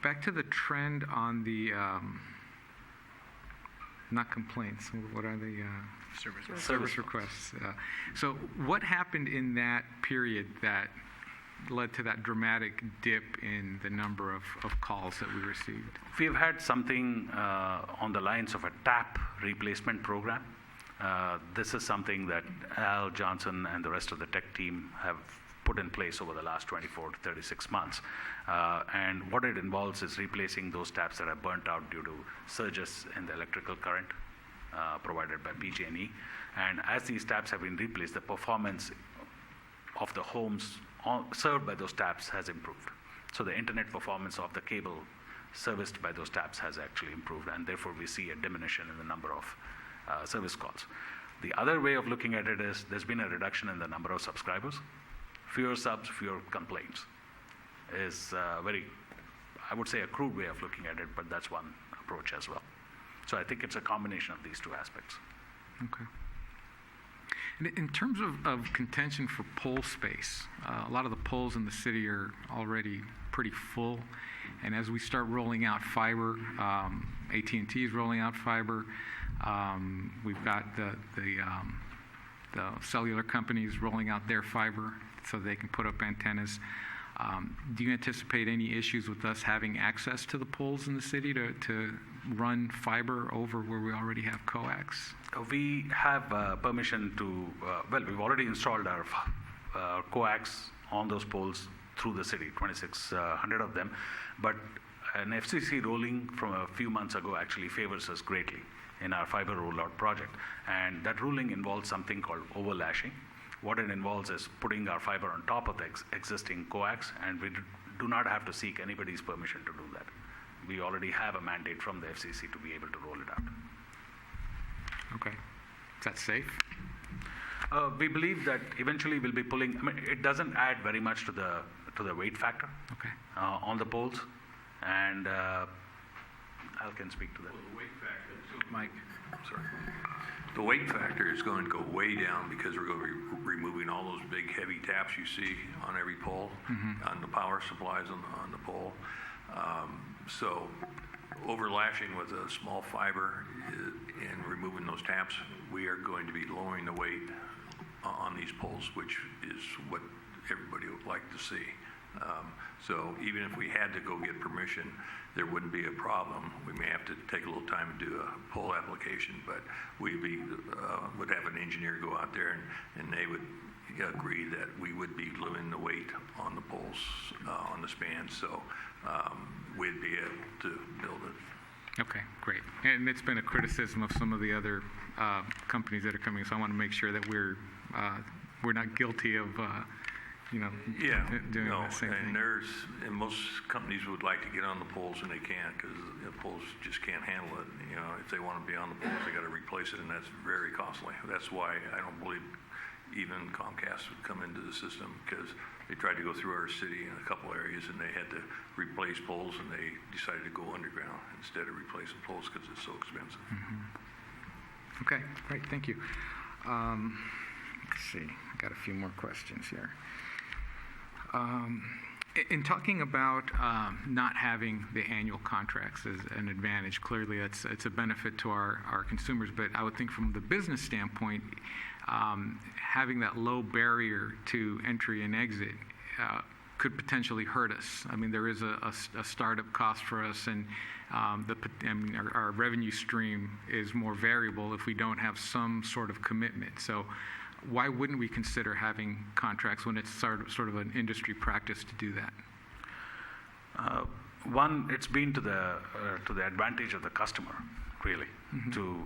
Back to the trend on the, not complaints, what are the? Service requests. So what happened in that period that led to that dramatic dip in the number of calls that we received? We've had something on the lines of a tap replacement program. This is something that Al Johnson and the rest of the tech team have put in place over the last 24 to 36 months. And what it involves is replacing those taps that are burnt out due to surges in the electrical current provided by PG&E. And as these taps have been replaced, the performance of the homes served by those taps has improved. So the internet performance of the cable serviced by those taps has actually improved, and therefore we see a diminution in the number of service calls. The other way of looking at it is there's been a reduction in the number of subscribers. Fewer subs, fewer complaints is very, I would say, a crude way of looking at it, but that's one approach as well. So I think it's a combination of these two aspects. Okay. And in terms of contention for pole space, a lot of the poles in the city are already pretty full. And as we start rolling out fiber, AT&T is rolling out fiber. We've got the cellular companies rolling out their fiber so they can put up antennas. Do you anticipate any issues with us having access to the poles in the city to run fiber over where we already have coax? We have permission to, we've already installed our coax on those poles through the city, 2,600 of them. But an FCC ruling from a few months ago actually favors us greatly in our fiber rollout project. And that ruling involves something called overlashing. What it involves is putting our fiber on top of the existing coax, and we do not have to seek anybody's permission to do that. We already have a mandate from the FCC to be able to roll it out. Okay. Is that safe? We believe that eventually we'll be pulling, it doesn't add very much to the weight factor on the poles, and Al can speak to that. Well, the weight factor, Mike. Sorry. The weight factor is going to go way down because we're going to be removing all those big heavy taps you see on every pole, on the power supplies on the pole. So overlashing with a small fiber and removing those taps, we are going to be lowering the weight on these poles, which is what everybody would like to see. So even if we had to go get permission, there wouldn't be a problem. We may have to take a little time to do a pole application, but we would have an engineer go out there and they would agree that we would be limiting the weight on the poles, on the span, so we'd be able to build it. Okay, great. And it's been a criticism of some of the other companies that are coming, so I want to make sure that we're not guilty of doing the same thing. And most companies would like to get on the poles and they can't because the poles just can't handle it. You know, if they want to be on the poles, they got to replace it, and that's very costly. That's why I don't believe even Comcast would come into the system, because they tried to go through our city in a couple areas and they had to replace poles, and they decided to go underground instead of replacing poles because it's so expensive. Okay, great, thank you. Let's see, I got a few more questions here. In talking about not having the annual contracts as an advantage, clearly it's a benefit to our consumers, but I would think from the business standpoint, having that low barrier to entry and exit could potentially hurt us. I mean, there is a startup cost for us, and our revenue stream is more variable if we don't have some sort of commitment. So why wouldn't we consider having contracts when it's sort of an industry practice to do that? One, it's been to the advantage of the customer, really,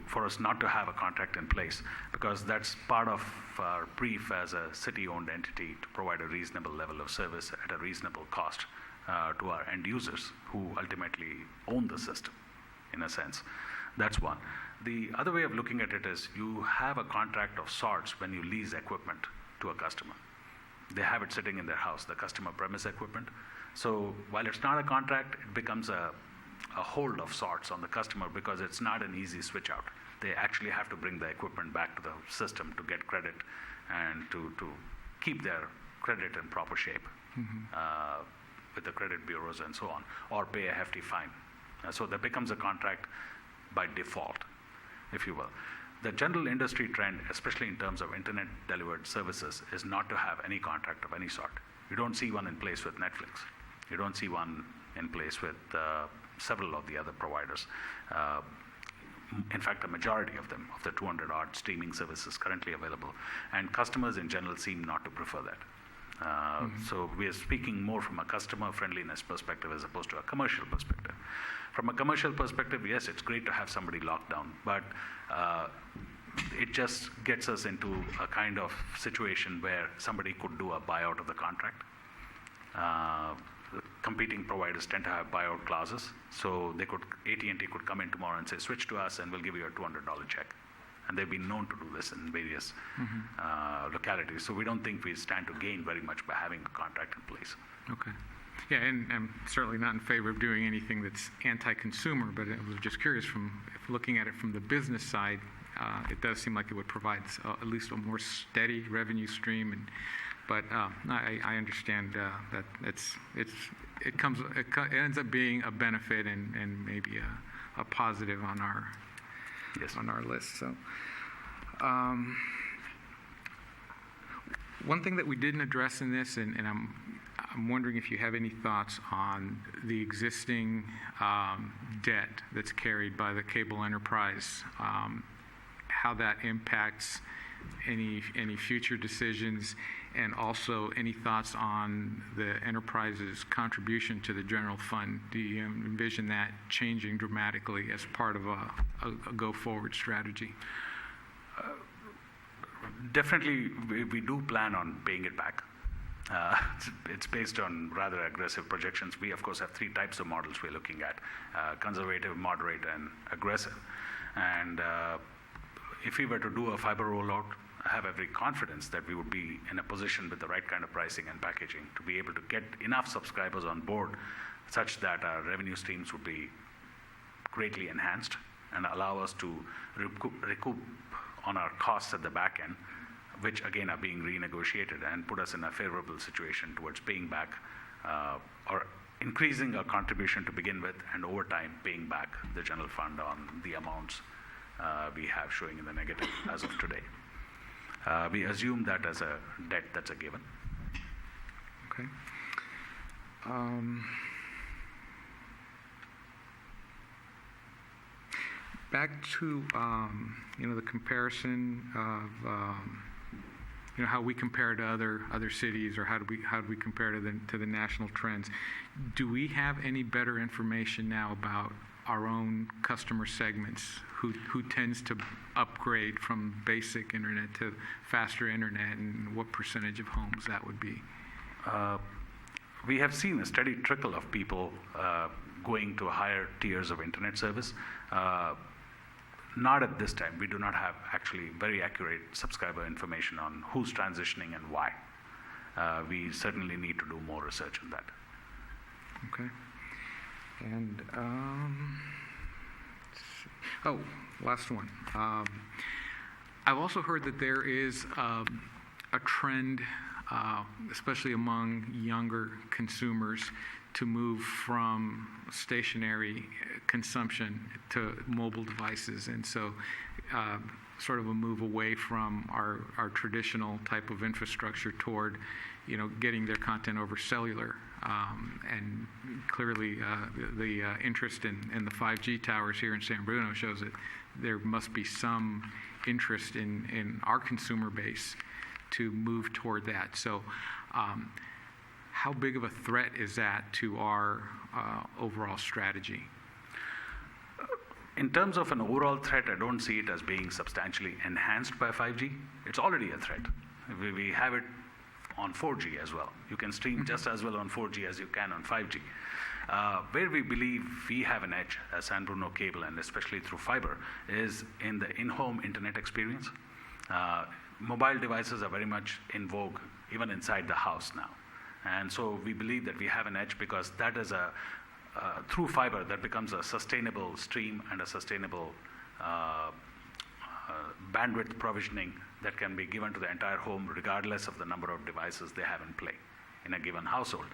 for us not to have a contract in place, because that's part of our brief as a city-owned entity to provide a reasonable level of service at a reasonable cost to our end users who ultimately own the system, in a sense. That's one. The other way of looking at it is you have a contract of sorts when you lease equipment to a customer. They have it sitting in their house, the customer premise equipment. So while it's not a contract, it becomes a hold of sorts on the customer, because it's not an easy switch out. They actually have to bring the equipment back to the system to get credit and to keep their credit in proper shape with the credit bureaus and so on, or pay a hefty fine. So that becomes a contract by default, if you will. The general industry trend, especially in terms of internet delivered services, is not to have any contract of any sort. You don't see one in place with Netflix. You don't see one in place with several of the other providers. In fact, a majority of them, of the 200 odd streaming services currently available, and customers in general seem not to prefer that. So we are speaking more from a customer friendliness perspective as opposed to a commercial perspective. From a commercial perspective, yes, it's great to have somebody locked down, but it just gets us into a kind of situation where somebody could do a buyout of the contract. The competing providers tend to have buyout clauses, so AT&T could come in tomorrow and say, switch to us and we'll give you a $200 check. And they've been known to do this in various localities. So we don't think we stand to gain very much by having a contract in place. Okay. Yeah, and I'm certainly not in favor of doing anything that's anti-consumer, but I was just curious, if looking at it from the business side, it does seem like it would provide at least a more steady revenue stream. But I understand that it ends up being a benefit and maybe a positive on our on our list. So. One thing that we didn't address in this, and I'm wondering if you have any thoughts on the existing debt that's carried by the cable enterprise, how that impacts any future decisions, and also any thoughts on the enterprise's contribution to the general fund. Do you envision that changing dramatically as part of a go-forward strategy? Definitely, we do plan on paying it back. It's based on rather aggressive projections. We, of course, have three types of models we're looking at: conservative, moderate, and aggressive. And if we were to do a fiber rollout, I have every confidence that we would be in a position with the right kind of pricing and packaging to be able to get enough subscribers on board such that our revenue streams would be greatly enhanced and allow us to recoup on our costs at the back end, which again are being renegotiated, and put us in a favorable situation towards paying back or increasing our contribution to begin with, and over time paying back the general fund on the amounts we have showing in the negative as of today. We assume that as a debt that's a given. Okay. Back to the comparison of how we compare to other cities, or how do we compare to the national trends. Do we have any better information now about our own customer segments, who tends to upgrade from basic internet to faster internet, and what percentage of homes that would be? We have seen a steady trickle of people going to higher tiers of internet service. Not at this time. We do not have actually very accurate subscriber information on who's transitioning and why. We certainly need to do more research on that. Okay. And last one. I've also heard that there is a trend, especially among younger consumers, to move from stationary consumption to mobile devices, and so sort of a move away from our traditional type of infrastructure toward, getting their content over cellular. And clearly, the interest in the 5G towers here in San Bruno shows that there must be some interest in our consumer base to move toward that. So, how big of a threat is that to our overall strategy? In terms of an overall threat, I don't see it as being substantially enhanced by 5G. It's already a threat. We have it on 4G as well. You can stream just as well on 4G as you can on 5G. Where we believe we have an edge as San Bruno Cable, and especially through fiber, is in the in-home internet experience. Mobile devices are very much in vogue, even inside the house now. And so we believe that we have an edge because that is through fiber, that becomes a sustainable stream and a sustainable bandwidth provisioning that can be given to the entire home regardless of the number of devices they have in play in a given household.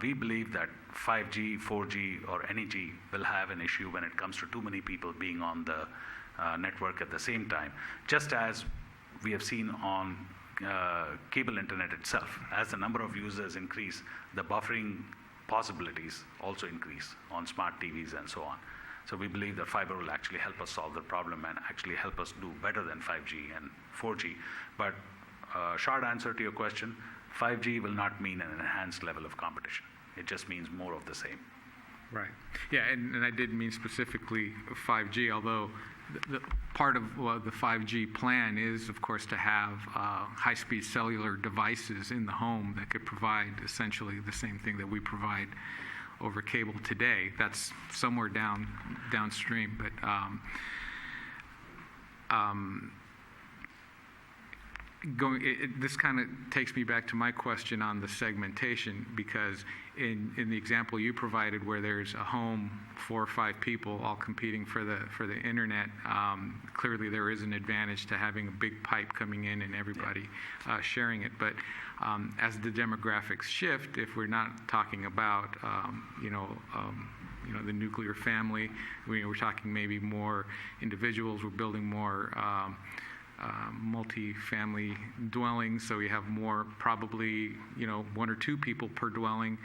We believe that 5G, 4G, or any G will have an issue when it comes to too many people being on the network at the same time, just as we have seen on cable internet itself. As the number of users increase, the buffering possibilities also increase on smart TVs and so on. So we believe that fiber will actually help us solve the problem and actually help us do better than 5G and 4G. But short answer to your question, 5G will not mean an enhanced level of competition. It just means more of the same. Right. Yeah, and I did mean specifically 5G, although the part of the 5G plan is, of course, to have high-speed cellular devices in the home that could provide essentially the same thing that we provide over cable today. That's somewhere downstream, but This kind of takes me back to my question on the segmentation, because in the example you provided, where there's a home, 4 or 5 people all competing for the internet, clearly there is an advantage to having a big pipe coming in and everybody sharing it. But as the demographics shift, if we're not talking about the nuclear family, we're talking maybe more individuals. We're building more multi-family dwellings, so we have more, probably 1 or 2 people per dwelling,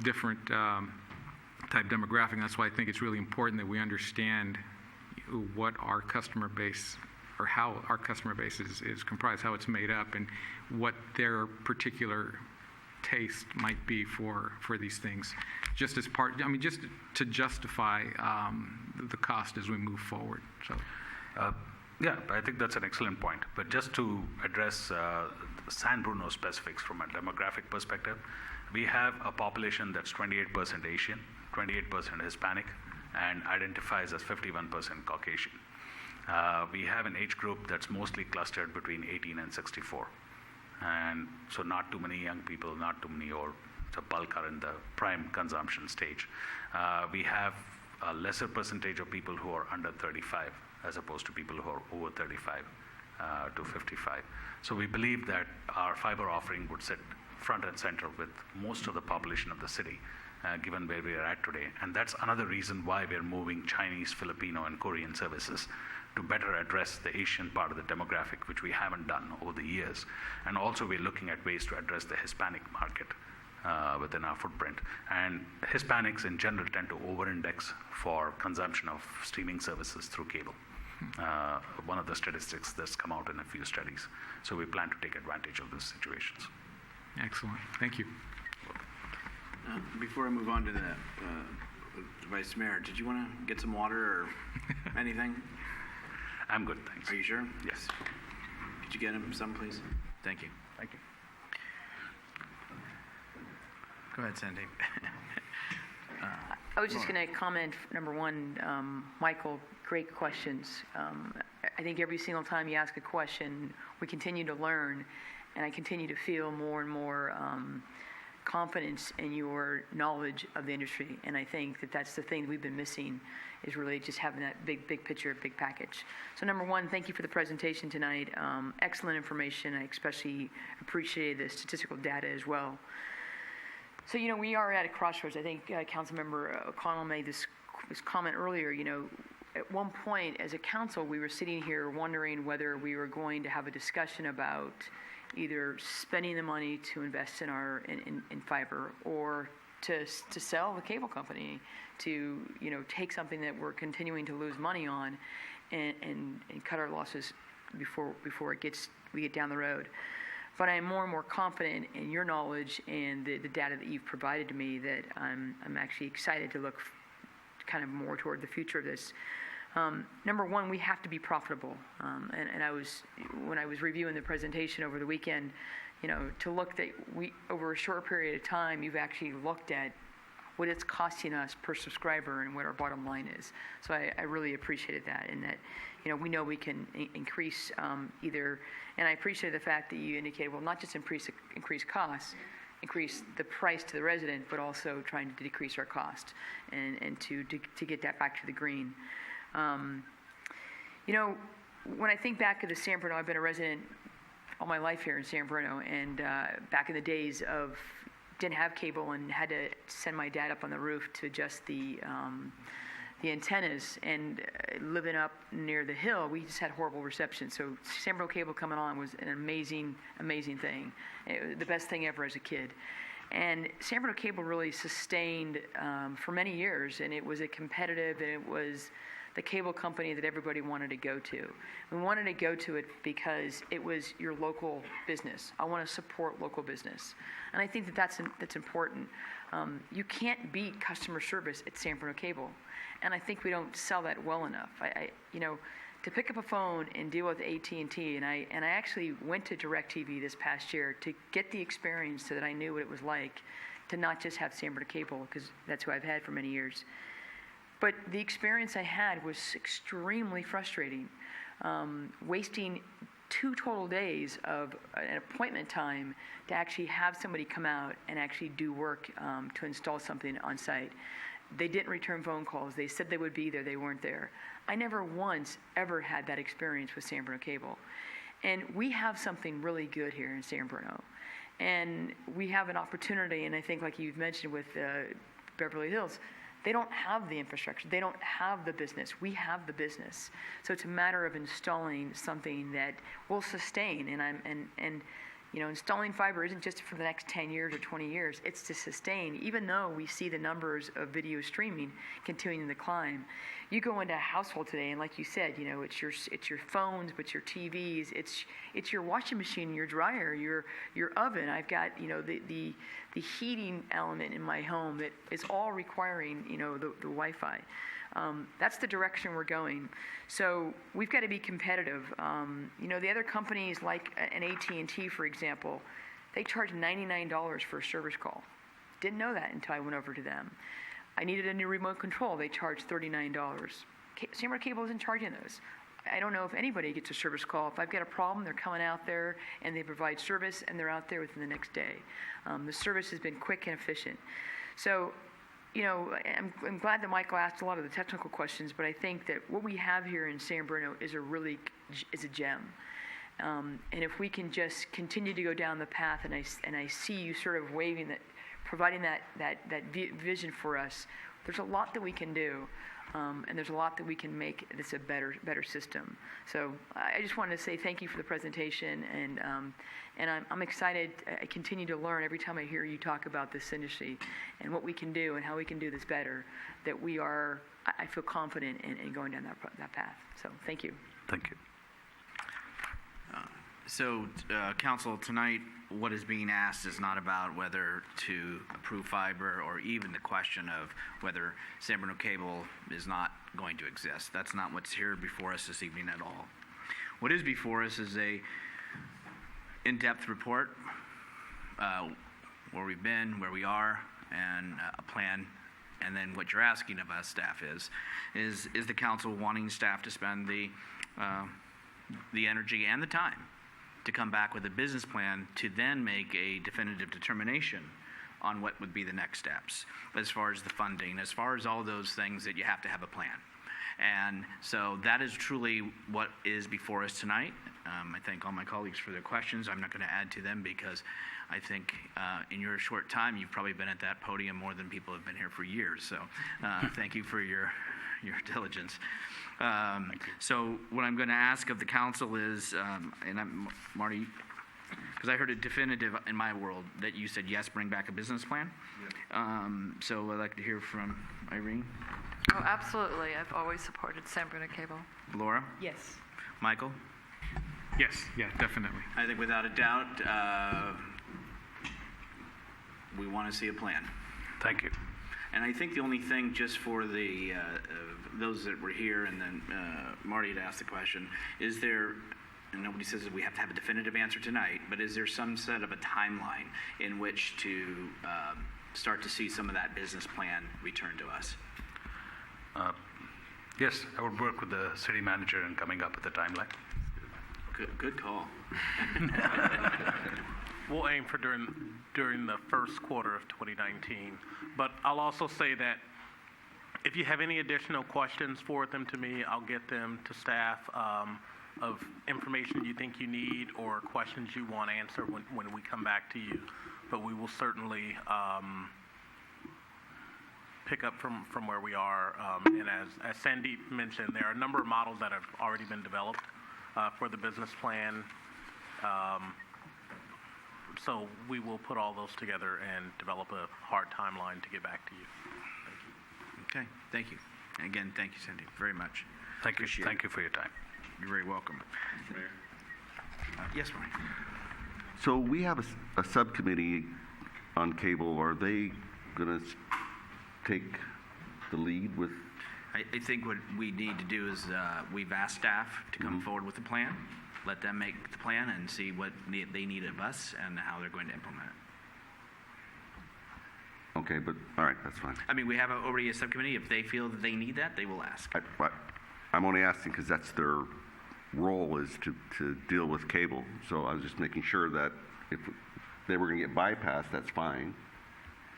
different type demographic. That's why I think it's really important that we understand what our customer base, or how our customer base is comprised, how it's made up, and what their particular taste might be for these things, just as part, just to justify the cost as we move forward. So. Yeah, I think that's an excellent point. But just to address San Bruno specifics from a demographic perspective, we have a population that's 28% Asian, 28% Hispanic, and identifies as 51% Caucasian. We have an age group that's mostly clustered between 18 and 64. And so not too many young people, not too many old. The bulk are in the prime consumption stage. We have a lesser percentage of people who are under 35, as opposed to people who are over 35 to 55. So we believe that our fiber offering would sit front and center with most of the population of the city, given where we are at today. And that's another reason why we're moving Chinese, Filipino, and Korean services to better address the Asian part of the demographic, which we haven't done over the years. And also we're looking at ways to address the Hispanic market within our footprint. And Hispanics in general tend to over-index for consumption of streaming services through cable. One of the statistics that's come out in a few studies. So we plan to take advantage of those situations. Excellent. Thank you. Before I move on to the Vice Mayor, did you want to get some water or anything? I'm good, thanks. Are you sure? Yes. Could you get him some, please? Thank you. Thank you. Go ahead, Sandy. I was just going to comment, number one, Michael, great questions. I think every single time you ask a question, we continue to learn, and I continue to feel more and more confidence in your knowledge of the industry. And I think that that's the thing we've been missing, is really just having that big picture, big package. So number one, thank you for the presentation tonight. Excellent information. I especially appreciate the statistical data as well. So, we are at a crossroads. I think Councilmember O'Connell made this comment earlier. At one point as a council, we were sitting here wondering whether we were going to have a discussion about either spending the money to invest in in fiber, or to sell the cable company, to take something that we're continuing to lose money on and cut our losses before we get down the road. But I'm more and more confident in your knowledge and the data that you've provided to me, that I'm actually excited to look kind of more toward the future of this. Number one, we have to be profitable. And when I was reviewing the presentation over the weekend, to look that over a short period of time, you've actually looked at what it's costing us per subscriber and what our bottom line is. So I really appreciated that, and that we know we can increase either, and I appreciate the fact that you indicated, well, not just increase costs, increase the price to the resident, but also trying to decrease our cost and to get that back to the green. When I think back to the San Bruno, I've been a resident all my life here in San Bruno, and back in the days of didn't have cable and had to send my dad up on the roof to adjust the antennas, and living up near the hill, we just had horrible reception. So San Bruno cable coming on was an amazing thing. It was the best thing ever as a kid. And San Bruno cable really sustained for many years, and it was a competitive, and it was the cable company that everybody wanted to go to. We wanted to go to it because it was your local business. I want to support local business. And I think that that's important. You can't beat customer service at San Bruno Cable. And I think we don't sell that well enough. To pick up a phone and deal with AT&T, and I actually went to DirecTV this past year to get the experience so that I knew what it was like to not just have San Bruno Cable, because that's who I've had for many years. But the experience I had was extremely frustrating, wasting 2 total days of an appointment time to actually have somebody come out and actually do work to install something on site. They didn't return phone calls. They said they would be there. They weren't there. I never once ever had that experience with San Bruno Cable. And we have something really good here in San Bruno. And we have an opportunity, and I think like you've mentioned with Beverly Hills, they don't have the infrastructure. They don't have the business. We have the business. So it's a matter of installing something that will sustain. And installing fiber isn't just for the next 10 years or 20 years. It's to sustain. Even though we see the numbers of video streaming continuing to climb, you go into a household today, and like you said, it's your phones, but your TVs, it's your washing machine, your dryer, your oven. I've got the heating element in my home that is all requiring the Wi-Fi. That's the direction we're going. So we've got to be competitive. The other companies like an AT&T, for example, they charge $99 for a service call. Didn't know that until I went over to them. I needed a new remote control. They charge $39. San Bruno Cable isn't charging those. I don't know if anybody gets a service call. If I've got a problem, they're coming out there and they provide service, and they're out there within the next day. The service has been quick and efficient. So, I'm glad that Michael asked a lot of the technical questions, but I think that what we have here in San Bruno is a gem. And if we can just continue to go down the path, and I see you sort of waving that, providing that vision for us, there's a lot that we can do. And there's a lot that we can make this a better system. So I just wanted to say thank you for the presentation, and I'm excited. I continue to learn every time I hear you talk about this industry and what we can do and how we can do this better. That I feel confident in going down that path. So thank you. Thank you. Council, tonight, what is being asked is not about whether to approve fiber or even the question of whether San Bruno Cable is not going to exist. That's not what's here before us this evening at all. What is before us is a in-depth report, where we've been, where we are, and a plan. And then what you're asking of us, staff, is the council wanting staff to spend the energy and the time to come back with a business plan to then make a definitive determination on what would be the next steps as far as the funding, as far as all those things that you have to have a plan. And so that is truly what is before us tonight. I thank all my colleagues for their questions. I'm not going to add to them because I think in your short time, you've probably been at that podium more than people have been here for years. So thank you for your diligence. So what I'm going to ask of the council is, Marty, because I heard a definitive in my world that you said, yes, bring back a business plan. Yes. So I'd like to hear from Irene. Oh, absolutely. I've always supported San Bruno Cable. Laura? Yes. Michael? Yes, yeah, definitely. I think without a doubt, we want to see a plan. Thank you. And I think the only thing, just for the those that were here, and then Marty had asked the question, is there, and nobody says that we have to have a definitive answer tonight, but is there some set of a timeline in which to start to see some of that business plan return to us? Yes, I would work with the city manager in coming up with a timeline. Good call. We'll aim for during the first quarter of 2019. But I'll also say that if you have any additional questions, forward them to me. I'll get them to staff of information you think you need or questions you want answered when we come back to you. But we will certainly pick up from where we are. And as Sandeep mentioned, there are a number of models that have already been developed for the business plan. So we will put all those together and develop a hard timeline to get back to you. Okay, thank you. And again, thank you, Cindy, very much. Thank you. Thank you for your time. You're very welcome. Yes, Ryan. So we have a subcommittee on cable. Are they going to take the lead with? I think what we need to do is we've asked staff to come forward with a plan. Let them make the plan and see what they need of us and how they're going to implement it. Okay, but all right, that's fine. I mean, we have already a subcommittee. If they feel that they need that, they will ask. I'm only asking because that's their role is to deal with cable. So I was just making sure that if they were going to get bypassed, that's fine.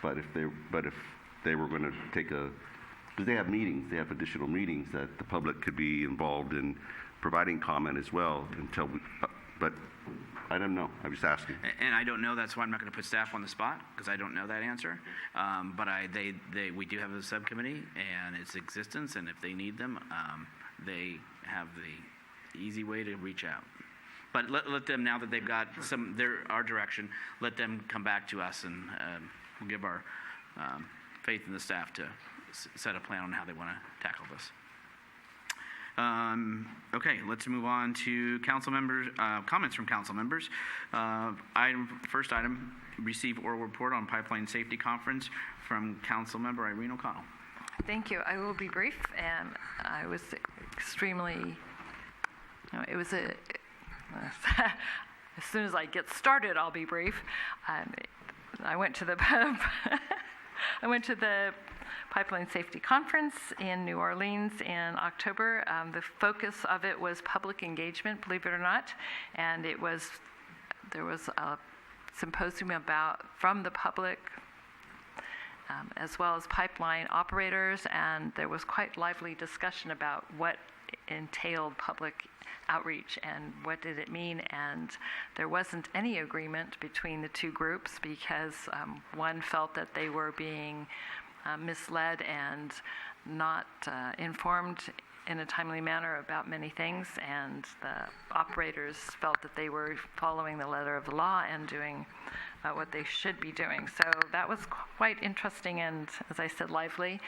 But if they were going to take because they have meetings, they have additional meetings that the public could be involved in providing comment as well but I don't know. I was asking. And I don't know. That's why I'm not going to put staff on the spot, because I don't know that answer. But we do have a subcommittee and its existence, and if they need them, they have the easy way to reach out. But let them, now that they've got our direction, let them come back to us, and we'll give our faith in the staff to set a plan on how they want to tackle this. Okay, let's move on to council members, comments from council members. First item, receive oral report on pipeline safety conference from council member Irene O'Connell. Thank you. I will be brief, and I was extremely, it was as soon as I get started, I'll be brief. I went to the Pipeline Safety Conference in New Orleans in October. The focus of it was public engagement, believe it or not, and there was a symposium from the public as well as pipeline operators, and there was quite lively discussion about what entailed public outreach and what did it mean, and there wasn't any agreement between the two groups because one felt that they were being misled and not informed in a timely manner about many things, and the operators felt that they were following the letter of the law and doing what they should be doing. So that was quite interesting and, as I said, lively.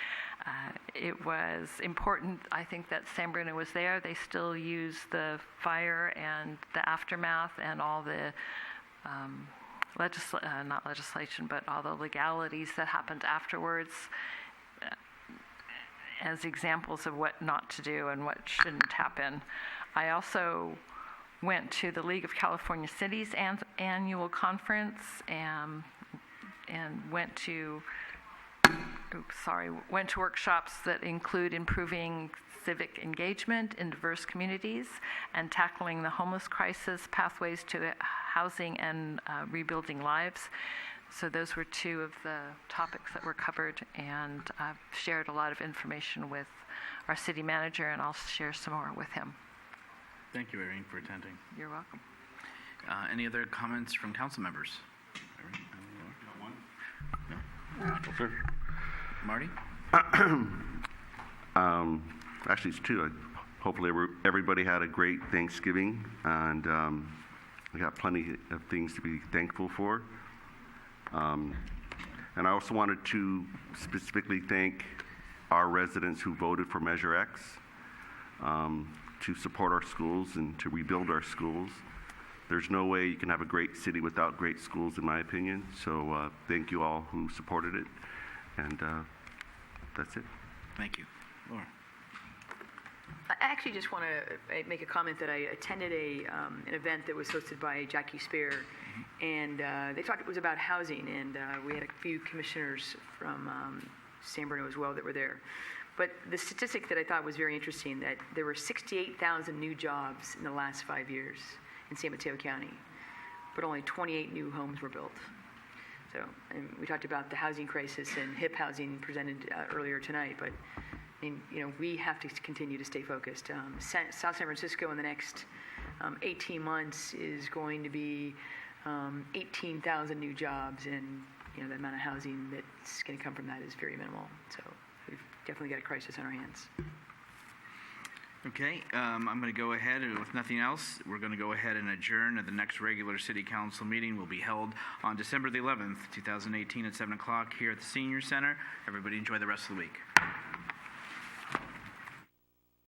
It was important, I think, that San Bruno was there. They still use the fire and the aftermath and all the not legislation, but all the legalities that happened afterwards as examples of what not to do and what shouldn't happen. I also went to the League of California Cities annual conference and went to workshops that include improving civic engagement in diverse communities and tackling the homeless crisis, pathways to housing, and rebuilding lives. So those were two of the topics that were covered, and I've shared a lot of information with our city manager, and I'll share some more with him. Thank you, Irene, for attending. You're welcome. Any other comments from council members? No? Sir. Marty? Actually, it's two. Hopefully everybody had a great Thanksgiving, and we got plenty of things to be thankful for. And I also wanted to specifically thank our residents who voted for Measure X to support our schools and to rebuild our schools. There's no way you can have a great city without great schools, in my opinion. So thank you all who supported it. And that's it. Thank you. Laura? I actually just want to make a comment that I attended an event that was hosted by Jackie Spear, and they talked, it was about housing, and we had a few commissioners from San Bruno as well that were there. But the statistic that I thought was very interesting, that there were 68,000 new jobs in the last 5 years in San Mateo County, but only 28 new homes were built. So, and we talked about the housing crisis and HIP housing presented earlier tonight, but we have to continue to stay focused. South San Francisco in the next 18 months is going to be 18,000 new jobs, and the amount of housing that's going to come from that is very minimal. So we've definitely got a crisis on our hands. Okay, I'm going to go ahead, and with nothing else, we're going to go ahead and adjourn. The next regular City Council meeting will be held on December the 11th, 2018 at 7 o'clock here at the Senior Center. Everybody enjoy the rest of the week.